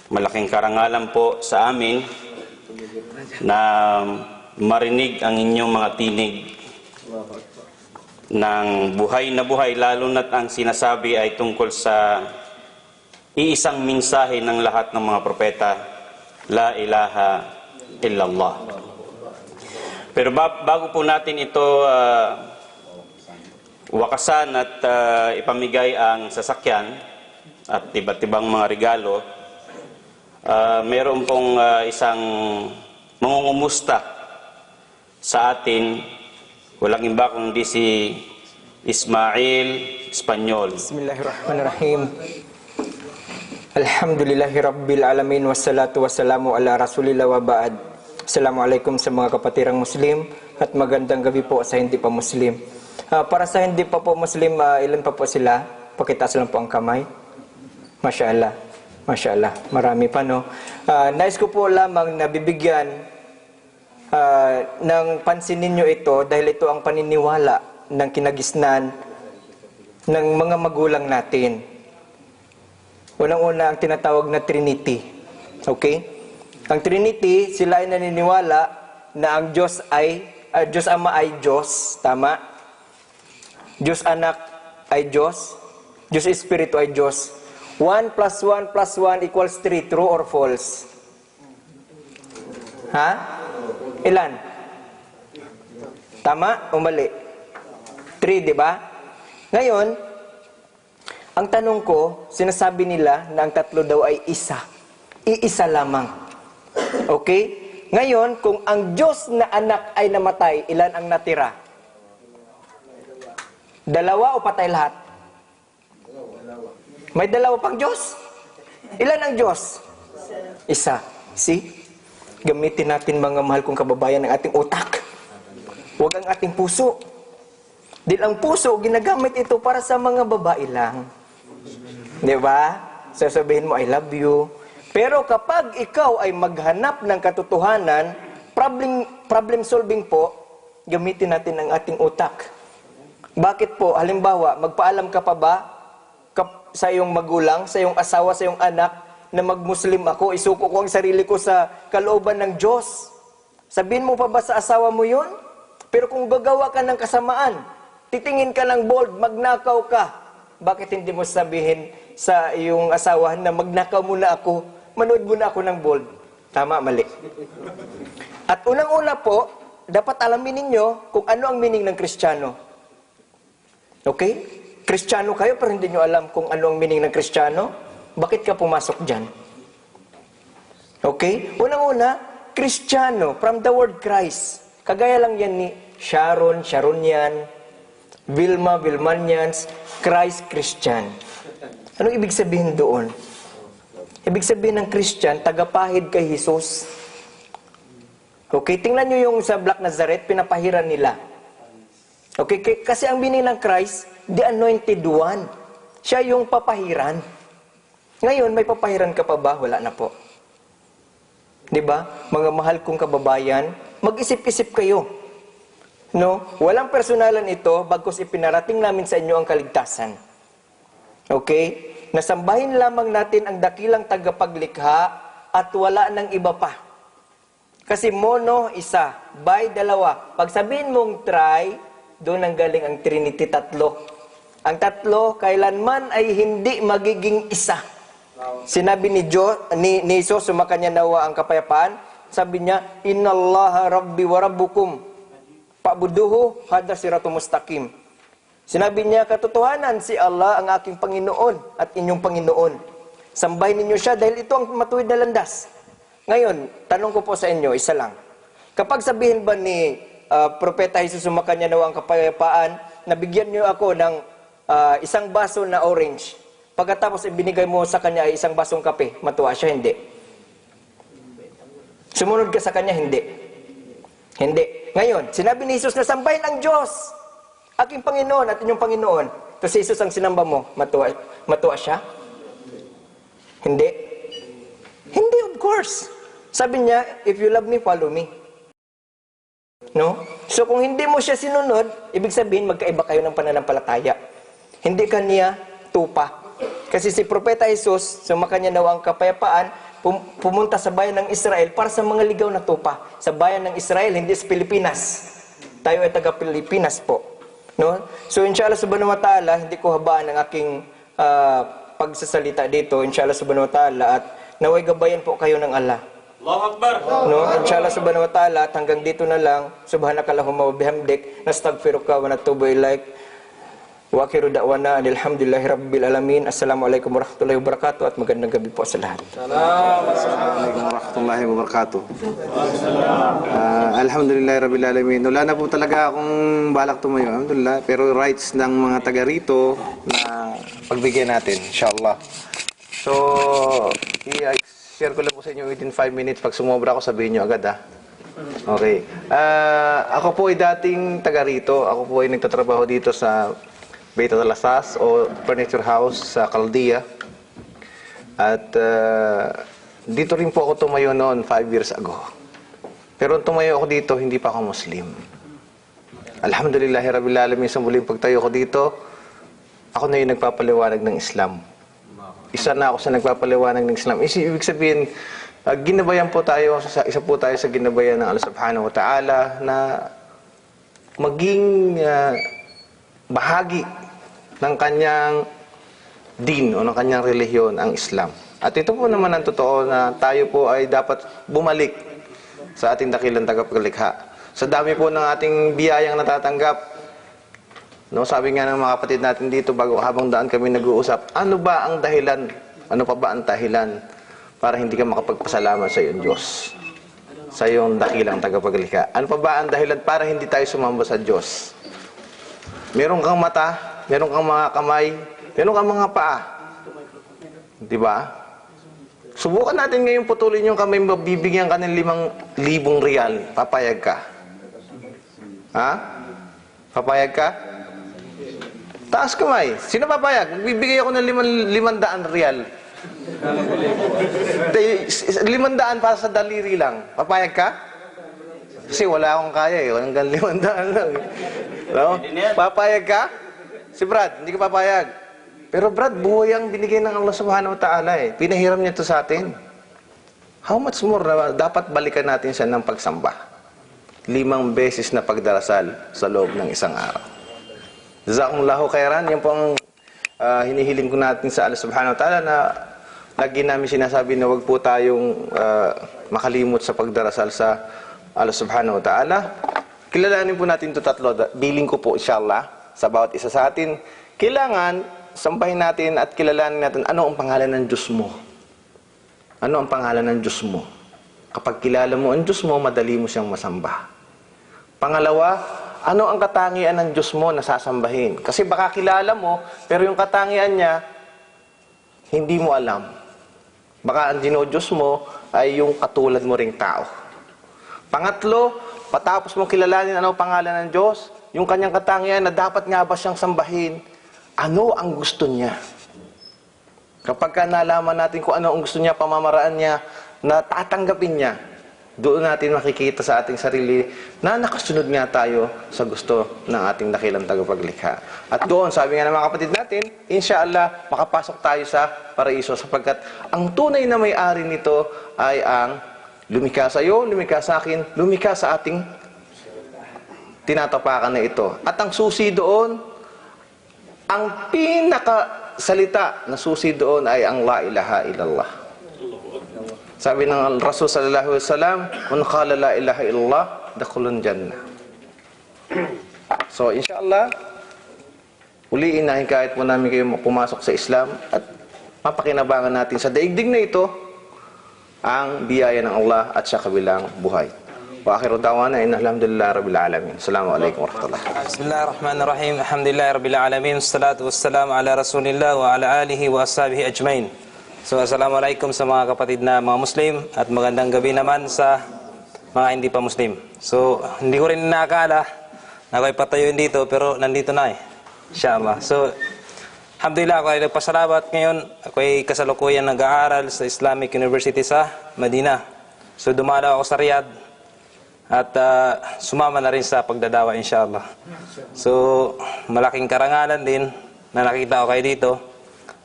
Speaker 1: malaking karangalan po sa amin na marinig ang inyong mga tinig ng buhay na buhay, lalo na't ang sinasabi ay tungkol sa iisang mensahe ng lahat ng mga propeta, La ilaha illallah. Pero bago po natin ito wakasan at ipamigay ang sasakyan at iba't ibang mga regalo, Meron pong isang mangungumusta sa atin, walang iba kundi si Ismail Espanyol.
Speaker 9: Bismillahirrahmanirrahim. Alhamdulillahi Rabbil Alamin. Wassalatu wassalamu ala Rasulillah wa ba'd. Assalamualaikum sa mga kapatirang Muslim at magandang gabi po sa hindi pa Muslim. Para sa hindi pa po Muslim, ilan pa po sila? Pakitaas lang po ang kamay. Masya Allah, marami pa, no? Nais ko po lamang na bibigyan ng pansin ninyo ito dahil ito ang paniniwala ng kinagisnan ng mga magulang natin. Unang-una ang tinatawag na Trinity. Okay? Ang Trinity, sila ay naniniwala na ang Diyos Ama ay Diyos. Tama? Diyos Anak ay Diyos. Diyos Espiritu ay Diyos. 1 plus 1 plus 1 equals 3. True or false? Ha? Ilan? Tama o mali? 3, di ba? Ngayon, ang tanong ko, sinasabi nila na ang tatlo daw ay isa. Iisa lamang. Okay? Ngayon, kung ang Diyos na anak ay namatay, ilan ang natira? Dalawa o patay lahat? May dalawa pang Diyos? Ilan ang Diyos? Isa. See? Gamitin natin mga mahal kong kababayan ng ating utak. Huwag ang ating puso. Dahil ang puso, ginagamit ito para sa mga babae lang. Di ba? Sasabihin mo, I love you. Pero kapag ikaw ay maghanap ng katotohanan, problem solving po, gamitin natin ang ating utak. Bakit po? Halimbawa, magpaalam ka pa ba sa iyong magulang, sa iyong asawa, sa iyong anak, na mag-Muslim ako, isuko ko ang sarili ko sa kalooban ng Diyos. Sabihin mo pa ba sa asawa mo yun? Pero kung gagawa ka ng kasamaan, titingin ka ng bold, magnakaw ka, bakit hindi mo sabihin sa iyong asawa na magnakaw muna ako, manood muna ako ng bold? Tama, mali. At unang-una po, dapat alamin ninyo kung ano ang meaning ng Kristiyano. Okay? Kristiyano kayo pero hindi nyo alam kung ano ang meaning ng Kristiyano? Bakit ka pumasok dyan? Okay? Unang-una, Kristiyano, from the word Christ. Kagaya lang yan ni Sharon, Sharonian, Vilma, Vilmanians, Christ, Christian. Anong ibig sabihin doon? Ibig sabihin ng Christian, tagapahid kay Jesus. Okay? Tingnan nyo yung sa Black Nazareth, pinapahiran nila. Okay? Kasi ang meaning ng Christ, the anointed one. Siya yung papahiran. Ngayon, may papahiran ka pa ba? Wala na po. Diba? Mga mahal kong kababayan, mag-isip-isip kayo. No? Walang personalan ito, bagkus ipinarating namin sa inyo ang kaligtasan. Okay? Nasambahin lamang natin ang dakilang tagapaglikha at wala ng iba pa. Kasi mono, isa. By, dalawa. Pag sabihin mong try, doon ang galing ang Trinity, tatlo. Ang tatlo, kailanman ay hindi magiging isa. Sinabi ni Jesus, sumakanya nawa ang kapayapaan, sabi niya, Innallaha Rabbi wa Rabbukum, Pa'buduhu hada siratul mustaqim. Sinabi niya, katotohanan, si Allah ang aking Panginoon at inyong Panginoon. Sambahin ninyo siya dahil ito ang matuwid na landas. Ngayon, tanong ko po sa inyo, isa lang. Kapag sabihin ba ni Propeta Jesus, sumakanya nawa ang kapayapaan, nabigyan niyo ako ng isang baso na orange. Pagkatapos ibinigay mo sa kanya ay isang basong kape, matuwa siya, hindi. Sumunod ka sa kanya, hindi. Hindi. Ngayon, sinabi ni Jesus na sambahin ang Diyos, aking Panginoon at inyong Panginoon. Tapos si Jesus ang sinamba mo, matuwa siya? Hindi. Hindi, of course. Sabi niya, if you love me, follow me. No? So kung hindi mo siya sinunod, ibig sabihin magkaiba kayo ng pananampalataya. Hindi ka niya tupa. Kasi si Propeta Jesus, sumakanya nawa ang kapayapaan, pumunta sa bayan ng Israel para sa mga ligaw na tupa. Sa bayan ng Israel, hindi sa Pilipinas. Tayo ay taga-Pilipinas po. No? So inshallah subhanahu wa ta'ala, hindi ko habaan ang aking pagsasalita dito, inshallah subhanahu wa ta'ala, at naway gabayan po kayo ng Allah.
Speaker 1: Allahu Akbar!
Speaker 9: No? Inshallah subhanahu wa ta'ala, at hanggang dito na lang, subhanakallahumma wa bihamdik, nastaghfiruka wa natubu ilaik. Wa akhiru da'wana alhamdulillahi rabbil alamin. Assalamualaikum warahmatullahi wabarakatuh at magandang gabi po sa lahat.
Speaker 6: Assalamualaikum warahmatullahi wabarakatuh. Alhamdulillahi rabbil alamin. Wala na po talaga akong balak tumayo. Alhamdulillah. Pero rights ng mga taga rito na pagbigyan natin, inshallah. So, i-share ko lang po sa inyo within 5 minutes. Pag sumobra ako, sabihin nyo agad, ha? Okay. Ako po ay dating taga rito. Ako po ay nagtatrabaho dito sa Beit al-Asas o Furniture House sa Caldea. At dito rin po ako tumayo noon 5 years ago. Pero tumayo ako dito, hindi pa ako Muslim. Alhamdulillahi Rabbil Alamin, sa muling pagtayo ko dito, ako na yung nagpapaliwanag ng Islam. Isa na ako sa nagpapaliwanag ng Islam. Ibig sabihin, ginabayan po tayo, isa po tayo sa ginabayan ng Allah Subhanahu wa Ta'ala na maging bahagi ng kanyang din o ng kanyang relihiyon, ang Islam. At ito po naman ang totoo na tayo po ay dapat bumalik sa ating dakilang tagapaglikha. Sa dami po ng ating biyayang natatanggap, no, sabi nga ng mga kapatid natin dito habang daan kami nag-uusap, ano ba ang dahilan? Ano pa ba ang dahilan para hindi ka makapagpasalamat sa iyong Diyos? Sa iyong dakilang tagapaglikha. Ano pa ba ang dahilan para hindi tayo sumamba sa Diyos? Meron kang mata, meron kang mga kamay, meron kang mga paa. Di ba? Subukan natin ngayon putulin yung kamay, mabibigyan ka ng 5,000 riyal. Papayag ka? Ha? Papayag ka? Taas kamay. Sino papayag? Bibigay ako ng 500 riyal. 500 para sa daliri lang. Papayag ka? Kasi wala akong kaya eh. Hanggang 500 lang. No? Papayag ka? Si Brad, hindi ka papayag. Pero Brad, buhay ang binigay ng Allah Subhanahu wa Ta'ala eh. Pinahiram niya ito sa atin. How much more na dapat balikan natin siya ng pagsamba? 5 beses na pagdarasal sa loob ng isang araw. Jazakumullahu khairan. Yan po ang hinihiling ko natin sa Allah Subhanahu wa Ta'ala na lagi namin sinasabi na wag po tayong makalimot sa pagdarasal sa Allah Subhanahu wa Ta'ala. Kilalanin po natin ito tatlo. Biling ko po inshallah sa bawat isa sa atin. Kailangan sampahin natin at kilalanin natin ano ang pangalan ng Diyos mo. Ano ang pangalan ng Diyos mo? Kapag kilala mo ang Diyos mo, madali mo siyang masamba. Pangalawa, ano ang katangian ng Diyos mo na sasambahin? Kasi baka kilala mo, pero yung katangian niya, hindi mo alam. Baka ang dinodiyos mo ay yung katulad mo ring tao. Pangatlo, patapos mo kilalanin ano ang pangalan ng Diyos, yung kanyang katangian na dapat nga ba siyang sambahin, ano ang gusto niya? Kapag ka nalaman natin kung ano ang gusto niya, pamamaraan niya, na tatanggapin niya, doon natin makikita sa ating sarili na nakasunod nga tayo sa gusto ng ating dakilang tagapaglikha. At doon, sabi nga ng mga kapatid natin, inshallah, makapasok tayo sa paraiso sapagkat ang tunay na may-ari nito ay ang lumikha sa iyo, lumikha sa akin, lumikha sa ating tinatapakan na ito. At ang susi doon, ang pinakasalita na susi doon ay ang la ilaha illallah. Sabi ng Rasul sallallahu alaihi wasallam, "Man qala la ilaha illallah, dakhulun jannah." So, inshallah, uliin na kahit po namin kayo pumasok sa Islam at mapakinabangan natin sa daigdig na ito ang biyaya ng Allah at sa kabilang buhay. Wa akhiru da'wana inna alhamdulillahi rabbil alamin. Assalamualaikum warahmatullahi wabarakatuh.
Speaker 10: Bismillahirrahmanirrahim. Alhamdulillahi rabbil alamin. Wassalatu wassalamu ala Rasulillah wa ala alihi wa ashabihi ajmain. So, assalamualaikum sa mga kapatid na mga Muslim at magandang gabi naman sa mga hindi pa Muslim. So, hindi ko rin nakakala na ako'y patayuin dito pero nandito na eh. Inshallah. So, alhamdulillah ako ay nagpasalamat ngayon. Ako'y kasalukuyan nag-aaral sa Islamic University sa Medina. So, dumalaw ako sa Riyadh at sumama na rin sa pagdadawa inshallah. So, malaking karangalan din na nakita ko kayo dito.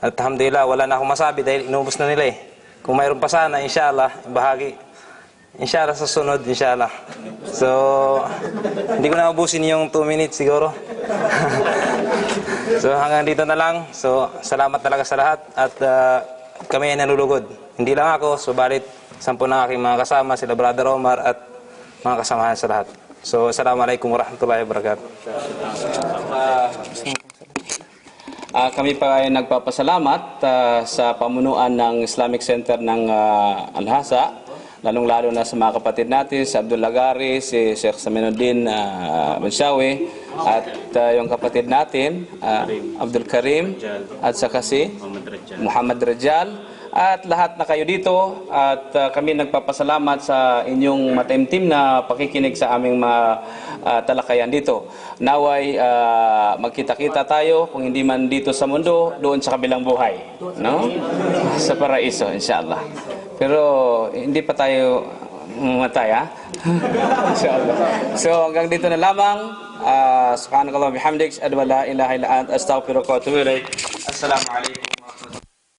Speaker 10: At alhamdulillah, wala na akong masabi dahil inubos na nila eh. Kung mayroon pa sana, inshallah, bahagi. Inshallah, sa sunod, inshallah. So, hindi ko na ubusin yung 2 minutes siguro. So, hanggang dito na lang. So, salamat talaga sa lahat. At kami ay nanulugod. Hindi lang ako, subalit 10 ng aking mga kasama, sila Brother Omar at mga kasamahan sa lahat. So, assalamualaikum warahmatullahi wabarakatuh.
Speaker 2: Kami pa ay nagpapasalamat sa pamunuan ng Islamic Center ng Al-Hasa, lalong-lalo na sa mga kapatid natin, si Abdul Lagari, si Sheikh Saminuddin Manshawi, at yung kapatid natin, Abdul Karim, at saka si Muhammad Rajal, at lahat na kayo dito, at kami nagpapasalamat sa inyong mataimtim na pakikinig sa aming talakayan dito. Naway magkita-kita tayo, kung hindi man dito sa mundo, doon sa kabilang buhay, no? Sa paraiso, inshallah. Pero hindi pa tayo mamatay, ha? Inshallah. So hanggang dito na lamang. Subhanakallah bihamdik, asyhadu an la ilaha illa anta, astaghfiruka wa atubu ilaik. Assalamu alaikum.